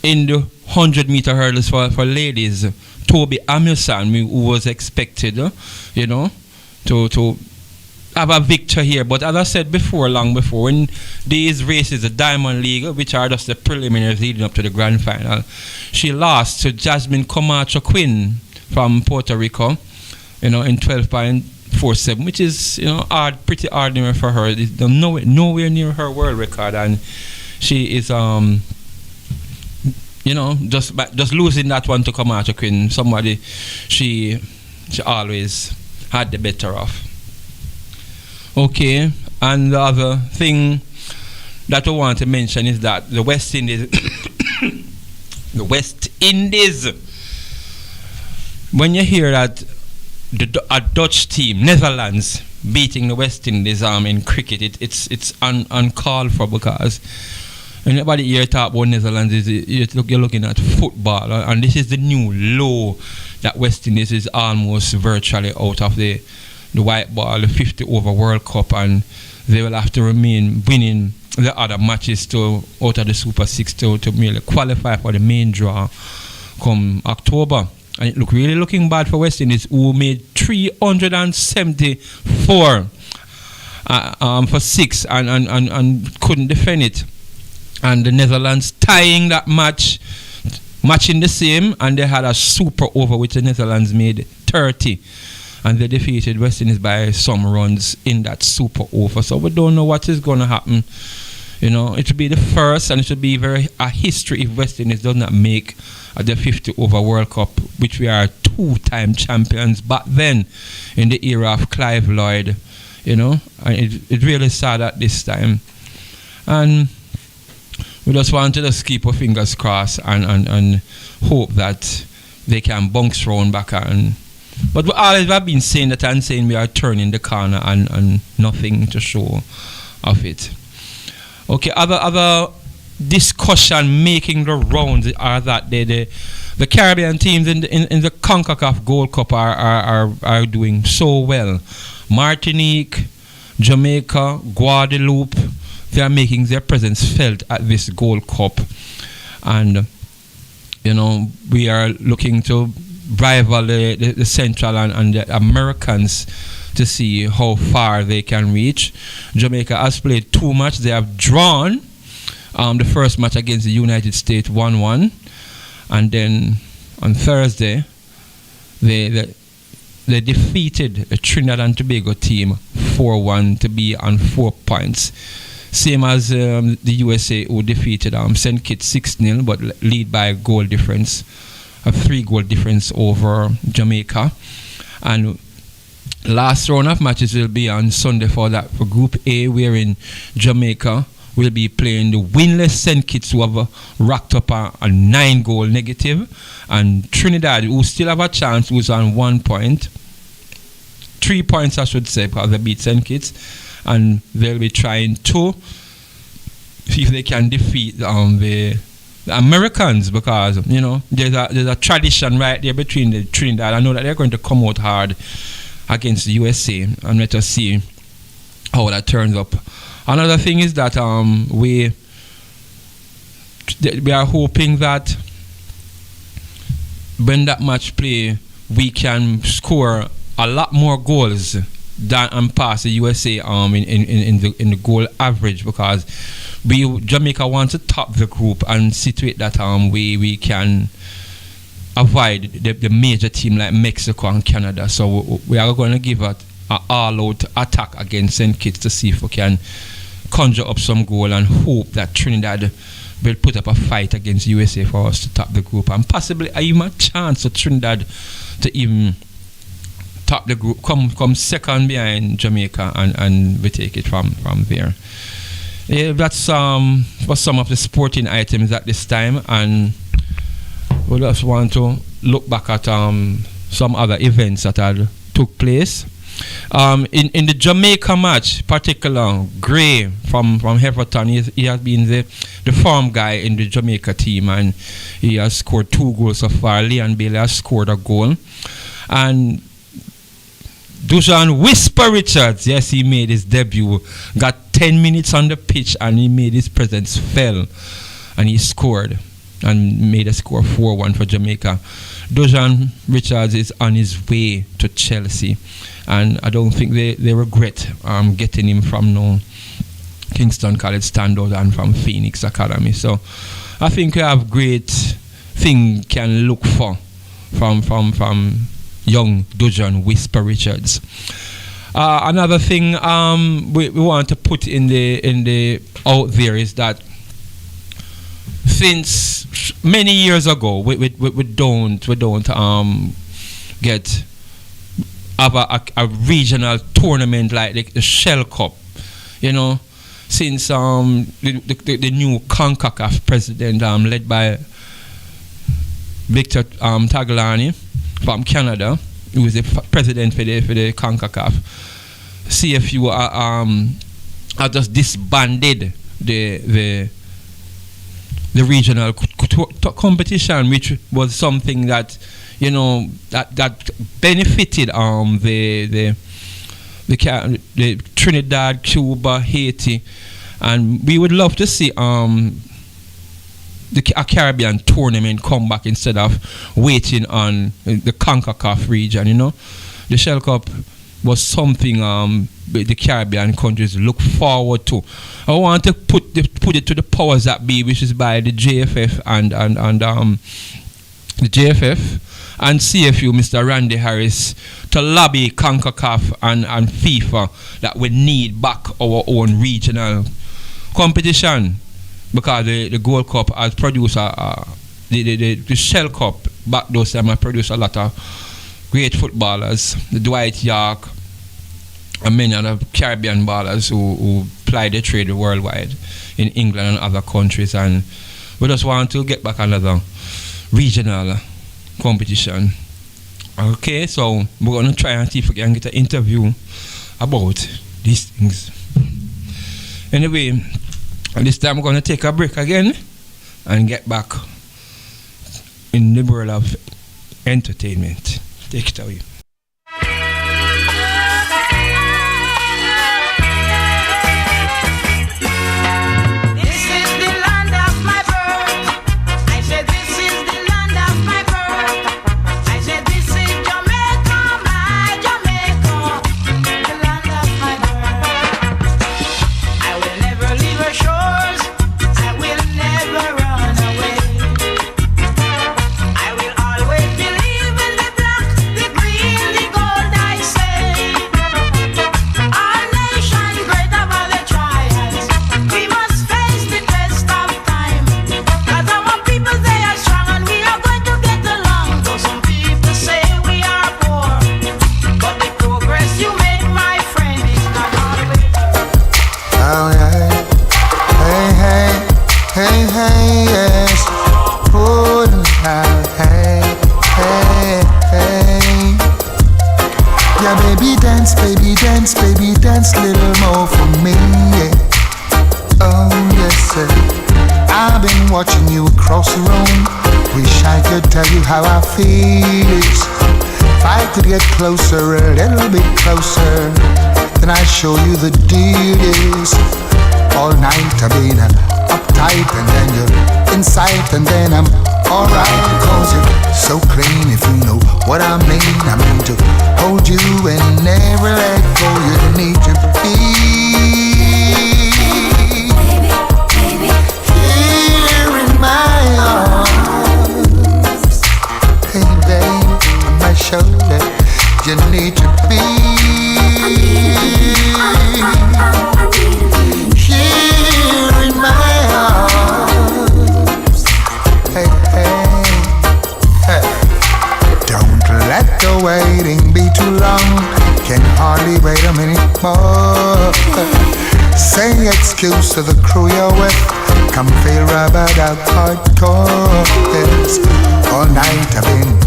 in the 100-meter hurdles for ladies, Toby Amusan, who was expected, to have a victory here. But as I said before, long before, when these races, the Diamond League, which are just the preliminaries leading up to the grand final, she lost to Jasmine Camacho Quinn from Puerto Rico, in 12.47, which is, pretty ordinary for her. It's nowhere near her world record, and she is, just losing that one to Camacho Quinn, somebody she always had the better of. Okay, and the other thing that I want to mention is that the West Indies, when you hear that a Dutch team, Netherlands, beating the West Indies in cricket, it's uncalled for, because anybody here talk about Netherlands, you're looking at football, and this is the new low that West Indies is almost virtually out of the white ball, the 50 over World Cup, and they will have to remain winning the other matches out of the Super 6 to merely qualify for the main draw come October. And it looking bad for West Indies, who made 374 for 6 and couldn't defend it. And the Netherlands tying that matching the same, and they had a super over which the Netherlands made 30, and they defeated West Indies by some runs in that super over. So we don't know what is going to happen. It will be the first, and it should be a history if West Indies does not make the 50 over World Cup, which we are 2-time champions back then in the era of Clive Lloyd. And it really sad at this time, and we just want to just keep our fingers crossed and hope that they can bounce round back. But we always have been saying that and saying we are turning the corner, and nothing to show of it. Okay, other discussion making the rounds are that the Caribbean teams in the CONCACAF Gold Cup are doing so well. Martinique, Jamaica, Guadeloupe, they are making their presence felt at this Gold Cup, and we are looking to rival the Central and the Americans to see how far they can reach. Jamaica has played 2 matches. They have drawn the first match against the United States 1-1, and then on Thursday they defeated the Trinidad and Tobago team 4-1 to be on 4 points. Same as the USA, who defeated St. Kitts 6-0, but lead by a 3-goal difference over Jamaica. And last round of matches will be on Sunday for Group A, wherein Jamaica will be playing the winless St. Kitts, who have racked up a 9-goal negative, and Trinidad, who still have a chance, who's on 1 point. 3 points, I should say, because they beat St. Kitts. And they'll be trying to see if they can defeat the Americans, because there's a tradition right there between the Trinidad. I know that they're going to come out hard against the USA, and let us see how how that turns up. Another thing is that we are hoping that when that match play, we can score a lot more goals than and pass the USA in the goal average, because Jamaica wants to top the group and situate that we can avoid the major team like Mexico and Canada. So we are going to give an all-out attack against St. Kitts to see if we can conjure up some goal and hope that Trinidad will put up a fight against USA for us to top the group, and possibly even a chance for Trinidad to even top the group, come second behind Jamaica, and we take it from there. Yeah, that's for some of the sporting items at this time, and we just want to look back at some other events that had took place. In the Jamaica match, particular Gray from Everton, he has been the form guy in the Jamaica team, and he has scored 2 goals so far. Leon Bailey has scored a goal, and Dujan Whisper Richards, yes, he made his debut, got 10 minutes on the pitch, and he made his presence felt, and he scored and made a score 4-1 for Jamaica. Dujan Richards is on his way to Chelsea, and I don't think they regret getting him from Kingston College Standout and from Phoenix Academy. So I think we have great thing can look for from young Dujan Whisper Richards. Another thing we want to put in the out there is that since many years ago we don't get a regional tournament like the Shell Cup, since the new CONCACAF president led by Victor Taglani from Canada, who is the president for the CONCACAF. CFU are just disbanded the regional competition, which was something that that benefited the Trinidad, Cuba, Haiti, and we would love to see a Caribbean tournament come back instead of waiting on the CONCACAF region. The Shell Cup was something the Caribbean countries look forward to. I want to put it to the powers that be, which is by the JFF and the JFF and CFU, Mr. Randy Harris, to lobby CONCACAF and FIFA that we need back our own regional competition, because the Gold Cup has produced the Shell Cup back those time has produced a lot of great footballers, the Dwight York and many other Caribbean ballers who ply their trade worldwide in England and other countries, and we just want to get back another regional competition. Okay, so we're going to try and see if we can get an interview about these things. Anyway, this time we're going to take a break again and get back in the world of entertainment. Take it away. Baby, dance little more for me, yeah. Oh yes sir, I've been watching you across the room. Wish I could tell you how I feel. If I could get closer, a little bit closer, then I show you the deal is. All night I've been uptight, and then you're inside, and then I'm alright, cause you're so clean, if you know what I mean. I mean to hold you and never let go. You need to be here in my arms. Hey babe, on my shoulder, you need to be here in my arms. Hey, hey, hey. Don't let the waiting be too long. Can hardly wait a minute more. Say excuse to the crew you're with. Come feel rubbered out hardcore. Yes. All night I've been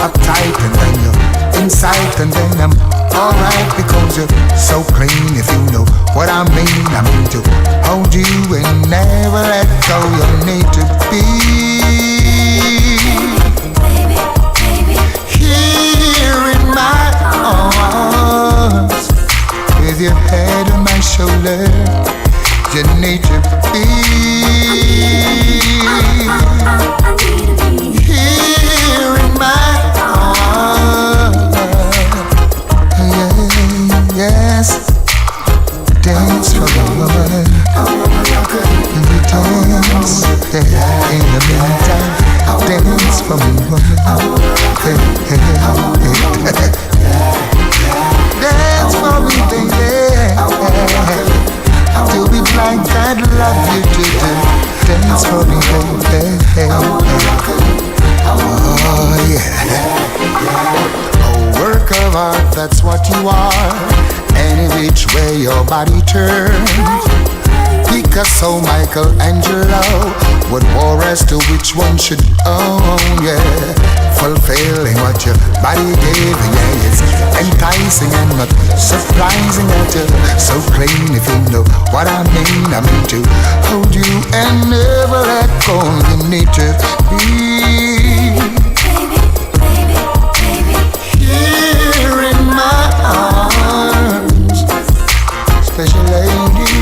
uptight, and then you're inside, and then I'm alright, because you're so clean, if you know what I mean. I mean to hold you and never let go. You need to be here in my arms, with your head on my shoulder. You need to be here in my arms. Yes, dance for the Lord. And we dance, yeah, in the meantime. Dance for me, woman. Dance for me, baby. To be blind, I'd love you to do. Dance for me, baby. Oh, yeah. Oh, work of art, that's what you are. Any which way your body turns. Picasso, Michelangelo would war as to which one should own, yeah. Fulfilling what your body gave, yeah. It's enticing and not surprising that you're so clean, if you know what I mean. I mean to hold you and never let go. You need to be here in my arms, special lady.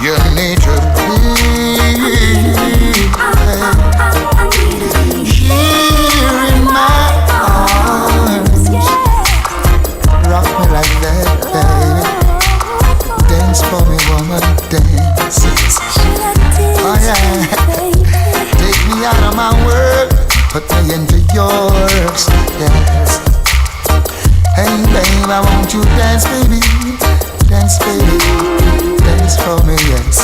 You need to be here in my arms. Rock me like that, baby. Dance for me, woman, dance. Oh yeah. Take me out of my world, put me into yours. Yes. Hey babe, I want you to dance, baby. Dance, baby. Dance for me, yes.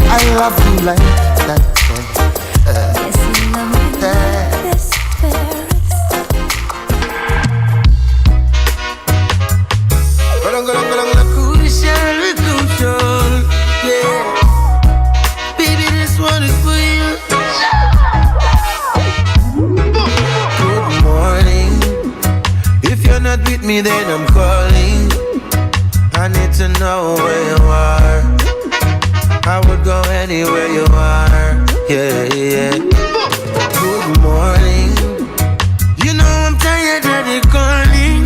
I love you like that. Yes, you love me like this, yeah. Baby, this one is for you. Good morning. If you're not with me, then I'm calling. I need to know where you are. I would go anywhere you are. Yeah, yeah. Good morning. You know I'm tired of the calling.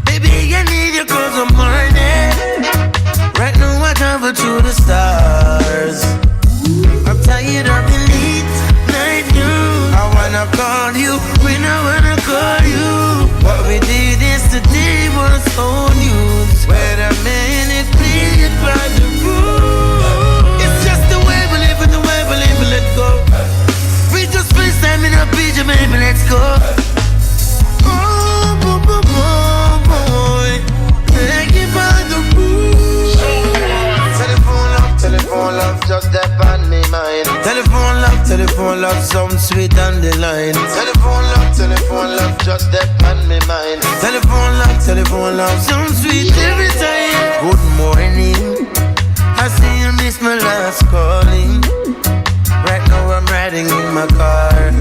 Baby, I need you 'cause I'm morning. Right now I travel to the stars. I'm tired of the late night news. I wanna call you when I wanna call you. What we did yesterday was old news. Wait a minute, please, by the rules. It's just the way we live and the way we live, let go. We just spend time in a beach, baby, let's go. Oh, boy, boy, boy, take it by the rules. Telephone love, just that on me mind. Telephone love, some sweet on the line. Telephone love, just that on me mind. Telephone love, some sweet every time. Good morning, I see you miss my last calling. Right now I'm riding in my car,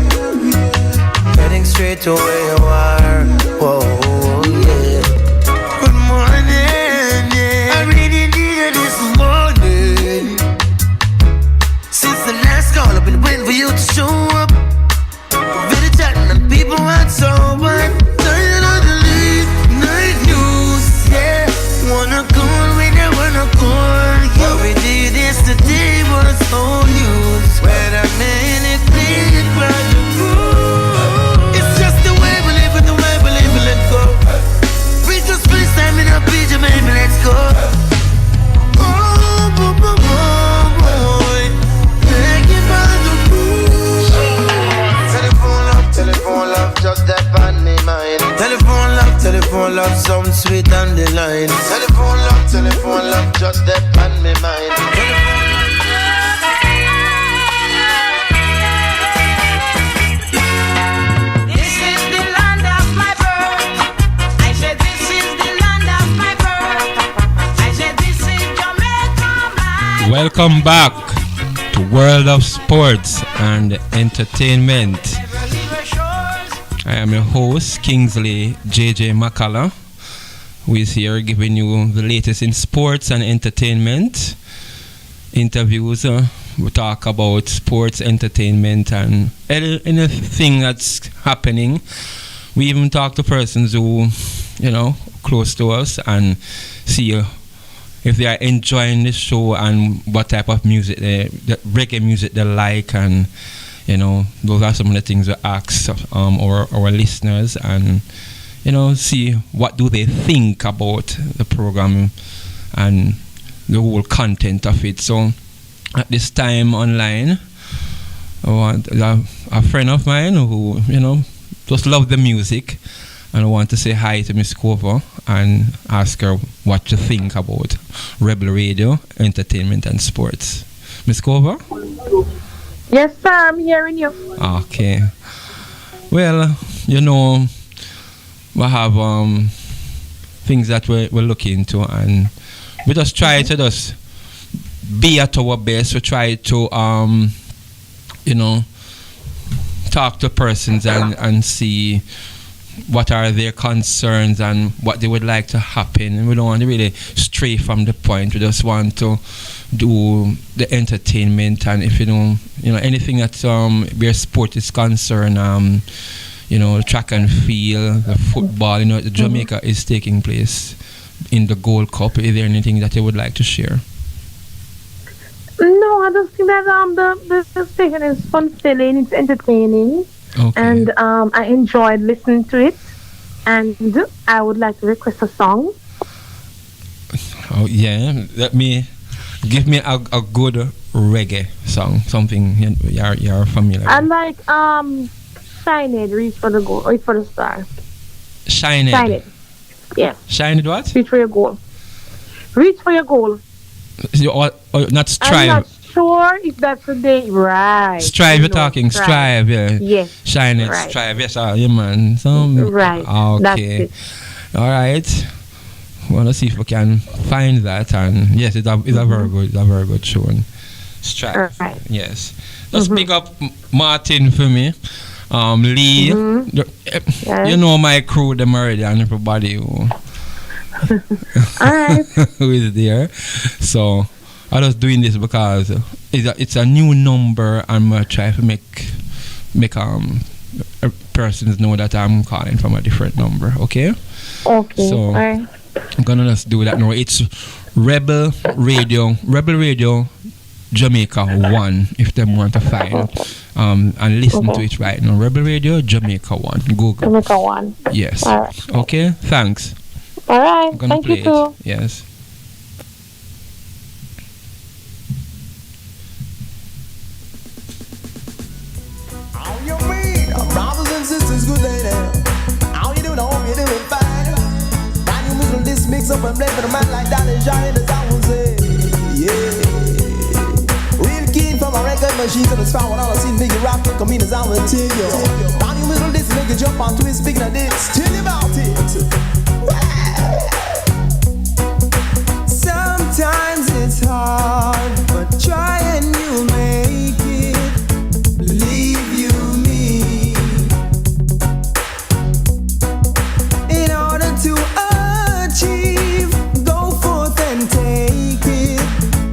heading straight to where you are. Whoa, yeah. Good morning, yeah. I really needed this morning. Since the last call, I've been waiting for you to show up. Very chatting and people aren't sober. Tired of the late night news, yeah. line. Telephone love, just that on me mind. This is the land of my birth. I said this is the land of my birth. I said this is Jamaica, my Welcome back to World of Sports and Entertainment. I am your host, Kingsley JJ Makala, who is here giving you the latest in sports and entertainment. Interviews, we talk about sports, entertainment, and anything that's happening. We even talk to persons who, close to us and see if they are enjoying the show and what type of music, the reggae music they like, and those are some of the things we ask our listeners, and see what do they think about the program and the whole content of it. So at this time online, I want a friend of mine who just love the music, and I want to say hi to Miss Cova and ask her what to think about Rebel Radio, entertainment and sports. Miss Cova? Yes, sir, I'm hearing you. Okay. Well, we have things that we're looking into, and we just try to just be at our best. We try to talk to persons and see what are their concerns and what they would like to happen. And we don't want to really stray from the point. We just want to do the entertainment, and if anything that where sport is concerned, track and field, the football, the Jamaica is taking place in the Gold Cup. Is there anything that you would like to share? No, I just think that the station is fun-filling, it's entertaining, and I enjoyed listening to it, and I would like to request a song. Oh yeah, give me a good reggae song, something you're familiar I with. like Shine It, Reach for the Goal, Reach for the Star. Shine It. Shine It. Yeah. Shine It what? Reach for your goal. Reach for your goal. Not Strive. I'm not sure if that's the day. Right. Strive, you're talking. Strive, yeah. Yes. Shine It, right. Strive. Yes, yeah, man. Right. Okay. That's it. All right. Want to see if we can find that, and yes, it's a very good show. And Strive. Right. Yes. Just pick up Martin for me. Lee, my crew, them already, and everybody who who is there. So I was doing this because it's a new number, and I'm trying to make persons know that I'm calling from a different number. Okay. Okay. So I'm gonna just do that now. It's Rebel Radio Jamaica 1, if them want to find and listen to it right now. Rebel Radio Jamaica 1. Google. Jamaica 1. Yes. All right. Okay. Thanks. All right. I'm gonna Thank play you too. it. Yes. How you mean? Brothers and sisters, good day there. How you doing? I hope you're doing fine. Brand new music, this mix up and play for the man like that and shine as I will say. Yeah. Real keen from a record machine to the spot when all I see nigga rap to come in as I will tell you. Brand new music, this make you jump onto it, speaking of this. Tell you about it. Sometimes it's hard, but try and you'll make it. Believe you me. In order to achieve, go forth and take it.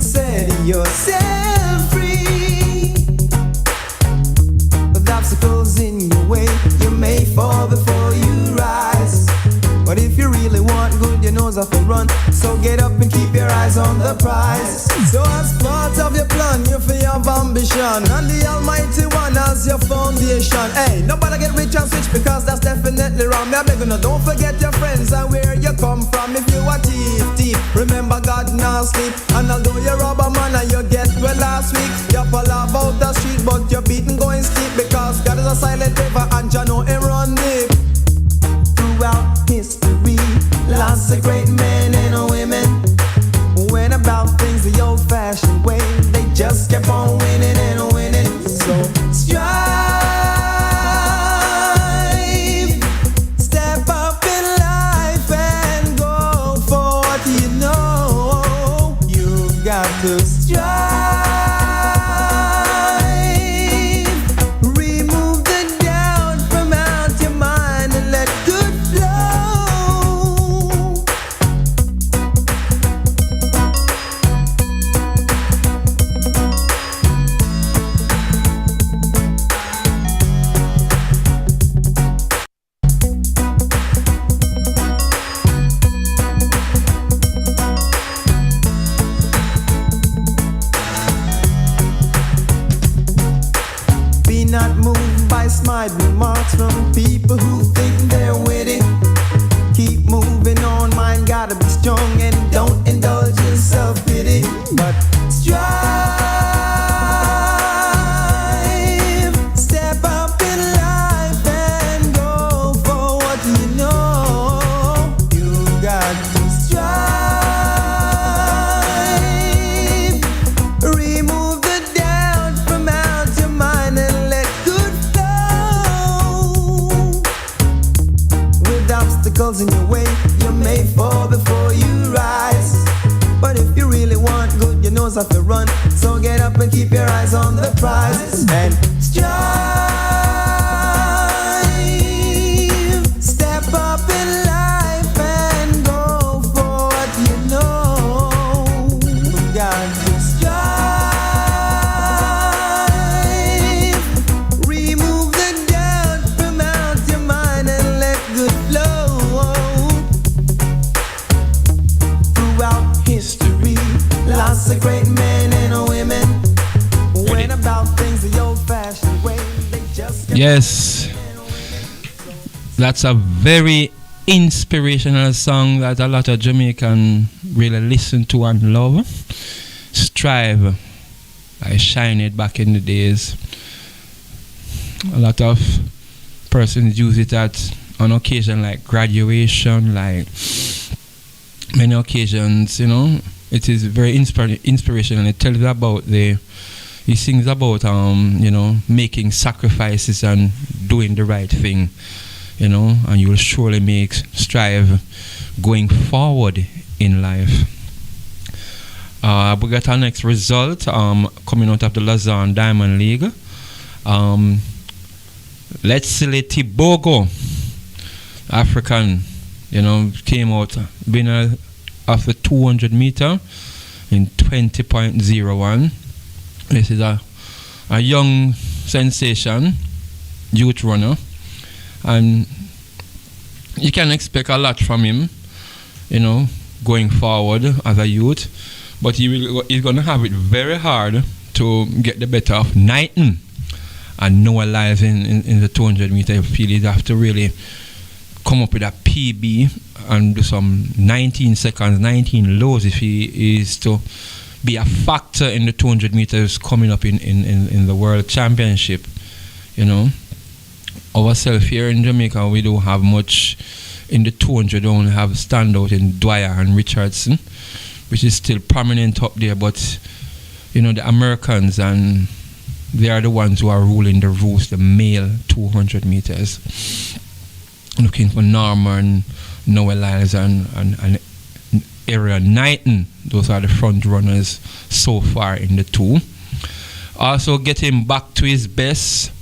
Set yourself free. With obstacles in your way, you may fall before you rise. But if you really want good, your nose off and run. So get up and keep your eyes on the prize. So as part of your plan, you feel have ambition, and the Almighty One as your foundation. Hey, nobody get rich and switch, because that's definitely wrong. Me beg you, no, don't forget your friends and where you come from. If you a thief, remember God not sleep. And although you rob a man and you get well last week, you fall about the street, but you're beaten going steep, because God is a silent river and you know him run deep. Throughout history, lots of great men not moved by smart remarks from people who think they're witty. Keep moving on, mind gotta be strong and don't indulge in self-pity. But strive, step up in life and go for what you know. You got to strive, remove the doubt from out your mind and let good flow. With obstacles in your way, you may fall before you rise. But if you really want good, you know have to run. So get up and keep your eyes on the prize and strive. Step up in life and go for what you know. You got to strive. Remove the doubt from out your mind and let good flow. Throughout history, lots of great men and women went about things the old-fashioned way. They just Yes, that's a very inspirational song that a lot of Jamaican really listen to and love. Strive. I shine it back in the days. A lot of persons use it at on occasion like graduation, like many occasions, you know. It is very inspirational. It tells about he sings about you know, making sacrifices and doing the right thing, you know, and you will surely strive going forward in life. We got our next result coming out of the Lausanne Diamond League. Let's say Tibogo, African, you know, came out winner of the 200 meter in 20.01. This is a young sensation, youth runner, and you can expect a lot from him, you know, going forward as a youth. But he's going to have it very hard to get the better of Knighton and Noah Lyles in the 200 meter. I feel he'd have to really come up with a PB and do some 19 seconds, 19 lows if he is to be a factor in the 200 meters coming up in the World Championship. You know, ourselves here in Jamaica, we don't have much in the 200. We only have standout in Dwyer and Richardson, which is still prominent up there. But you know, the Americans, and they are the ones who are ruling the roost, the male 200 meters. Looking for Norman, Noah Lyles, and Aaron Knighton. Those are the front runners so far in the two. Also getting back to his best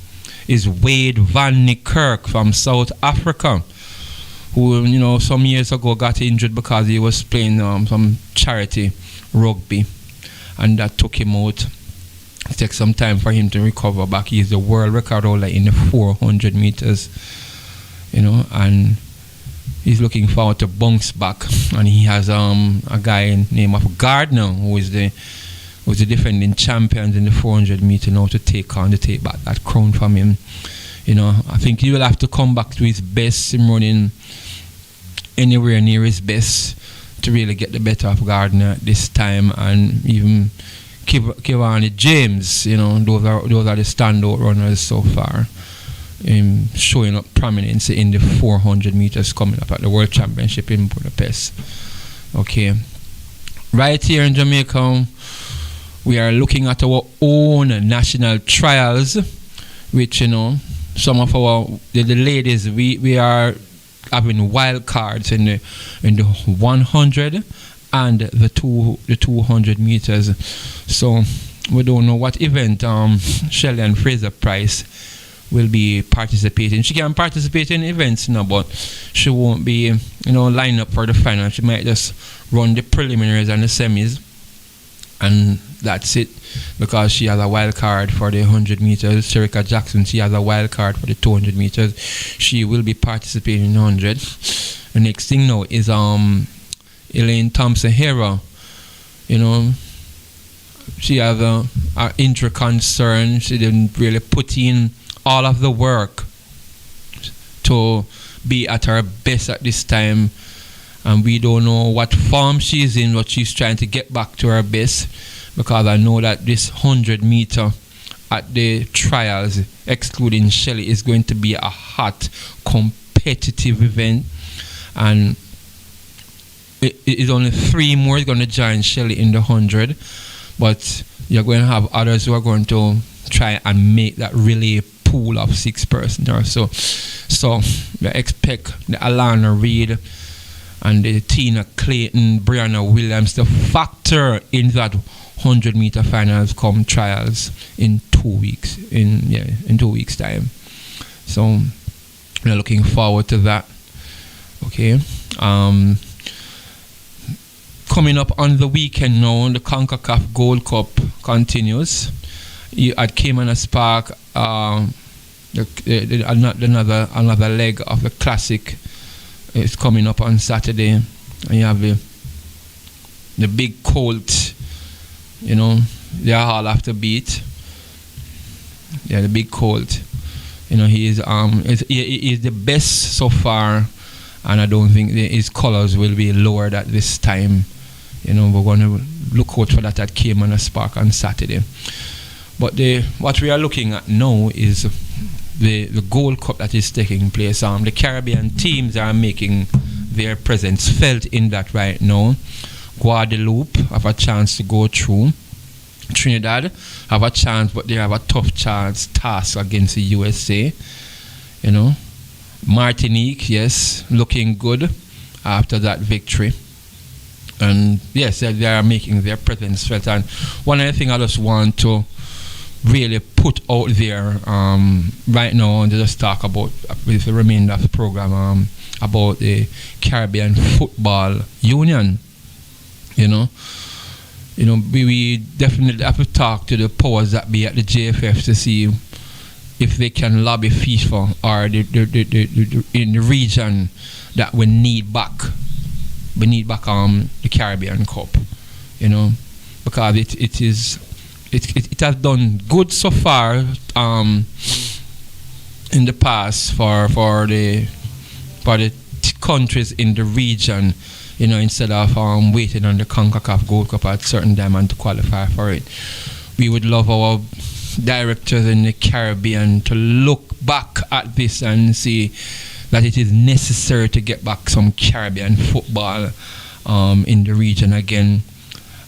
is Wade Van Niekerk from South Africa, who, you know, some years ago got injured because he was playing some charity rugby, and that took him out. It takes some time for him to recover back. He's the world record holder in the 400 meters, you know, and he's looking forward to bounce back. And he has a guy named of Gardner, who is the defending champions in the 400 meter now, to take back that crown from him. You know, I think he will have to come back to his best in running anywhere near his best to really get the better of Gardner this time, and even Kivani James. You know, those are the standout runners so far, showing up prominence in the 400 meters coming up at the World Championship in Budapest. Okay, right here in Jamaica, we are looking at our own national trials, which, you know, some of the ladies, we are having wild cards in the 100 and the 200 meters. So we don't know what event Shelley and Fraser Price will be participating. She can participate in events now, but she won't be, you know, lined up for the final. She might just run the preliminaries and the semis, and that's it, because she has a wild card for the 100 meters. Sherika Jackson, she has a wild card for the 200 meters. She will be participating in 100. The next thing now is Elaine Thompson-Hera. You know, she has an injury concern. She didn't really put in all of the work to be at her best at this time, and we don't know what form she's in, but she's trying to get back to her best, because I know that this 100-meter at the trials, excluding Shelley, is going to be a hot, competitive event, and it is only 3 more going to join Shelley in the 100, but you're going to have others who are going to try and make that relay pool of 6 person or so. So we expect the Alana Reid and the Tina Clayton, Brianna Williams to factor in that 100-meter finals come trials in 2 weeks. In 2 weeks' time. So we're looking forward to that. Okay. Coming up on the weekend now, the CONCACAF Gold Cup continues. At Caymanas Park, another leg of the Classic is coming up on Saturday. And you have the big Colt, you know, they are all have to beat. Yeah, the big Colt. You know, he is the best so far, and I don't think his colors will be lowered at this time. You know, we're going to look out for that at Caymanas Park on Saturday. But what we are looking at now is the Gold Cup that is taking place. The Caribbean teams are making their presence felt in that right now. Guadeloupe have a chance to go through. Trinidad have a chance, but they have a tough task against the USA. You know, Martinique, yes, looking good after that victory. And yes, they are making their presence felt. And one other thing I just want to really put out there right now, and just talk about with the remainder of the program about the Caribbean Football Union. You know, we definitely have to talk to the powers that be at the JFF to see if they can lobby FIFA or the in the region that we need back. We need back the Caribbean Cup, you know, because it has done good so far in the past for the countries in the region, you know, instead of waiting on the CONCACAF Gold Cup at certain time and to qualify for it. We would love our directors in the Caribbean to look back at this and see that it is necessary to get back some Caribbean football in the region again,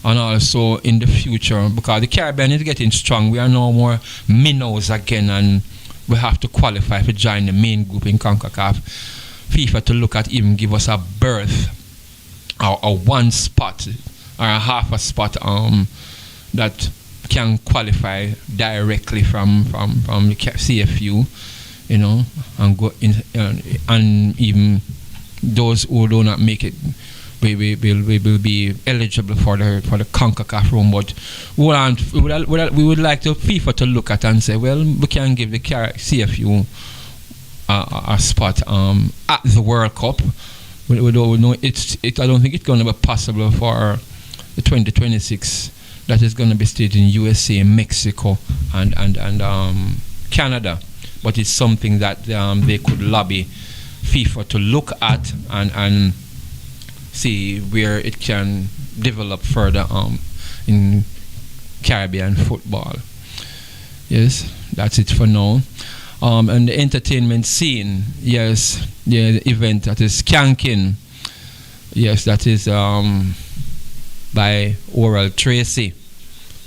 and also in the future, because the Caribbean is getting strong. We are no more minnows again, and we have to qualify to join the main group in CONCACAF. FIFA to look at even give us a berth or a one spot or a half a spot that can qualify directly from the CFU, you know, and go in, and even those who do not make it, we will be eligible for the CONCACAF room. But we would like the FIFA to look at and say, well, we can give the CFU a spot at the World Cup. We don't know. I don't think it's going to be possible for the 2026 that is going to be staged in USA, Mexico, and Canada. But it's something that they could lobby FIFA to look at and see where it can develop further in Caribbean football. Yes, that's it for now. And the entertainment scene, yes, the event that is Skanking, yes, that is by Oral Tracy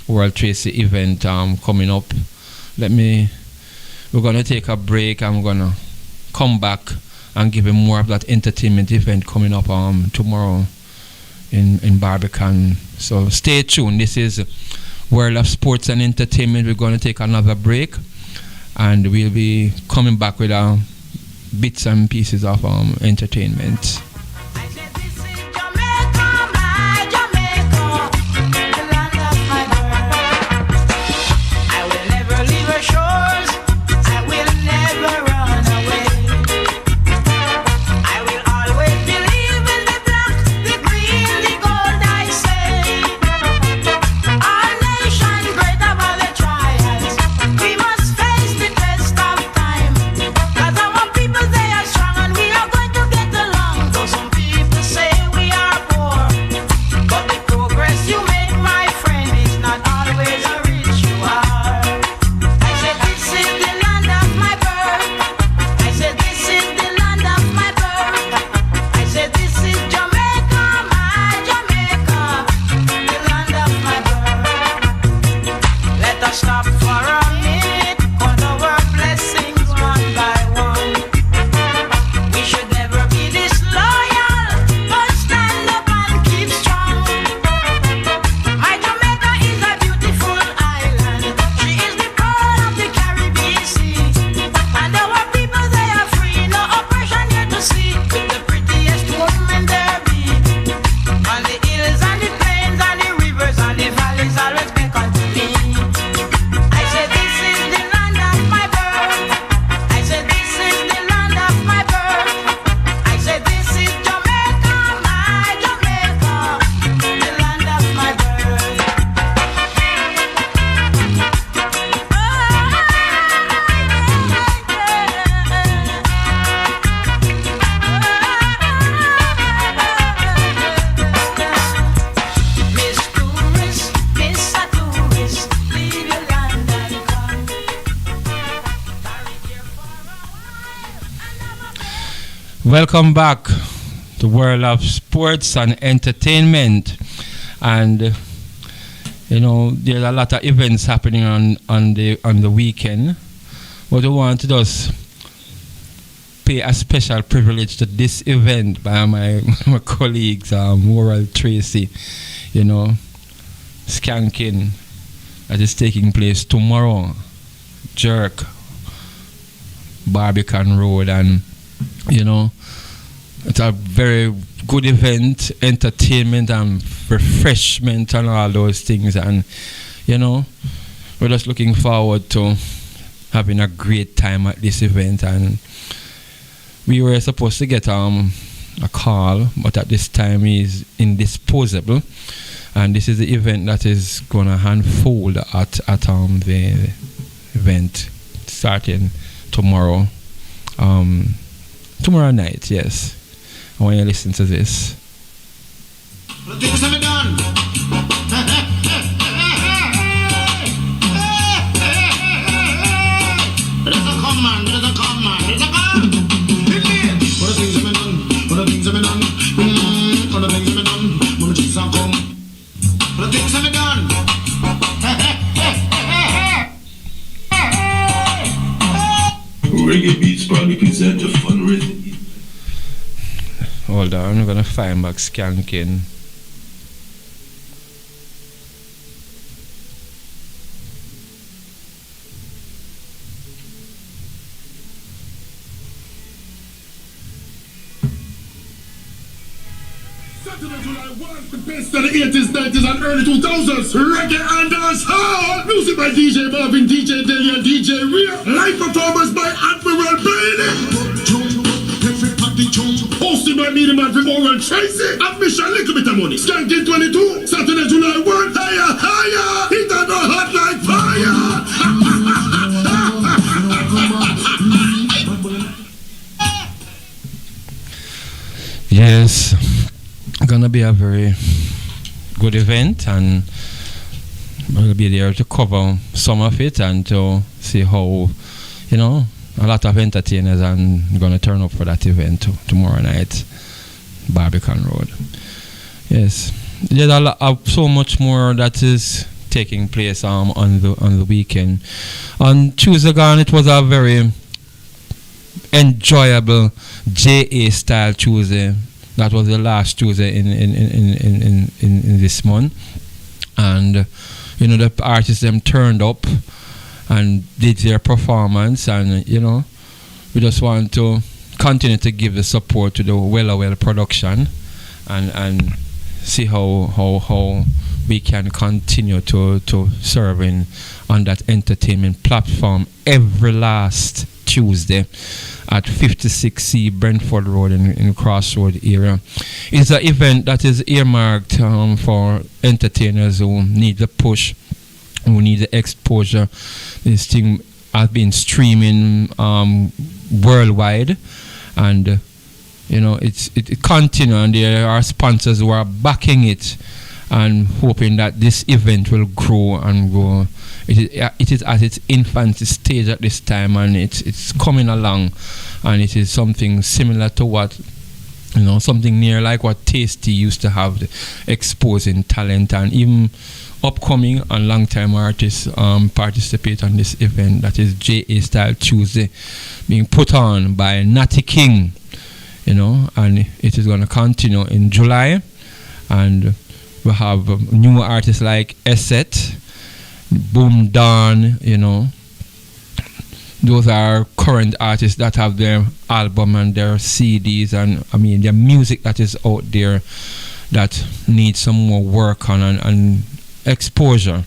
event coming up. We're going to take a break, and we're going to come back and give you more of that entertainment event coming up tomorrow in Barbican. So stay tuned. This is World of Sports and Entertainment. We're going to take another break, and we'll be coming back with bits and pieces of entertainment. All nation great above the trials. We must face the test of Welcome back to world of sports and entertainment, and you know there's a lot of events happening on the weekend, but we want to just pay a special privilege to this event by my colleagues, Moral Tracy, you know, skanking that is taking place tomorrow, Jerk, Barbican Road, and you know, it's a very good event, entertainment and refreshment and all those things, and you know, we're just looking forward to having a great time at this event. And we were supposed to get a call, but at this time is indisposable, and this is the event that is gonna unfold at the event starting tomorrow. Tomorrow night, yes. I want you to listen to this. Reggae Beats proudly present a fundraising. Hold on, I'm gonna find back skanking. Saturday, July 1, the best of the 80s, 90s, and early 2000s. Reggae and dancehall. Music by DJ Marvin, DJ Deli, and DJ Rhea. Live performance by Admiral Bailey. Hosted by me, the man from Moral Tracy. Admission, little bit of money. Skanking 22, Saturday, July 1. Higher, higher. It don't know hot like fire. Yes, gonna be a very good event, and we'll be there to cover some of it and to see how, you know, a lot of entertainers are going to turn up for that event tomorrow night, Barbican Road. Yes, there's a lot, so much more that is taking place on the weekend. On Tuesday gone, it was a very enjoyable JA style Tuesday. That was the last Tuesday in this month, and you know the artists them turned up and did their performance, and you know we just want to continue to give the support to the Well production and see how we can continue to serving on that entertainment platform every last Tuesday at 56C Brentford Road in Crossroad area. It's an event that is earmarked for entertainers who need the push, who need the exposure. This thing has been streaming worldwide, and you know it continues, and there are sponsors who are backing it and hoping that this event will grow and grow. It is at its infancy stage at this time, and it's coming along, and it is something similar to what, you know, something near like what Tasty used to have, exposing talent, and even upcoming and long-time artists participate on this event that is JA Style Tuesday, being put on by Natty King, you know, and it is going to continue in July, and we have new artists like Esset, Boom Dawn, you know. Those are current artists that have their album and their CDs, and I mean their music that is out there that needs some more work on and exposure.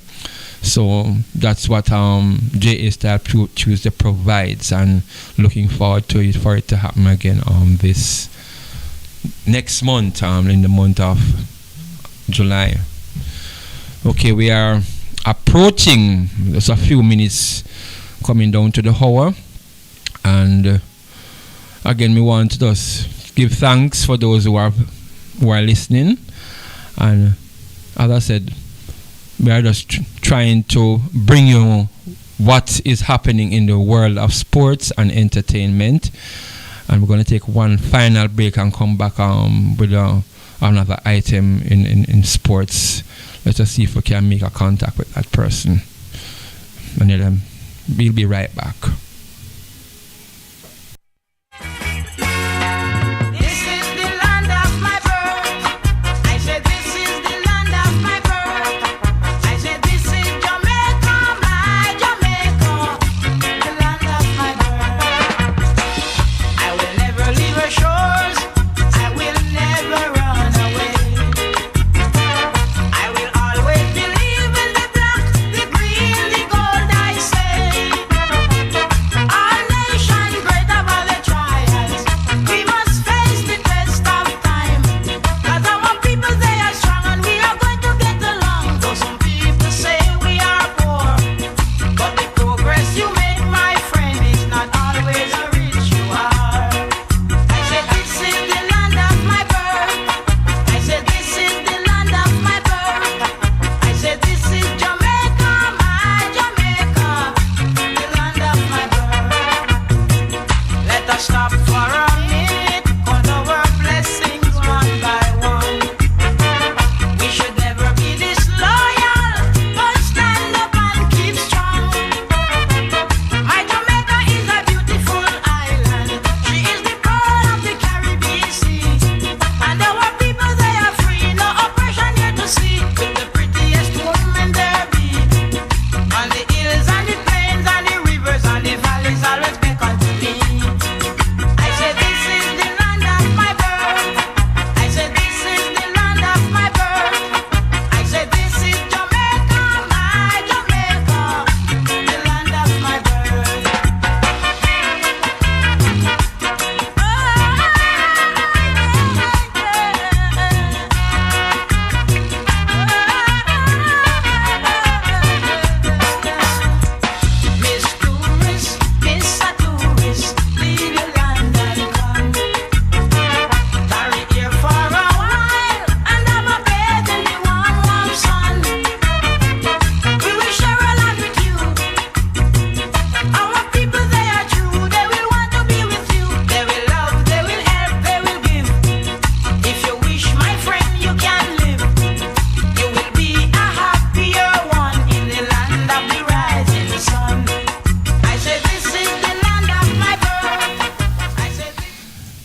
So that's what JA Style Tuesday provides, and looking forward to it for it to happen again this next month, in the month of July. Okay, we are approaching just a few minutes coming down to the hour, and again we want to just give thanks for those who are listening, and as I said, we are just trying to bring you what is happening in the world of sports and entertainment, and we're going to take one final break and come back with another item in sports. Let us see if we can make a contact with that person. And then we'll be right back.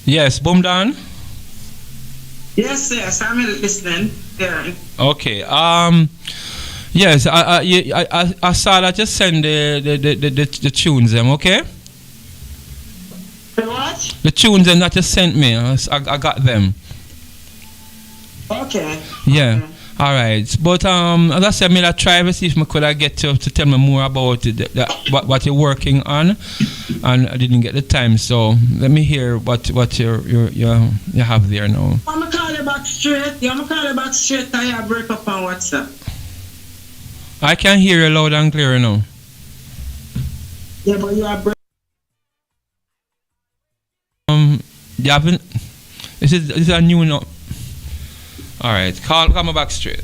Yes, boom down. Yes, yes, I'm listening. Yeah. Okay. Yes, I saw that you send the tunes them. Okay. The what? The tunes them that you sent me. I got them. Okay. Yeah. Okay. All right, but as I said, I'll try to see if I could get to tell me more about what you're working on, and I didn't get the time, so let me hear what you have there now. I'm gonna call you back straight. Yeah, I'm gonna call you back straight. I break up on WhatsApp. I can hear you loud and clear now. Yeah, but you are break. You haven't. This is a new no. All right, call me back straight.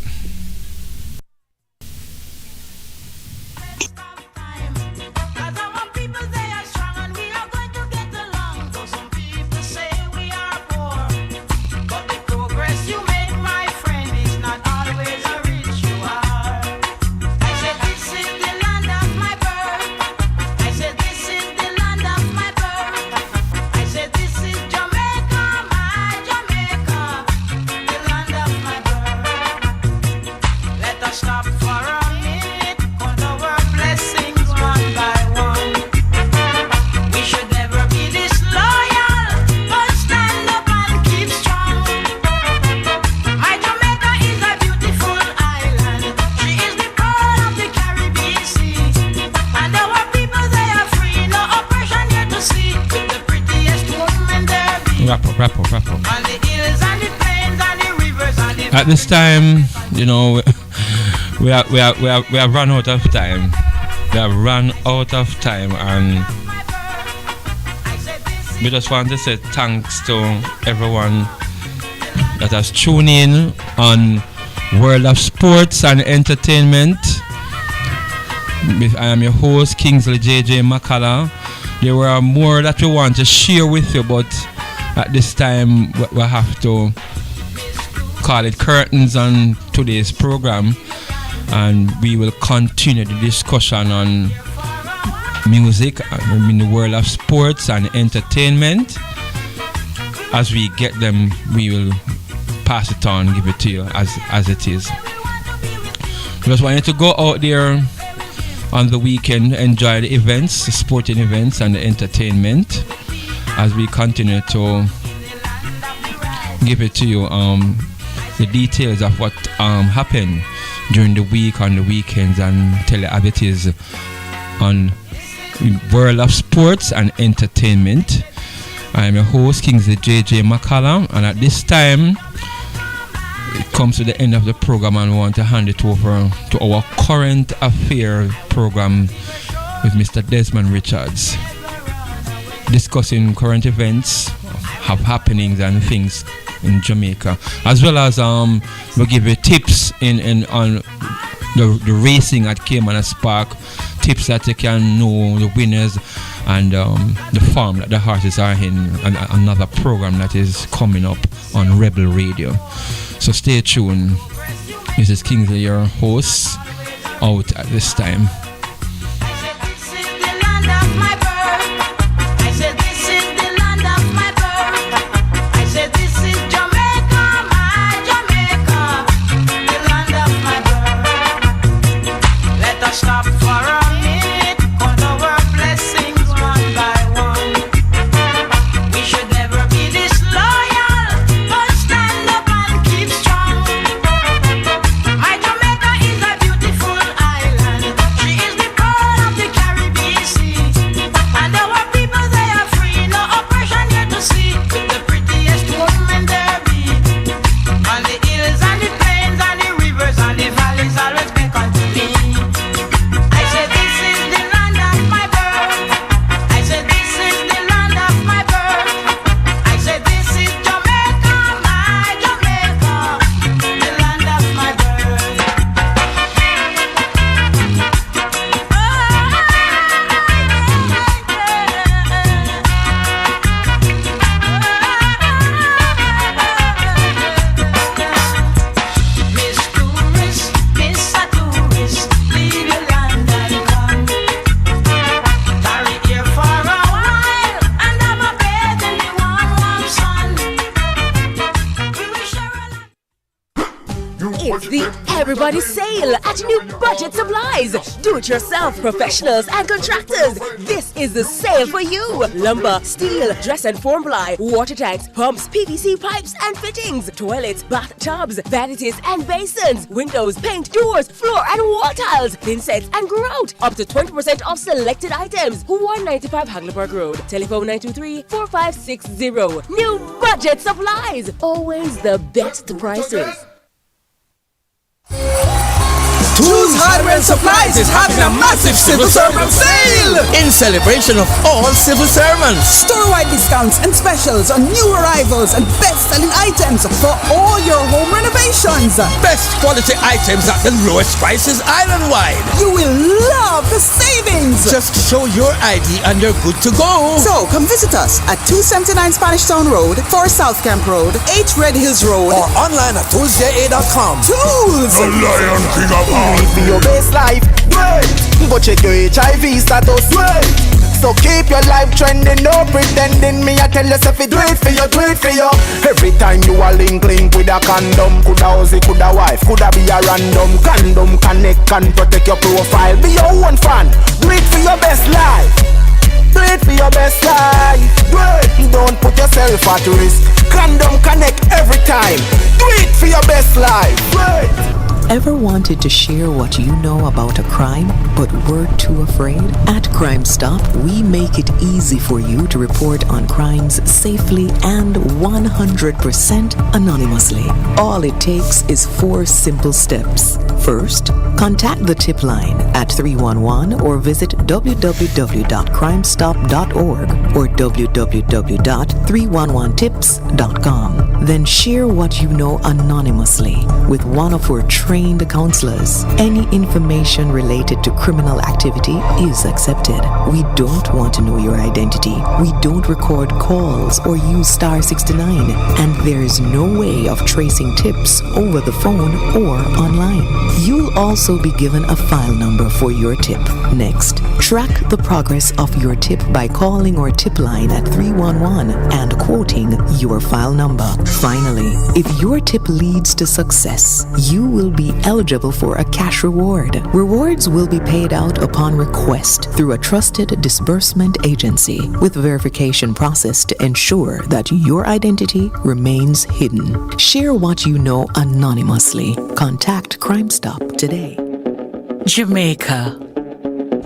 Wrap up. At this time, you know, we have run out of time. We have run out of time, and we just want to say thanks to everyone that has tuned in on World of Sports and Entertainment. I am your host, Kingsley JJ Makala. there were more that we want to share with you, but at this time we have to call it curtains on today's program, and we will continue the discussion on music in the world of sports and entertainment. As we get them, we will pass it on, give it to you as it is. Just want you to go out there on the weekend, enjoy the events, the sporting events and the entertainment, as we continue to give it to you the details of what happened during the week, on the weekends, and tell you how it is on the world of sports and entertainment. I am your host, Kingsley JJ McCallum, and at this time it comes to the end of the program, and we want to hand it over to our current affair program with Mr. Desmond Richards, discussing current events, happenings and things in Jamaica, as well as we'll give you tips on the racing at Cayman and Spark, tips that you can know the winners and the form that the horses are in, and another program that is coming up on Rebel Radio. So stay tuned. This is Kingsley, your host, out at this time. Everybody sale at New Budget Supplies. Do-it-yourself professionals and contractors. This is the sale for you. Lumber, steel, dress and form ply, water tanks, pumps, PVC pipes and fittings, toilets, bathtubs, vanities and basins, windows, paint, doors, floor and wall tiles, thin sets and grout. Up to 20% off selected items. 195 Hagleyburg Road. Telephone 923-4560. New Budget Supplies. Always the best prices. Tools Hardware and Supplies is having a massive civil servant sale in celebration of all civil servants. Store-wide discounts and specials on new arrivals and best-selling items for all your home renovations. Best quality items at the lowest prices island-wide. You will love the savings. Just show your ID and you're good to go. So come visit us at 279 Spanish Town Road, 4 South Camp Road, 8 Red Hills Road, or online at toolsja.com. Tools! The Lion King of all. For your best life, wait. Go check your HIV status, wait. So keep your life trending, no pretending. Me I tell yourself it do it for you, do it for you. Every time you are link with a condom, coulda husband, coulda wife, coulda be a random. Condom connect and protect your profile. Be your own fan, do it for your best life. Do it for your best life. Do it. Don't put yourself at risk. Condom connect every time. Do it for your best life. Do it. Ever wanted to share what you know about a crime, but were too afraid? At Crime Stop, we make it easy for you to report on crimes safely and 100% anonymously. All it takes is 4 simple steps. First, contact the tip line at at 311 or visit www.crimestop.org or www.311tips.com. Then share what you know anonymously with one of our trained counselors. Any information related to criminal activity is accepted. We don't want to know your identity. We don't record calls or use star 69, and there is no way of tracing tips over the phone or online. You'll also be given a file number for your tip. Next, track the progress of your tip by calling our tip line at 311 and quoting your file number. Finally, if your tip leads to success, you will be eligible for a cash reward. Rewards will be paid out upon request through a trusted disbursement agency with verification process to ensure that your identity remains hidden. Share what you know anonymously. Contact Crime Stop today. Jamaica.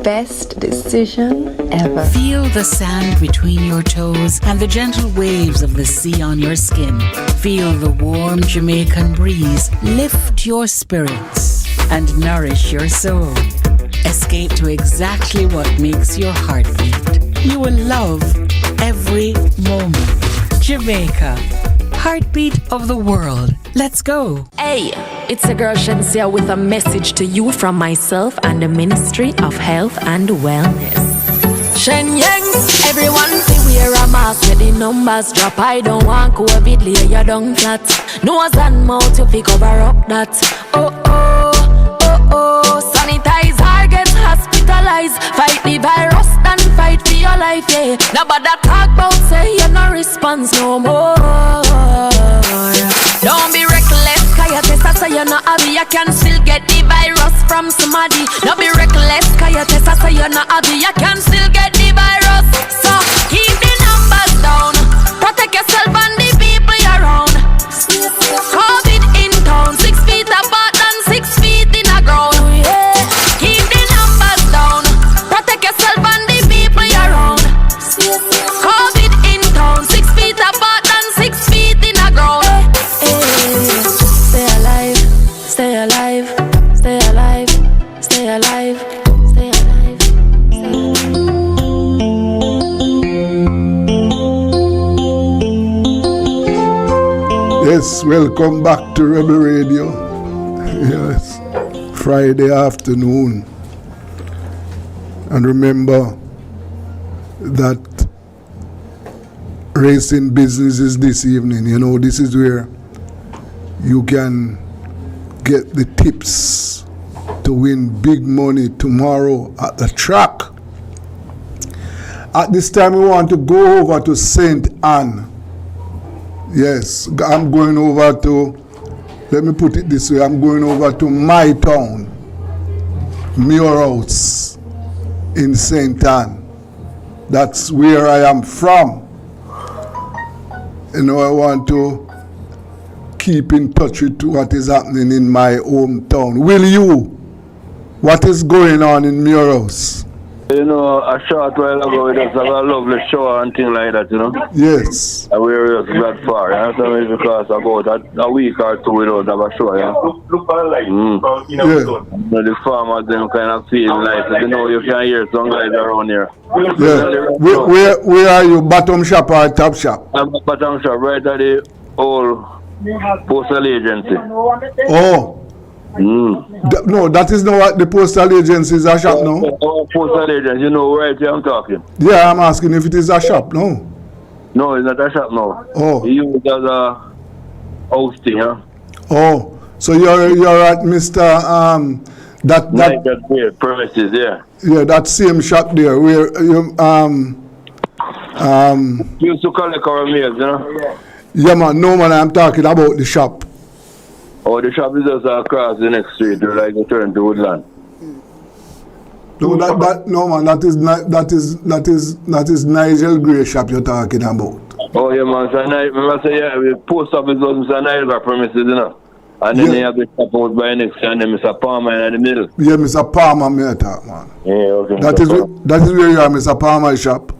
Best decision ever. Feel the sand between your toes and the gentle waves of the sea on your skin. Feel the warm Jamaican breeze lift your spirits and nourish your soul. Escape to exactly what makes your heart beat. You will love every moment. Jamaica, heartbeat of the world. Let's go. Hey, it's a girl Shensia with a message to you from myself and the Ministry of Health and Wellness. Shen Yangs, everyone say wear a mask, let the numbers drop. I don't want COVID, lay you down flat. Nose and mouth, you fi cover up that. Oh oh, oh oh, sanitizer, get hospitalized. Fight the virus, then fight for your life, yeah. Nobody talk about say you no response no more. Don't be reckless, cause your test say you're not happy. You can still get the virus from somebody. Don't be reckless, cause your test say you're not happy. You can still get the virus. So keep the numbers down. Protect yourself and the people around. COVID in town, 6 feet apart and 6 feet in the ground. Keep the numbers down. Protect yourself and the people around. COVID in town, 6 feet apart and 6 feet in the ground. Stay alive, stay alive, stay alive, stay alive, stay alive, stay alive. Yes, welcome back to Rebel Radio. Yes, Friday afternoon. And remember that racing business is this evening. You know, this is where you can get the tips to win big money tomorrow at the track. At this time, we want to go over to St. Anne. Yes, I'm going over to, let me put it this way, I'm going over to my town, Muirhouse in St. Anne. That's where I am from. You know, I want to keep in touch with what is happening in my hometown. Will you? What is going on in Muirhouse? You know, a short while ago, we just have a lovely show and things like that, you know? Yes. And we were just that far, you know? It's because about a week or two we don't have a show, you know? Yeah. So the farmers, them kind of feel like, you know, you can hear some guys around here. Yeah. Where are you? Bottom shop or top shop? I'm at bottom shop, right at the old postal agency. Oh. No, that is not what the postal agency is a shop now. Postal agency, you know right here I'm talking. Yeah, I'm asking if it is a shop, no? No, it's not a shop now. Oh. You use it as a house thing, huh? Oh, so you're at Mr. That premises, yeah. Yeah, that same shop there where you used to collect our meals, you know? Yeah man, no man, I'm talking about the shop. Oh, the shop is just across the next street, like you turn to Woodland. No, no man, that is Nigel Gray shop you're talking about. Oh yeah man, so remember say yeah, the post office was Mr. Nigel premises, you know. And then they have the shop out by next and then Mr. Palmer in the middle. Yeah, Mr. Palmer me talk, man. Yeah, okay. That is where you are, Mr. Palmer's shop.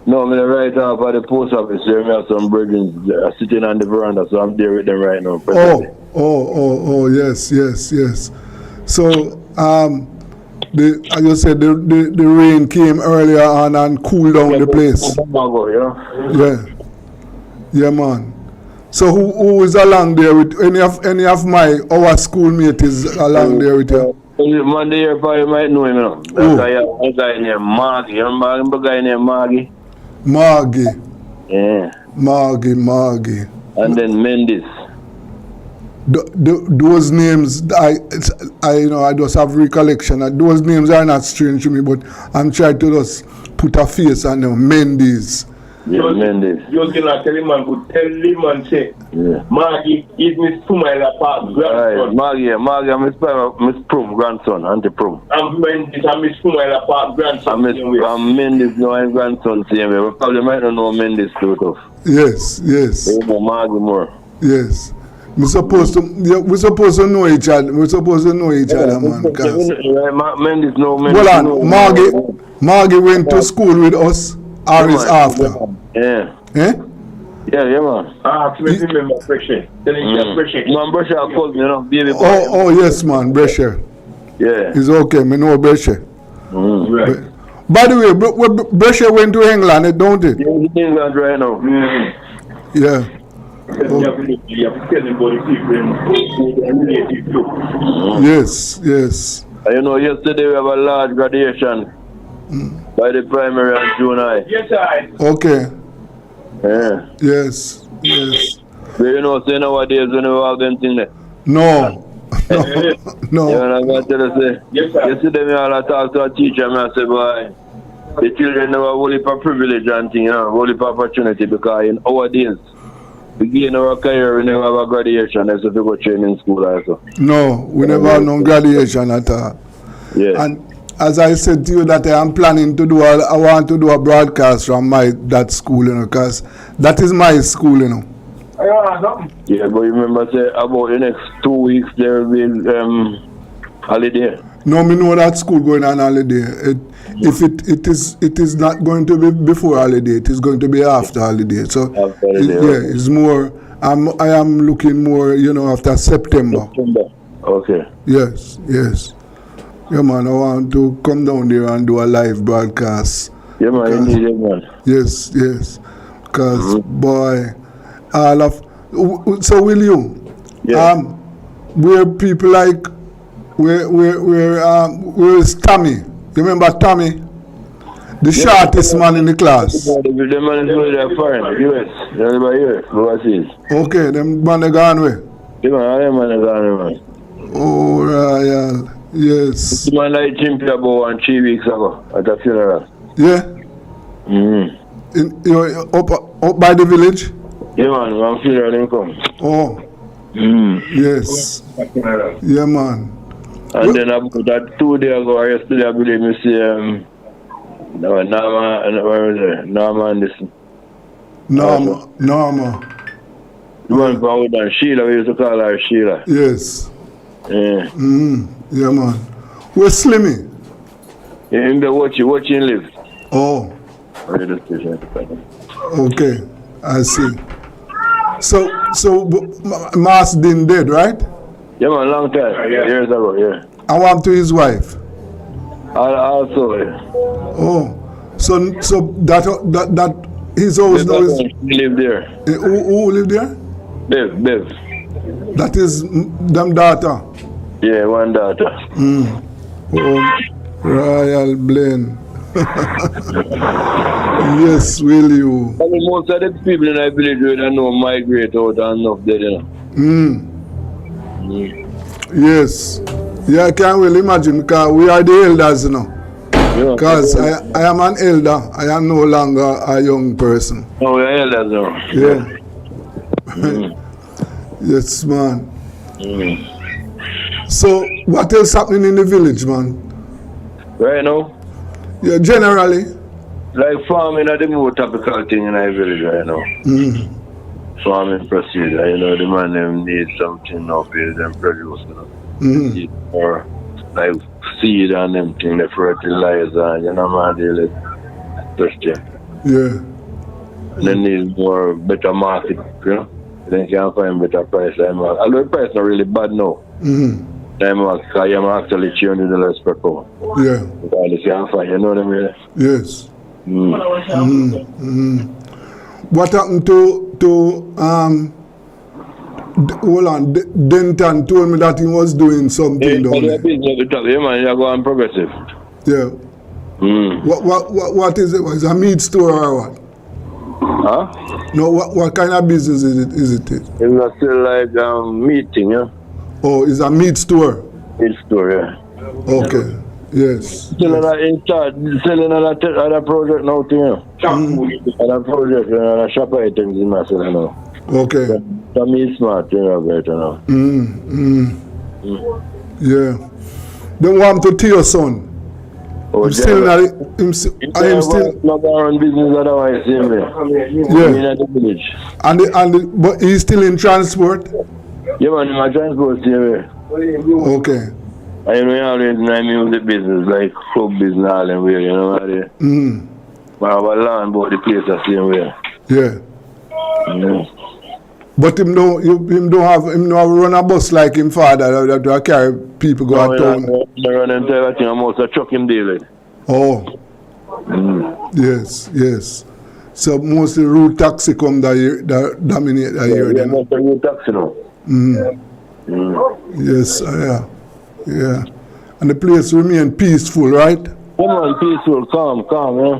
No, I'm right off at the post office there. We have some brethren sitting on the veranda, so I'm there with them right now. Oh, yes. So, As you said, the rain came earlier on and cooled down the place. Yeah, man. So who is along there with any of our schoolmates is along there with you? Monday here probably might know him, you know. There's a guy named Margie. You remember a guy named Margie? Margie. Yeah. Margie. And then Mendes. Those names, I just have recollection. Those names are not strange to me, but I'm trying to just put a face on them. Mendes. Yeah, Mendes. You can tell him and could tell him and say, Margie is Miss Pumaila Park grandson. Margie, I'm Miss Prum grandson, Auntie Prum. I'm Mendes, I'm Miss Pumaila Park grandson. I'm Mendes, no, I'm grandson, same way. We probably might not know Mendes too tough. Yes. We know Margie more. Yes. We're supposed to know each other. We're supposed to know each other, man. Mendes know Mendes. Well, Margie went to school with us. Or is after? Yeah. Eh? Yeah, man. Me remember Brescia. Man, Brescia called me, you know, baby boy. Oh, yes, man, Brescia. Yeah. It's okay, me know Brescia. Right. By the way, Brescia went to England, don't it? Yeah, in England right now. Yeah. Yes. You know, yesterday we have a large graduation by the primary and junior high. Yes, I. Okay. Yeah. Yes. But you know, say nowadays when you have them things there. No. Yeah, I'm going to tell you, say, yesterday me all talk to a teacher and I say, boy, the children never only for privilege and thing, you know, only for opportunity, because in our days, we gain our career, we never have a graduation, as if we go training school also. No, we never have no graduation at all. Yeah. And as I said to you that I am planning to do, I want to do a broadcast from that school, you know, because that is my school, you know. Yeah, but remember, say, about the next 2 weeks, there will be holiday. No, me know that school going on holiday. It is not going to be before holiday. It is going to be after holiday. So after holiday, it's more. I am looking more, you know, after September. Okay. Yes. Yeah, man. I want to come down there and do a live broadcast. Yeah, man. You need it, man. Yes. Because boy, all of. So will you? Yeah. Where people like. Where is Tommy? You remember Tommy? The shortest man in the class. The man is going to foreign, US. They're by US, overseas. Okay, them man are gone away. Yeah, man, are gone away, man. Oh, Royal. Yes. The man like Jim about 3 weeks ago at a funeral. Yeah? Up by the village? Yeah, man, one funeral didn't come. Oh. Yes. Yeah, man. And then about that 2 days ago, or yesterday, I believe me see Norma and this. Norma. The one from Woodland, Sheila, we used to call her Sheila. Yes. Yeah. Yeah, man. Where's Slimmy? In the watching live. Oh. Okay, I see. So Mas Din dead, right? Yeah, man, long time. Years ago, yeah. I want to his wife. Also, yeah. Oh, so that his house now is. He live there. Who live there? Bev. That is them daughter. Yeah, one daughter. Oh, Royal Blaine. Yes, will you? I mean, most of the people in our village don't know migrate out and enough there, you know. Yes. Yeah, I can well imagine because we are the elders, you know. Because I am an elder. I am no longer a young person. Oh, we are elders now. Yeah. Yes, man. So, what else happening in the village, man? Right now? Yeah, generally. Like farming are the more topical thing in our village right now. Farming procedure, you know, the man them need something now for them produce, you know. Need more like seed and them thing, the fertilizer, you know, man, really thirsty. Yeah. And they need more better market, you know. Then can find better price. Although the price not really bad now. I'm actually changing the less per pound. Yeah. You know them really? Yes. What happened to hold on, Denton told me that he was doing something down there. Yeah, man, you're going progressive. Yeah. What is it? Is it a meat store or what? Huh? No, what kind of business is it? It's not still like meat thing, yeah? Oh, it's a meat store? Meat store, yeah. Okay, yes. Still selling other project now too, yeah? Other project, shop items in my selling now. Okay. So me smart, you know, better now. Yeah. Don't want to tell your son. Oh, I'm still not. I am still. Not around business otherwise, same way. Yeah. In the village. But he's still in transport. Yeah, man, in my transport, same way. Okay. I always in my music business, like club business, all and way, you know what I mean? But I have a land about the place the same way. Yeah. But him don't have run a bus like him father that carry people go out town. No, run entire thing. I'm also truck him daily. Oh. Yes. So mostly road taxi come that dominate that area. Yeah, mostly road taxi now. Yes, yeah. And the place remain peaceful, right? Yeah, man, peaceful, calm, yeah.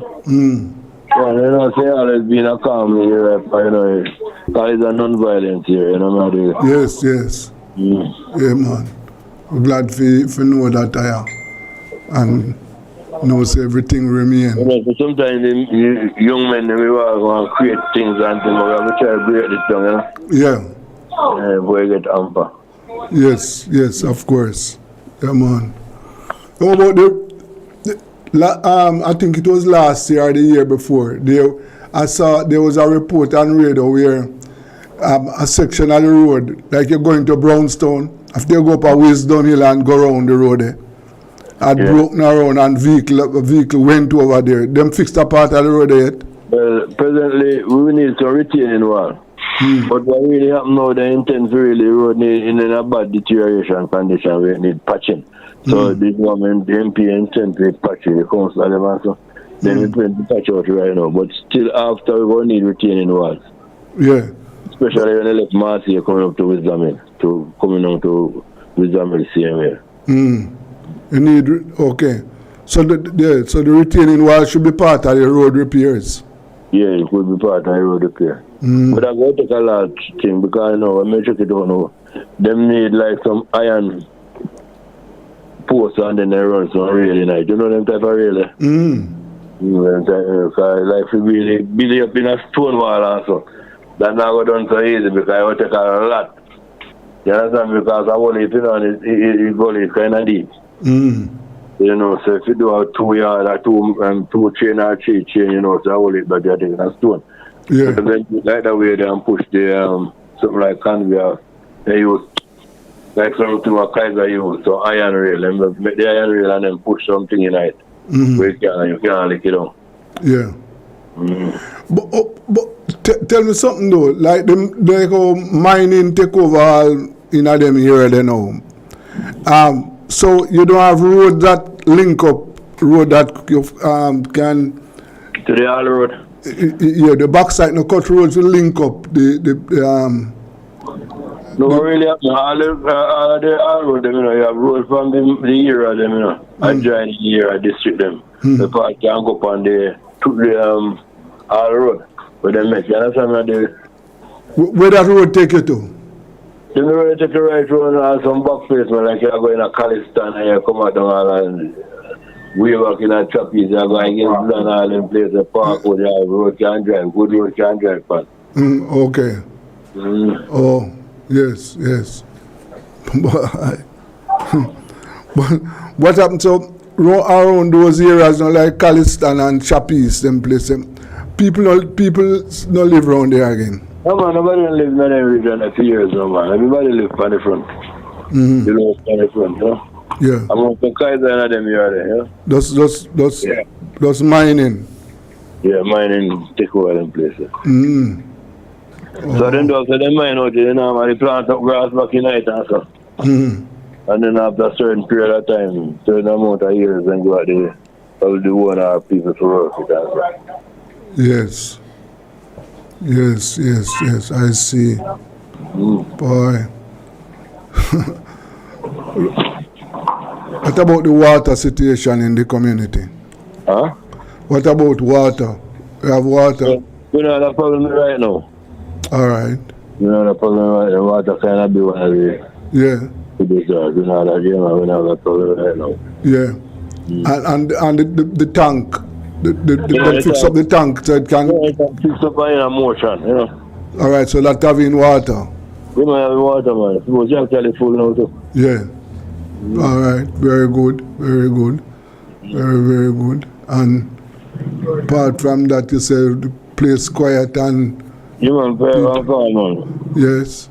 Yeah, you know, say always been a calm here, you know, because it's a non-violent here, you know, man. Yes. Yeah, man. I'm glad for know that I am. And knows everything remain. You know, so sometimes the young men, we want to create things and things, but we try to break this down, you know? Yeah. Before you get hamper. Yes, of course. Yeah, man. How about I think it was last year or the year before. I saw there was a report on radio where a section of the road, like you're going to Brownstown, after you go up a Wisdom Hill and go around the road there, had broken around and vehicle went over there. Them fixed a part of the road yet? Well, presently we need some retaining wall. But what really happened now, the intent really road in a bad deterioration condition where it need patching. So the government, the MP intend to patch it, the council and them also. Then we plan to patch out right now. But still after we will need retaining walls. Yeah. Especially when they left Marcy coming up to Wisdom Hill, coming down to Wisdom Hill same way. You need, okay. So the retaining wall should be part of the road repairs. Yeah, it could be part of the road repair. But I'm going to take a large thing because I know, I make sure you don't know. Them need like some iron posts and then they run some rail night. You know them type of rail? Like if you really build up in a stone wall also, that's not go done so easy because it will take a lot. You understand? Because I will, if you know, it gully is kind of deep. You know, so if you do a 2 yard or two chain or 3 chain, you know, so I will it, but you're taking a stone. Yeah. So then, like that way, they push the something like conveyor. They use like something what Kaiser use, so iron rail, and make the iron rail and then push something in it. Where you can't lick it down. Yeah. But tell me something though, like they go mining take over all in them here they know. So you don't have road that link up, road that you can to the all road. Yeah, the backside no cut roads will link up No, really, all the all road them, you know, you have road from the area them, you know, and join the area district them. The part can go up on the all road. But then make you understand where that road take you to? The road take the right road and some back place, man, like you're going to Calistan and you come out down and we work in a trapeze, you're going to get done all in place, the park where you have road can drive, good road can drive past. Okay. Oh, yes. But what happened to around those areas, like Calistan and Chappies, them places? People no live around there again. No man, nobody live in that region for years, no man. Everybody live on the front. You know, on the front, you know? Yeah. I'm going to Kaiser and them here, you know? That's mining. Yeah, mining take over them places. So then they mine out there, you know, and they plant up grass back in night and so. And then after a certain period of time, certain amount of years, then go out there, the one of our people to work with us. Yes. Yes, I see. Boy. What about the water situation in the community? Huh? What about water? We have water? We don't have a problem right now. All right. We don't have a problem right now. Water cannot be one of the... Yeah. We don't have a problem right now. Yeah. And the tank, they fix up the tank so it can... Yeah, it can fix up in a motion, you know. All right, so that having water. We don't have water, man. Suppose you have full now too. Yeah. All right, very good. Very, very good. And apart from that, you say the place quiet and... You man, very calm, man. Yes.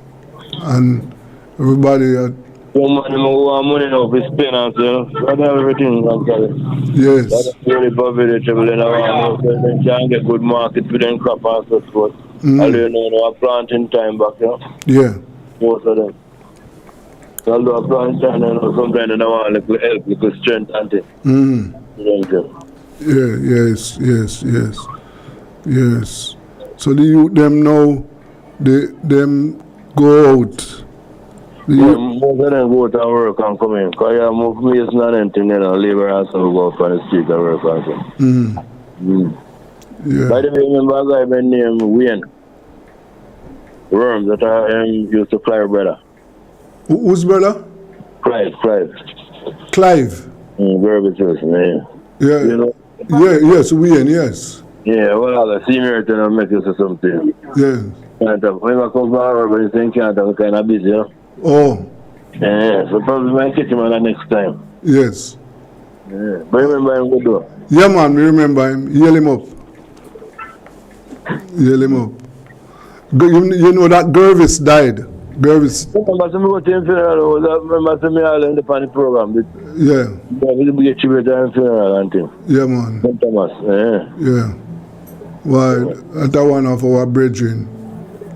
And everybody... money now for spend and so, you know. That's everything, I'm sorry. Yes. That's really profitable in our so they can get good market for them crop and so forth. And they know a planting time back, you know. Yeah. Most of them. Although a planting time, you know, sometimes they don't want a little help, little strength and things. Yeah, yes. So the youth them now, them go out. Most of them go to work and come in. Because you have more mason and anything, you know, labor and stuff go up on the street and work and so. Yeah. By the way, remember a guy by the name Wayne Worms that I used to Clive brother. Whose brother? Clive. Clive? Very good person, yeah. Yeah. You know? Yes, Wayne, yes. Yeah, well, I see me right now make you say something. Yeah. When I come back, but you think I'm kind of busy, you know? Oh. Yeah, so probably might catch him on the next time. Yes. Yeah. But remember him good though? Yeah, man, we remember him. Yell him up. You know that Gervis died. Gervis. Remember me go to him funeral. Remember me all in the program. Yeah. We get tribute to him funeral and thing. Yeah, man. St. Thomas. Yeah. Why? That's one of our brethren.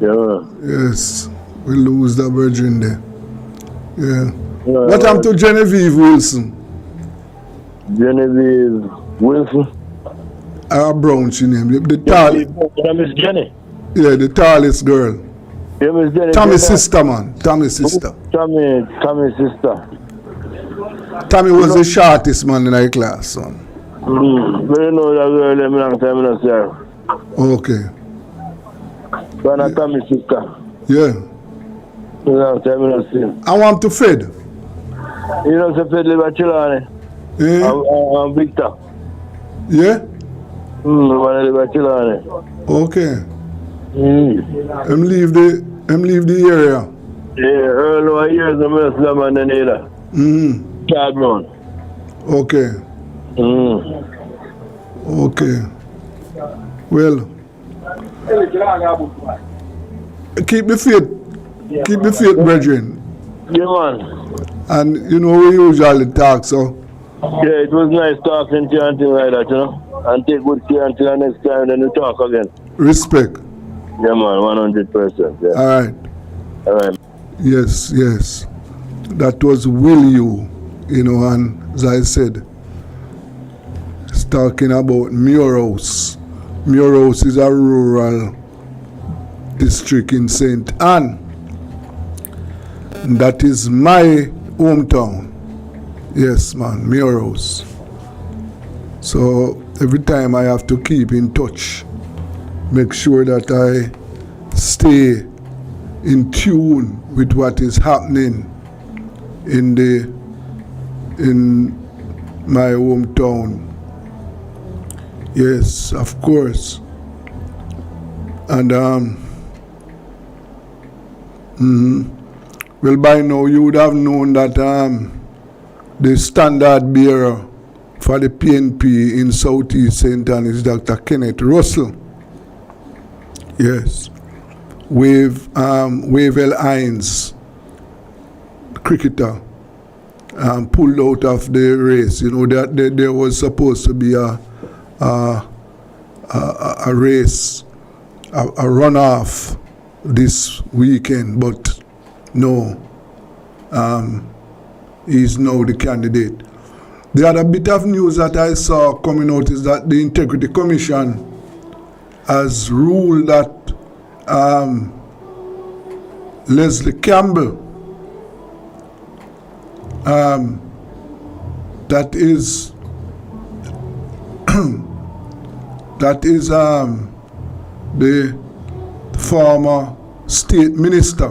Yeah. Yes. We lose the brethren there. Yeah. What happened to Genevieve Wilson? Genevieve Wilson? Brown, she named. The tallest. Miss Jenny. Yeah, the tallest girl. Yeah, Miss Jenny. Tommy's sister, man. Tommy's sister. Tommy's sister. Tommy was the shortest man in our class, son. But you know that girl, I'm long time in the Okay. But not Tommy's sister. Yeah. Long time in the I want to feed. You know, to feed live at Chilani. Yeah. I'm Victor. Yeah? I want to live at Chilani. Okay. I'm leave the area. Yeah, early years I'm going to slam on the needle. Chad Brown. Okay. Okay. Well, keep the faith. Keep the faith, brethren. Yeah, man. And you know we usually talk, so. Yeah, it was nice talking to you and things like that, you know. And take good care until the next time, then we talk again. Respect. Yeah, man, 100%. Yeah. All right. Yes. That was Will You know, and as I said, it's talking about Muirhouse. Muirhouse is a rural district in St. Anne. That is my hometown. Yes, man, Muirhouse. So every time I have to keep in touch, make sure that I stay in tune with what is happening in my hometown. Yes, of course. And well, by now you would have known that the standard bearer for the PNP in Southeast St. Anne is Dr. Kenneth Russell. Yes. Wavell Hines, cricketer, pulled out of the race. You know that there was supposed to be a race, a runoff this weekend, but no. He's now the candidate. The other bit of news that I saw coming out is that the Integrity Commission has ruled that Leslie Campbell, that is the former state minister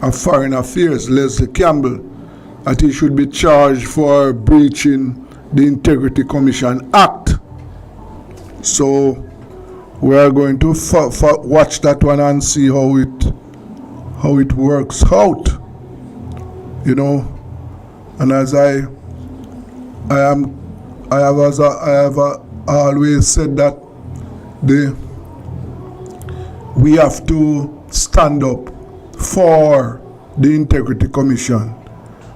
of Foreign Affairs, Leslie Campbell, that he should be charged for breaching the Integrity Commission Act. So we are going to watch that one and see how it works out, you know. And as I have always said that we have to stand up for the Integrity Commission,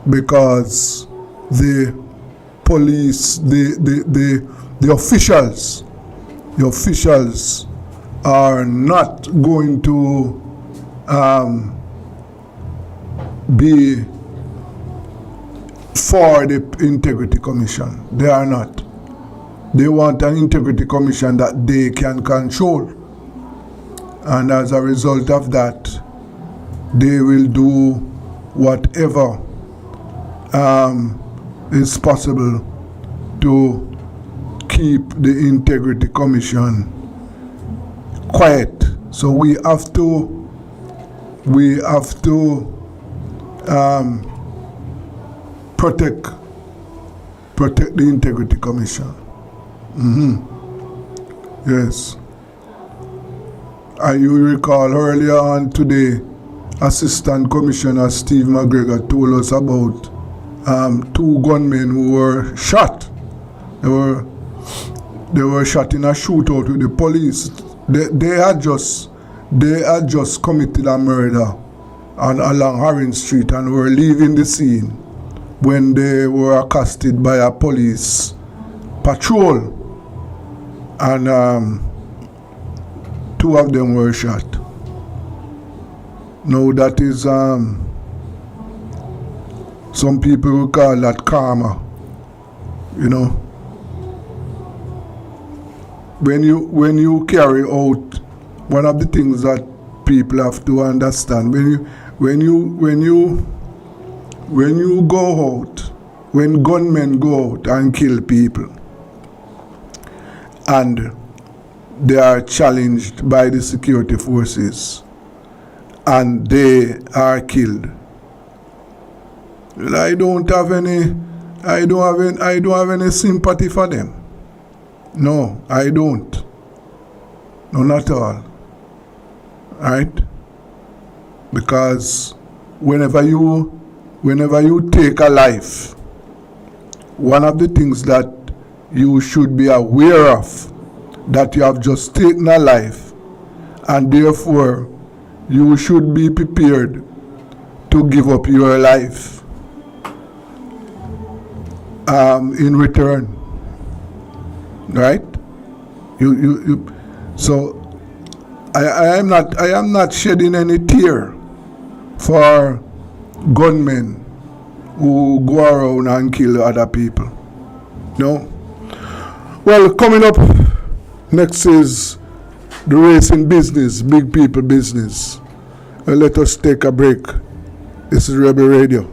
because the police, the officials are not going to be for the Integrity Commission. They are not. They want an Integrity Commission that they can control. And as a result of that, they will do whatever is possible to keep the Integrity Commission quiet. So we have to protect the Integrity Commission. Yes. And you recall earlier on today, Assistant Commissioner Steve McGregor told us about 2 gunmen who were shot. They were shot in a shootout with the police. They had just committed a murder along Haring Street and were leaving the scene when they were accosted by a police patrol, and 2 of them were shot. Now that is some people will call that karma, you know. When you carry out, one of the things that people have to understand, when you go out, when gunmen go out and kill people, and they are challenged by the security forces, and they are killed, I don't have any sympathy for them. No, I don't. No, not at all. Right? Because whenever you take a life, one of the things that you should be aware of, that you have just taken a life, and therefore you should be prepared to give up your life in return. Right? So I am not shedding any tear for gunmen who go around and kill other people. No. Well, coming up next is the racing business, big people business. Let us take a break. This is Rebel Radio.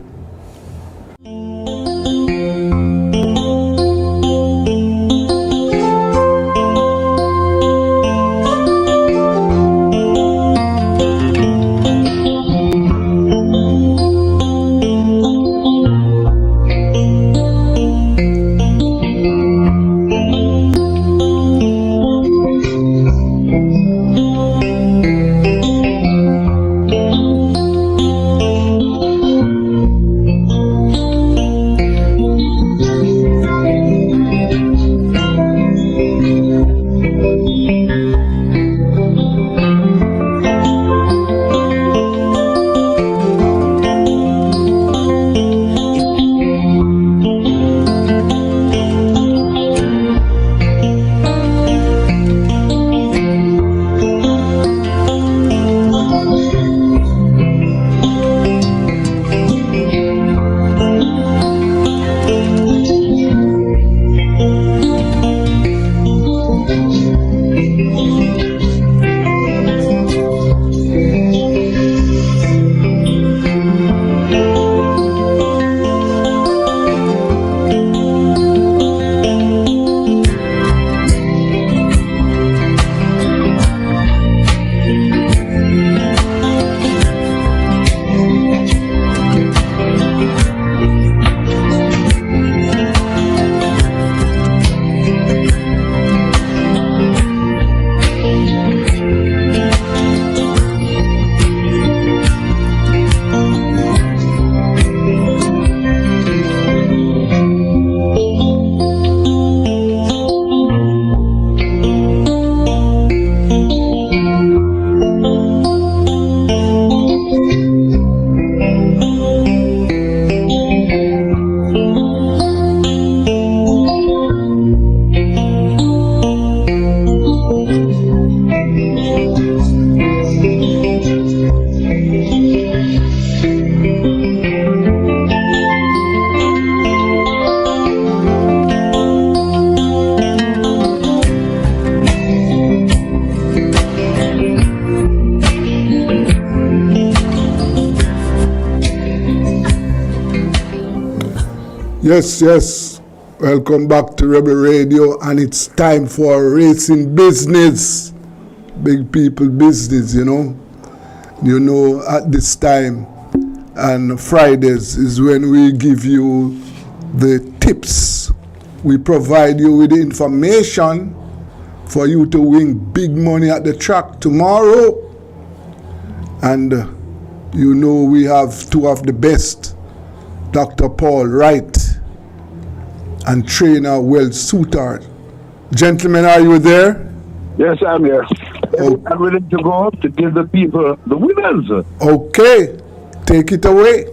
Yes. Welcome back to Rebel Radio, and it's time for racing business. Big people business, you know. At this time, and Fridays is when we give you the tips. We provide you with the information for you to win big money at the track tomorrow. And we have two of the best, Dr. Paul Wright and trainer Well Suitor. Gentlemen, are you there? Yes, I'm here. I'm ready to go to give the people the winners. Okay, take it away.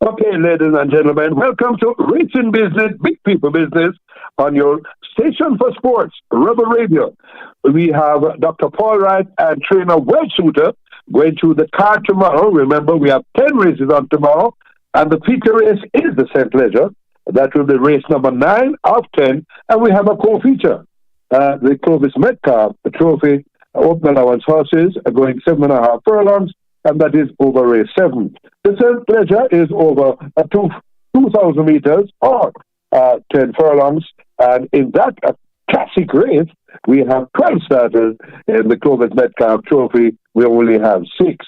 Okay, ladies and gentlemen, welcome to Racing Business, Big People Business on your station for sports, Rebel Radio. We have Dr. Paul Wright and trainer Well Suitor going through the card tomorrow. Remember, we have 10 races on tomorrow, and the feature race is the St. Leger. That will be race number 9 of 10, and we have a co-feature. The Clovis Metcalf Trophy Open Allowance horses are going 7.5 furlongs, and that is over race 7. The St. Leger is over 2,000 meters or 10 furlongs, and in that classic race, we have 12 starters. In the Clovis Metcalf Trophy, we only have 6.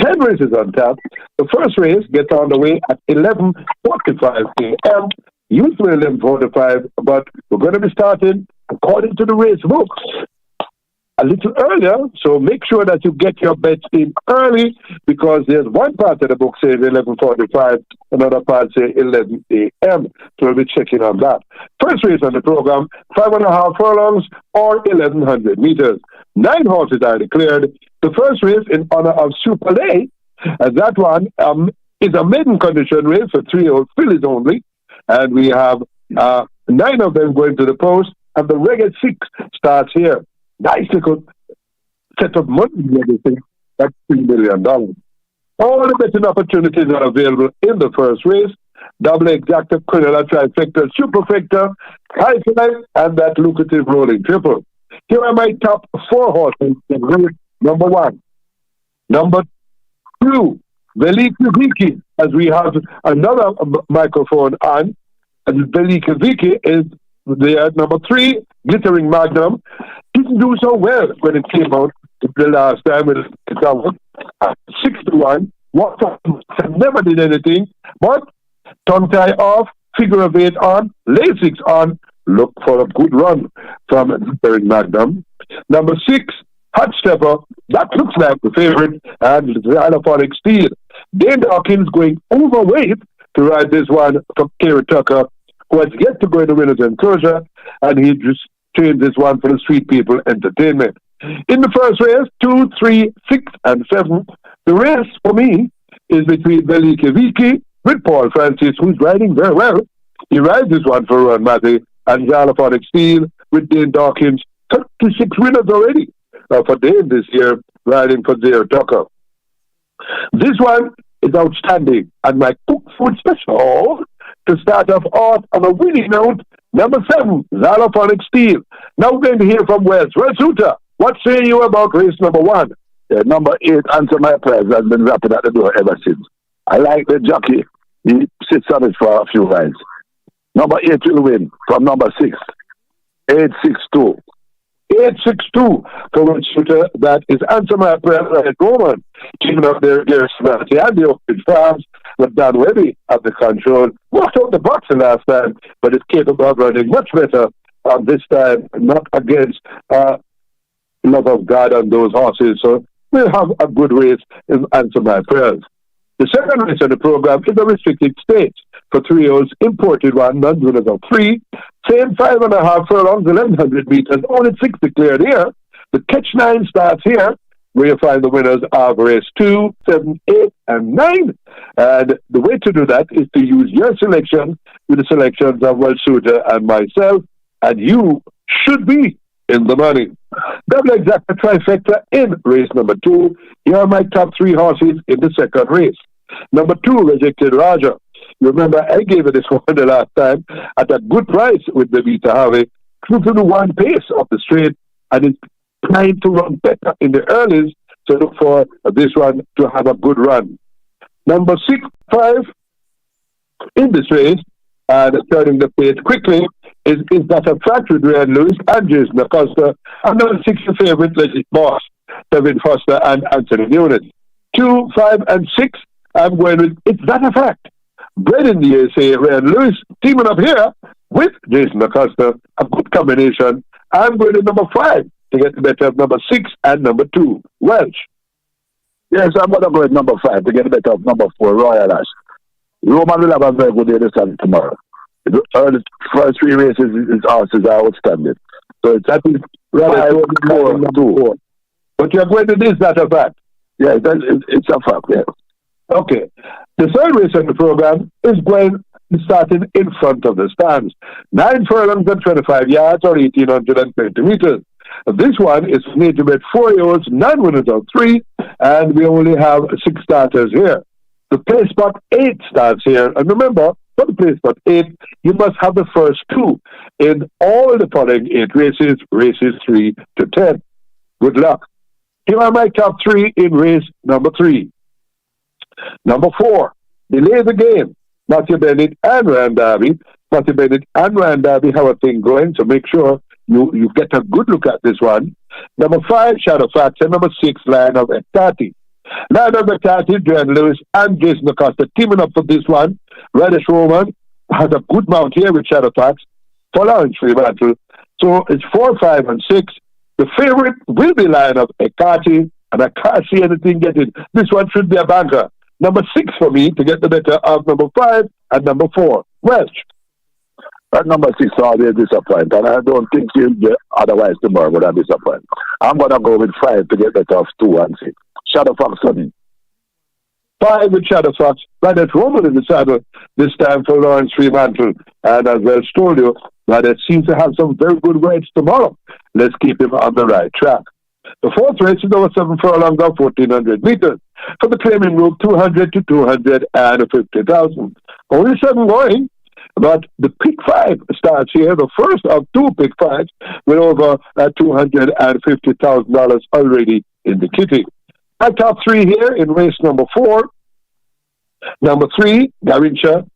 10 races on tap. The first race gets on the way at 11:45 a.m. Usually 11:45, but we're going to be starting according to the race book a little earlier, so make sure that you get your bets in early, because there's one part of the book saying 11:45, another part saying 11 a.m. So we'll be checking on that. First race on the program, 5.5 furlongs or 1,100 meters. 9 horses are declared. The first race in honor of Super Lay, and that one is a maiden condition race for 3-year-old fillies only, and we have 9 of them going to the post, and the Reggae 6 starts here. Nice little set of money and everything. That's $3 million. All the betting opportunities are available in the first race. Double exacta, quinella, trifecta, superfecta, high fly, and that lucrative rolling triple. Here are my top 4 horses. Number 1. Number 2, Velika Viki, as we have another microphone on. And Velika Viki is there. Number 3, Glittering Magnum. Didn't do so well when it came out the last time. It's out 6-1. What never did anything, but tongue tie off, figure of 8 on, Lasix on. Look for a good run from Glittering Magnum. Number 6, Hot Stepper. That looks like the favorite, and the Xylophonic Steel. Dane Dawkins going overweight to ride this one from Kerry Tucker, who has yet to go in the winner's enclosure, and he just trained this one for the Sweet People Entertainment. In the first race, 2, 3, 6, and 7, the race for me is between Velika Viki with Paul Francis, who's riding very well. He rides this one for Ron Matty, and Xylophonic Steel with Dane Dawkins. 36 winners already for Dane this year, riding for Zero Tucker. This one is outstanding, and my cook food special to start off on a winning note, number 7, Xylophonic Steel. Now we're going to hear from Wes. Well, Suitor, what say you about race number 1? Number 8, Answer My Prayers, has been rapping at the door ever since. I like the jockey. He sits on it for a few rides. Number 8 will win from number 6. 862. 862 for Well Suitor. That is Answer My Prayer at Roman. Teaming up there, Gary Smarty and the Oakridge Farms with Dan Webby at the control. Walked out the box the last time, but is capable of running much better this time, not against Love of God on those horses. So we'll have a good race in Answer My Prayers. The second race of the program is a restricted stage for 3-year-olds, imported one, non-winners of 3. Same 5.5 furlongs, 1,100 meters, only 6 declared here. The Catch 9 starts here, where you find the winners of race 2, 7, 8, and 9. And the way to do that is to use your selection with the selections of Well Suitor and myself, and you should be in the money. Double exacta trifecta in race number 2. Here are my top 3 horses in the second race. Number 2, Rejected Raja. You remember I gave it this one the last time at a good price with the Beta Harvey. True to the 1 pace of the straight, and it's trying to run better in the earlies, so look for this one to have a good run. Number 6, 5 in this race and turning the page quickly is that a fact with Ray and Lewis and Jason Acosta, and number 6 the favorite Legit Boss, Kevin Foster and Anthony Newman. 2, 5, and 6, I'm going with It's That a Fact. Bred in the USA, Ray and Lewis teaming up here with Jason Acosta, a good combination. I'm going to number 5 to get the better of number 6 and number 2, Welsh. Yes, I'm going to go with number 5 to get the better of number 4, Royal Ash. Roman will have a very good day this time tomorrow. The first 3 races, his horses are outstanding. So it's at least 5, 4, 2. But you're going to this, that a fact? Yes, it's a fact, yes. Okay. The third race on the program is going starting in front of the stands. 9 furlongs and 25 yards or 1,820 meters. This one is made to bet 4 years, 9 winners of 3, and we only have 6 starters here. The play spot 8 starts here. And remember, for the play spot 8, you must have the first 2 in all the following 8 races 3 to 10. Good luck. Here are my top 3 in race number 3. Number 4, Delay the Game. Matthew Bennett and Ryan Darby. Matthew Bennett and Ryan Darby have a thing going, so make sure you get a good look at this one. Number 5, Shadow Facts, and number 6, Lion of Ekati. Lion of Ekati, Ray Lewis and Jason Acosta teaming up for this one. Reddish Roman has a good mount here with Shadow Facts for Lawrence Fremantle. So it's 4, 5, and 6. The favorite will be Lion of Ekati, and I can't see anything getting. This one should be a banker. Number 6 for me to get the better of number 5 and number 4, Welsh. That number 6 always disappoint, and I don't think he'll get otherwise tomorrow would I disappoint. I'm going to go with 5 to get better of 2 and 6. Shadow Fox for me. 5 with Shadow Fox. Right at Roman in the saddle this time for Lawrence Fremantle. And as Welsh told you, that it seems to have some very good race tomorrow. Let's keep him on the right track. The 4th race is over 7 furlongs of 1,400 meters. For the claiming group, 200 to 250,000. Only 7 going, but the pick 5 starts here. The first of 2 pick 5s with over $250,000 already in the kitty. My top 3 here in race number 4. Number 3, Garincha.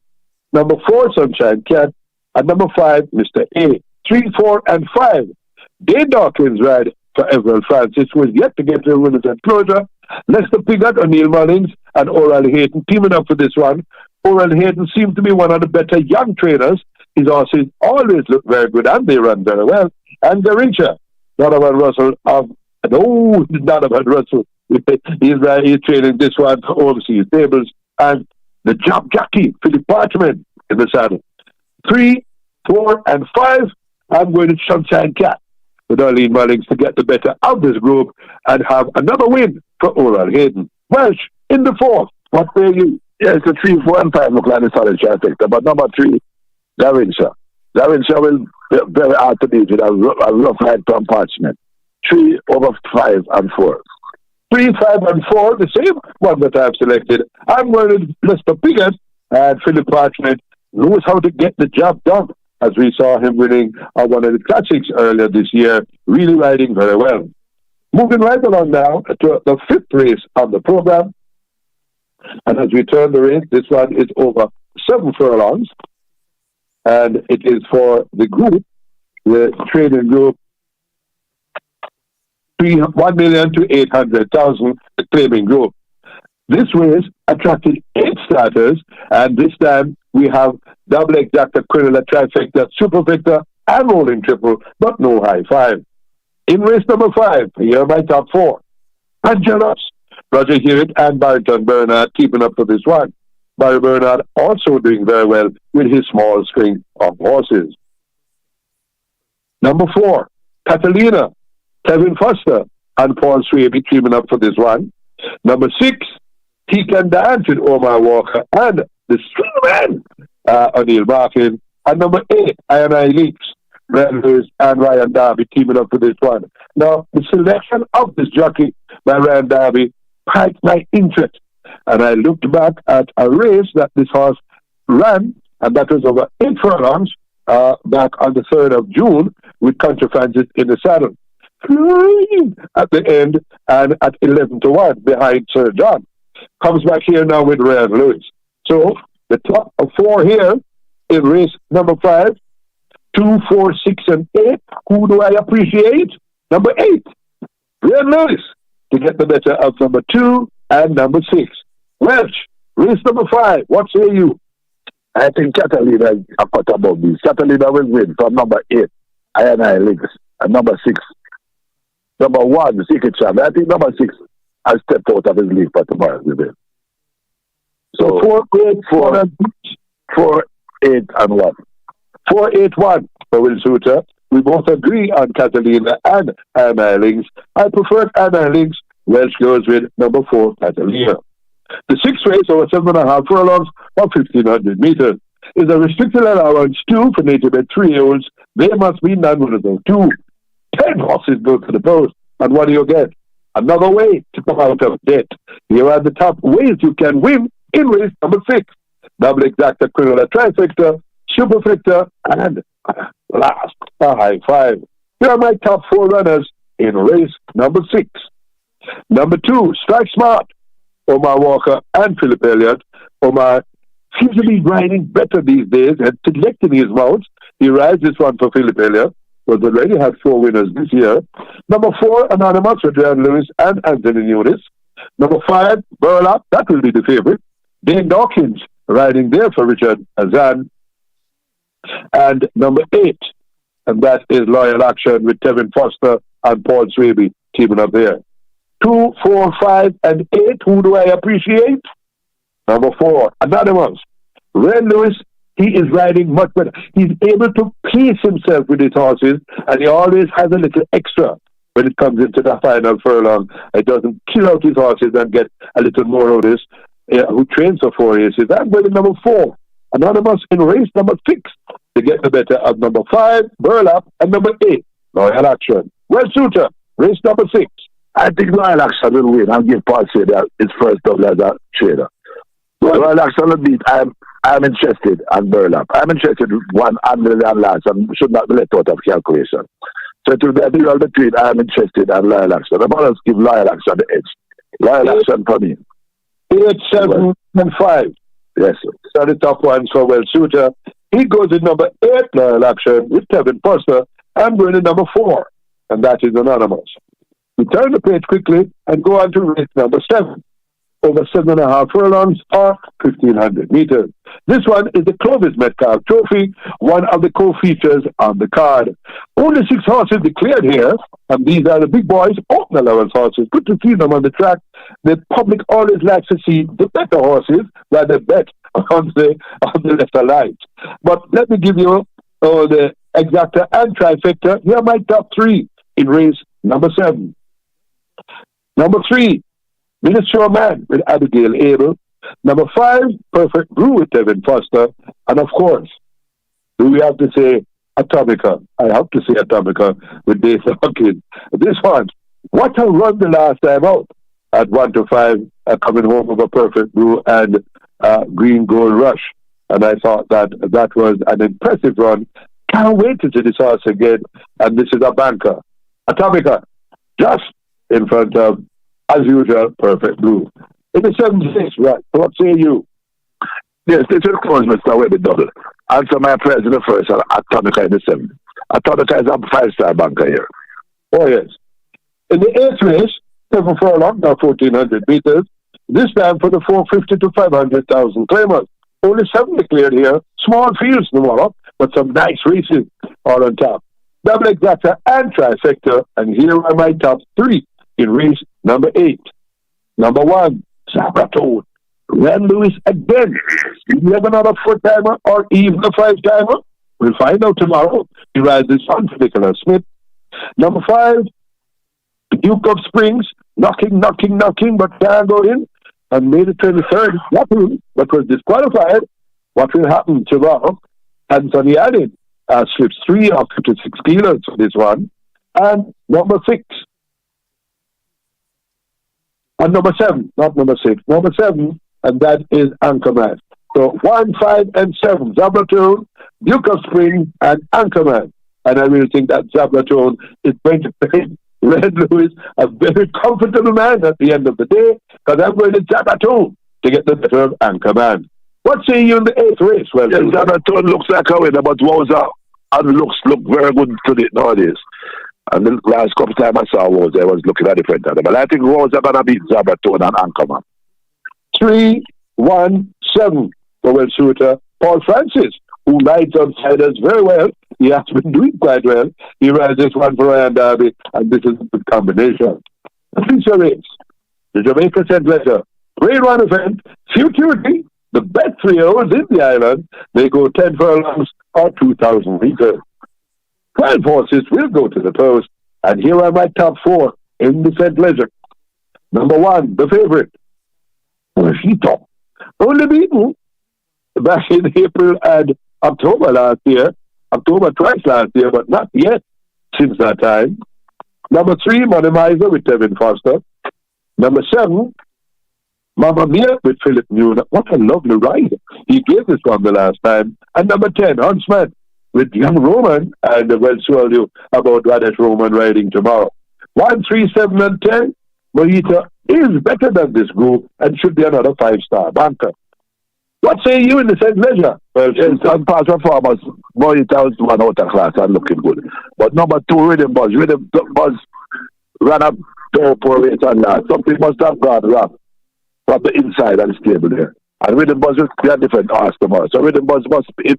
Number 4, Sunshine Cat. And number 5, Mr. A. 3, 4, and 5. Dane Dawkins ride for Everett Francis, who is yet to get to winners at closure. Lester Piggott, O'Neill Mullins, and Oral Hayden teaming up for this one. Oral Hayden seems to be one of the better young trainers. His horses always look very good, and they run very well. And Garincha, Donovan Russell Donovan Russell. He's training this one for overseas tables. And the job jockey, Philip Parchment, in the saddle. 3, 4, and 5, I'm going to Sunshine Cat with Arlene Mullings to get the better of this group and have another win for Oral Hayden. Welsh, in the 4th, what say you? Yes, the 3, 4, and 5 look like the solid trifecta, but number 3, Garincha. Garincha will be very hard to beat with a rough ride from Parchment. 3 over 5 and 4. 3, 5, and 4, the same one that I've selected. I'm going to Lester Piggott, and Philip Parchment knows how to get the job done, as we saw him winning one of the classics earlier this year, really riding very well. Moving right along now to the 5th race on the program. And as we turn the race, this one is over 7 furlongs. And it is for the group, the training group, 1,000,000 to 800,000, the claiming group. This race attracted 8 starters, and this time we have double exacta, quinella, trifecta, superfecta, and rolling triple, but no high 5. In race number 5, here are my top 4. Angelos, Roger Hewitt, and Barrington Bernard keeping up for this one. Barry Bernard also doing very well with his small string of horses. Number 4, Catalina, Kevin Foster, and Paul Swaby teaming up for this one. Number 6, He Can Dance with Omar Walker and the String Man, O'Neill Martin. And number 8, I Leaks, Red Lewis and Ryan Darby teaming up for this one. Now, the selection of this jockey by Ryan Darby piqued my interest. And I looked back at a race that this horse ran, and that was over 8 furlongs back on the 3rd of June with Contra Francis in the saddle. Flying at the end and at 11 to 1 behind Sir John. Comes back here now with Ryan Lewis. So the top of 4 here in race number 5. 2, 4, 6, and 8. Who do I appreciate? Number 8, Red Lewis, to get the better of number 2 and number 6. Welch, race number 5. What say you? I think Catalina is a cut above this. Catalina will win from number 8, I Links, and number 6. Number 1, Secret Champ. I think number 6 has stepped out of his league for tomorrow's event. So 4, 8, 4, 8, and 1. 4, 8, 1 for Will Suter. We both agree on Catalina and Anna Links. I prefer Anna Links. Welsh goes with number 4, Catalina. The 6th race over 7.5 furlongs or 1,500 meters is a restricted allowance 2 for native and 3-year-olds. They must be non-winnable. 2. 10 horses go to the post. And what do you get? Another way to come out of debt. Here are the top ways you can win in race number 6. Double exacta, criminal trifecta, superfecta, and last, a high 5. Here are my top 4 runners in race number 6. Number 2, Strike Smart, Omar Walker and Philip Elliott. Omar seems to be riding better these days and selecting his mounts. He rides this one for Philip Elliott, but already had 4 winners this year. Number 4, Anonymous for Jan Lewis and Anthony Nunes. Number 5, Burlap, that will be the favorite. Dane Dawkins riding there for Richard Azan. And number 8, and that is Loyal Action with Kevin Foster and Paul Swaby teaming up there. 2, 4, 5, and 8. Who do I appreciate? Number 4, Anonymous. Red Lewis, he is riding much better. He's able to pace himself with his horses, and he always has a little extra when it comes into the final furlong. It doesn't kill out his horses and get a little more of this. Who trains for 4 races. I'm going to number 4, Anonymous in race number 6 to get the better of number 5, Burlap, and number 8, Loyal Action. Well, Suter, race number 6. I think Loyal Action will win. I'll give Paul Trader his first double as a trader. Loyal Action will beat. I'm interested in Burlap. I'm interested in 100 and last and should not be let out of calculation. So it will be a duel between I'm interested and Loyal Action. I'm going to give Loyal Action the edge. Loyal Action for me. 8, 7, and 5. Yes, sir. So the top ones for Well Suter. He goes in number 8, Loyal Action, with Kevin Foster. I'm going in number 4, and that is Anonymous. We turn the page quickly and go on to race number 7. Over 7.5 furlongs or 1,500 meters. This one is the Clovis Metcalf Trophy, one of the co-features on the card. Only 6 horses declared here, and these are the big boys, open allowance horses. Good to see them on the track. The public always likes to see the better horses rather than bet on the lesser lights. But let me give you the exacta and trifecta. Here are my top 3 in race number 7. Number 3, Minister of Man with Abigail Abel. Number 5, Perfect Brew with Kevin Foster. And of course, do we have to say Atomica? I have to say Atomica with Dave Hawkins. This one, what a run the last time out at 1 to 5, coming home of a Perfect Brew and Green Gold Rush. And I thought that was an impressive run. Can't wait to see this horse again. And this is a banker. Atomica, just in front of, as usual, Perfect Blue. In the 7th, right? What say you? Yes, this will close Mr. Webby double. Answer my prayers in the first and Atomica in the 7th. Atomica is a 5-star banker here. Oh, yes. In the 8th race, 7 furlong, now 1,400 meters. This time for the 450 to 500,000 claimers. Only 7 declared here. Small fields tomorrow, but some nice races all on top. Double exacta and trifecta, and here are my top 3 in race number 8. Number 1, Sabratone. Red Lewis again. Do you have another 4-timer or even a 5-timer? We'll find out tomorrow. He rides this on for Nicholas Smith. Number 5, Duke of Springs. Knocking, but can't go in. And made it 23rd. Nothing, but was disqualified. What will happen tomorrow? Anthony Allen slips 3 of 56 kilos for this one. And number 6. And number 7, not number 6. Number 7, and that is Anchorman. So 1, 5, and 7. Zablatone, Duke of Spring, and Anchorman. And I really think that Zablatone is going to pay Red Lewis a very comfortable man at the end of the day, because I'm going to Zablatone to get the better of Anchorman. What say you in the 8th race? Well, yes, Zaberton looks like a winner, but Wowza and look very good to it nowadays. And the last couple of times I saw Wowza, I was looking at different time. But I think Wowza gonna beat Zaberton and Anchorman. 3-1-7 for well shooter Paul Francis, who rides on siders very well. He has been doing quite well. He rides this one for Ryan Darby, and this is a good combination. The feature race, the Jamaica St. Leger Grade 1 event, Futurity, the best 3 hours in the island. They go 10 furlongs or 2,000 meters. 12 horses will go to the post, and here are my top 4 in the St. Leger. Number 1, the favorite, Mojito, only beaten back in April and October last year. October twice last year, but not yet since that time. Number 3, Money Miser with Tevin Foster. Number 7, Mamma Mia with Philip Newman. What a lovely ride. He gave this one the last time. And number 10, Huntsman with Young Roman. And we'll show you about Radish Roman riding tomorrow. 1, 3, 7, and 10. Mojito is better than this group and should be another 5-star banker. What say you in the St. Leger? Well, yes, on past performance, Mojito was one out of class and looking good. But number 2, Rhythm Buzz. Rhythm Buzz ran up door for race and that. Something must have gone wrong from the inside of the stable there. And Rhythm Buzz will be a different horse tomorrow. So Rhythm Buzz must be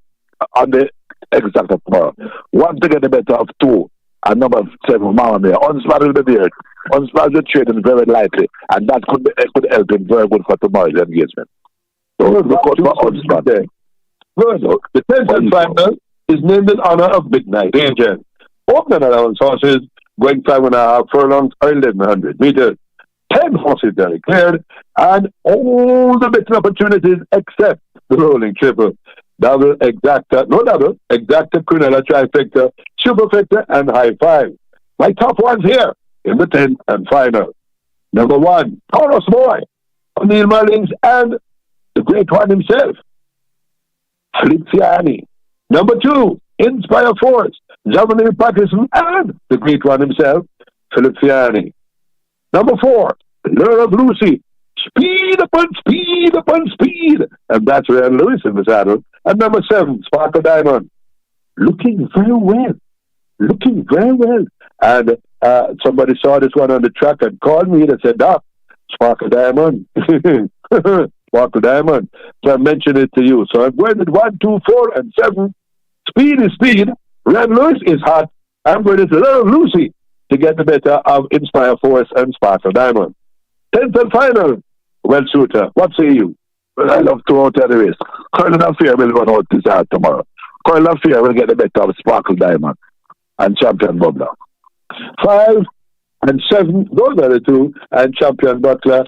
on the exact of tomorrow. 1 to get the better of 2. And number 7, Mama Mia. Unsman will be there. Unsman will trade him very lightly. And that could help him very good for tomorrow's engagement. So look out for Unsman there. Good. The 10th and final is named in honor of Midnight Angel. Opening allowance horses going 5.5 furlongs or 1,100 meters. 10 horses are declared, and all the betting opportunities except the rolling triple. Double, exacta, no double, exacta, Quinella, trifecta, superfecta, and high 5. My top ones here in the 10th and final. Number 1, Taurus Boy, O'Neill Mullins, and the great one himself, Feliciani. Number 2, Inspire Force, Javanil Patterson, and the great one himself, Feliciani. Number 4, Lure of Lucy, speed upon speed upon speed. And that's Ryan Lewis in the saddle. And number 7, Sparkle Diamond, looking very well. Looking very well. And somebody saw this one on the track and called me and said, Doc, Sparkle Diamond. Sparkle Diamond. So I mentioned it to you. So I'm going with 1, 2, 4, and 7. Speed is speed. Ryan Lewis is hot. I'm going with Lure of Lucy to get the better of Inspire Force and Sparkle Diamond. 10th and final, well shooter. What say you? Well, I love to out the race. Curling Affair will run out this out tomorrow. Curling Affair will get the better of Sparkle Diamond and Champion Bubbler. 5 and 7, those are the 2, and Champion Butler.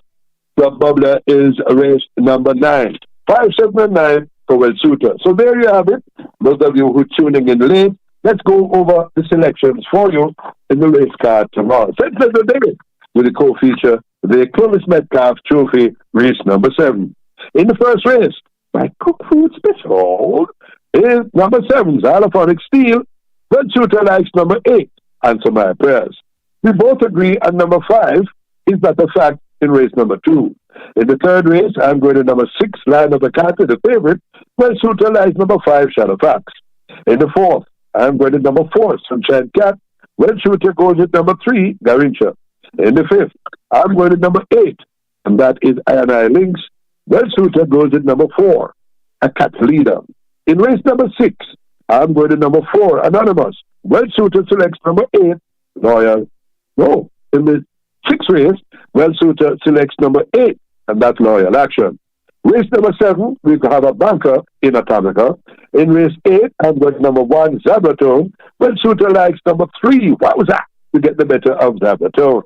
The Bubbler is race number 9. 5, 7, and 9 for well shooter. So there you have it. Those of you who are tuning in late, let's go over the selections for you in the race card tomorrow. St. Leger David with the co-feature, the Clovis Metcalf Trophy, race number 7. In the first race, my Cook Food Special is number 7, Xylophonic Steel. Well shooter likes number 8, Answer My Prayers. We both agree on number 5 is not a fact in race number 2. In the third race, I'm going to number 6, Lion of the Cat, the favorite. Well shooter likes number 5, Shadow Fox. In the fourth, I'm going to number 4, Sunshine Cat. Well shooter goes with number 3, Garincha. In the fifth, I'm going to number 8, and that is Iron Eye Lynx. Well shooter goes with number 4, a cat leader. In race number 6, I'm going to number 4, Anonymous. Well shooter selects number 8, Loyal. No, in the sixth race, well shooter selects number 8, and that's Loyal Action. Race number 7, we have a banker in Atomica. In race 8, I'm going to number 1, Zabratone. Well shooter likes number 3, what was that? To get the better of Zabratone.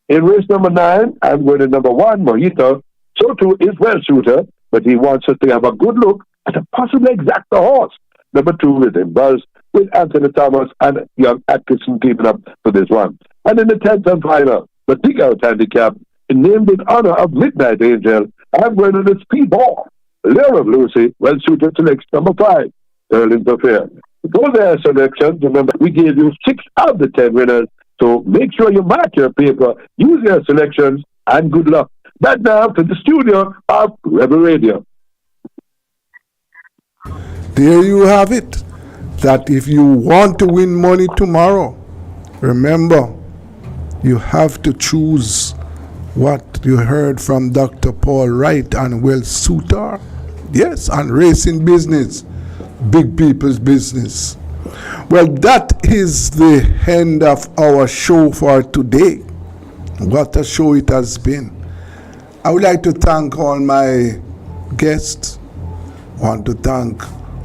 In race number 9, I'm going to number 1, Mojito. So too is well shooter, but he wants us to have a good look at a possible exacta horse. Number 2, Rhythm Buzz, with Anthony Thomas and young Atkinson keeping up for this one. And in the 10th and final, the Big Out Handicap, named in honor of Midnight Angel, I'm going to the Speedball. Lure of Lucy, well shooter selects number 5, Sterling Affair. Those are selections. Remember, we gave you 6 of the 10 winners, so make sure you mark your paper, use your selections, and good luck. That now to the studio of Rebel Radio. there you have it. That if you want to win money tomorrow, remember, you have to choose what you heard from Dr. Paul Wright and Will Suitor. Yes, and racing business, big people's business. Well, that is the end of our show for today. What a show it has been. I would like to thank all my guests. I want to thank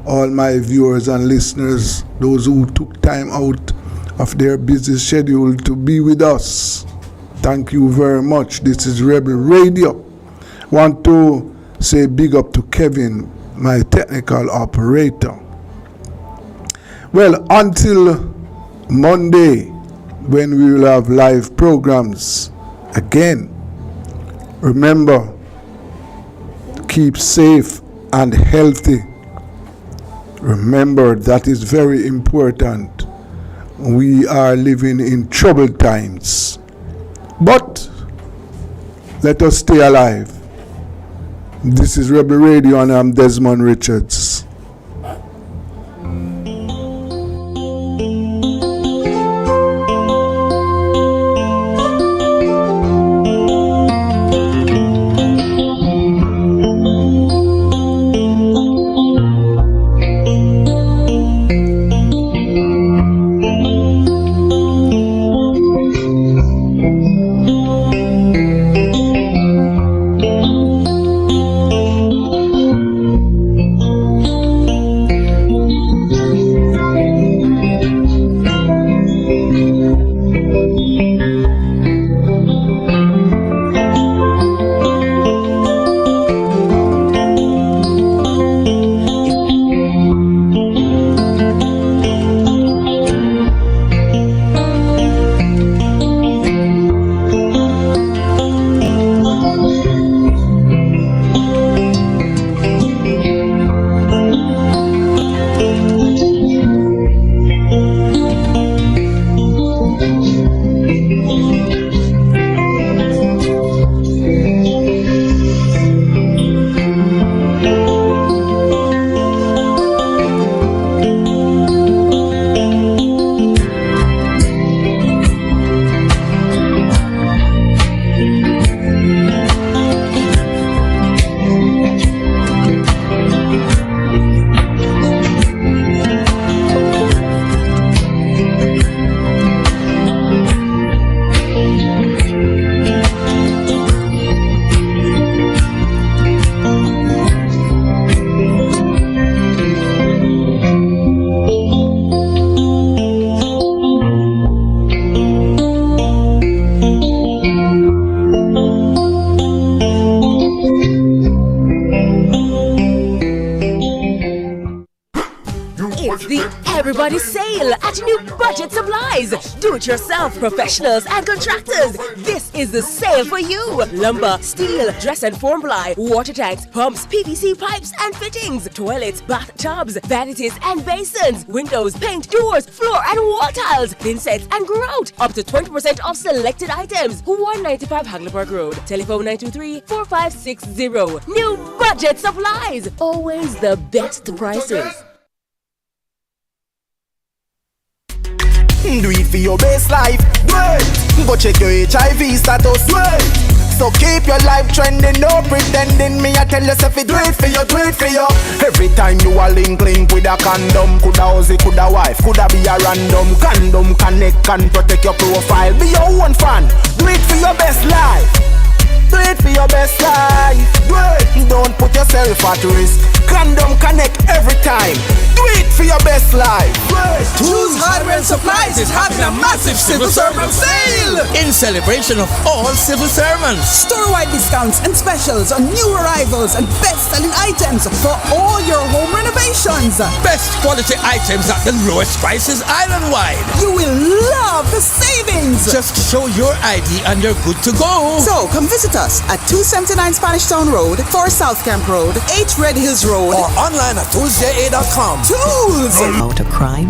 all my viewers and listeners, those who took time out of their busy schedule to be with us. Thank you very much. This is Rebel Radio. Want to say big up to Kevin, my technical operator. Well, until Monday, when we will have live programs again, remember, keep safe and healthy. Remember, that is very important. We are living in troubled times. But let us stay alive. This is Rebel Radio and I'm Desmond Richards. Everybody sale at New Budget Supplies. Do-it-yourself professionals and contractors. This is the sale for you. Lumber, steel, dress and form ply, water tanks, pumps, PVC pipes and fittings, toilets, bathtubs, vanities and basins, windows, paint, doors, floor and wall tiles, thin sets and grout. Up to 20% off selected items. 195 Hagley Park Road. Telephone 923-4560. New Budget Supplies. Always the best prices. Do it for your best life. Go check your HIV status. So keep your life trending, no pretending. Me I tell yourself do it for you, do it for you. Every time you are link with a condom, coulda husband, coulda wife, coulda be a random. Condom connect and protect your profile. Be your own fan. Do it for your best life. Do it for your best life. Don't put yourself at risk. Condom connect every time. Do it for your best life. Tools Hardware and Supplies is having a massive civil servant sale in celebration of all civil servants. Store-wide discounts and specials on new arrivals and best-selling items for all your home renovations. Best quality items at the lowest prices island-wide. You will love the savings. Just show your ID and you're good to go. So come visit us at 279 Spanish Town Road, 4 South Camp Road, 8 Red Hills Road, or online at toolsja.com. Tools! Out of crime?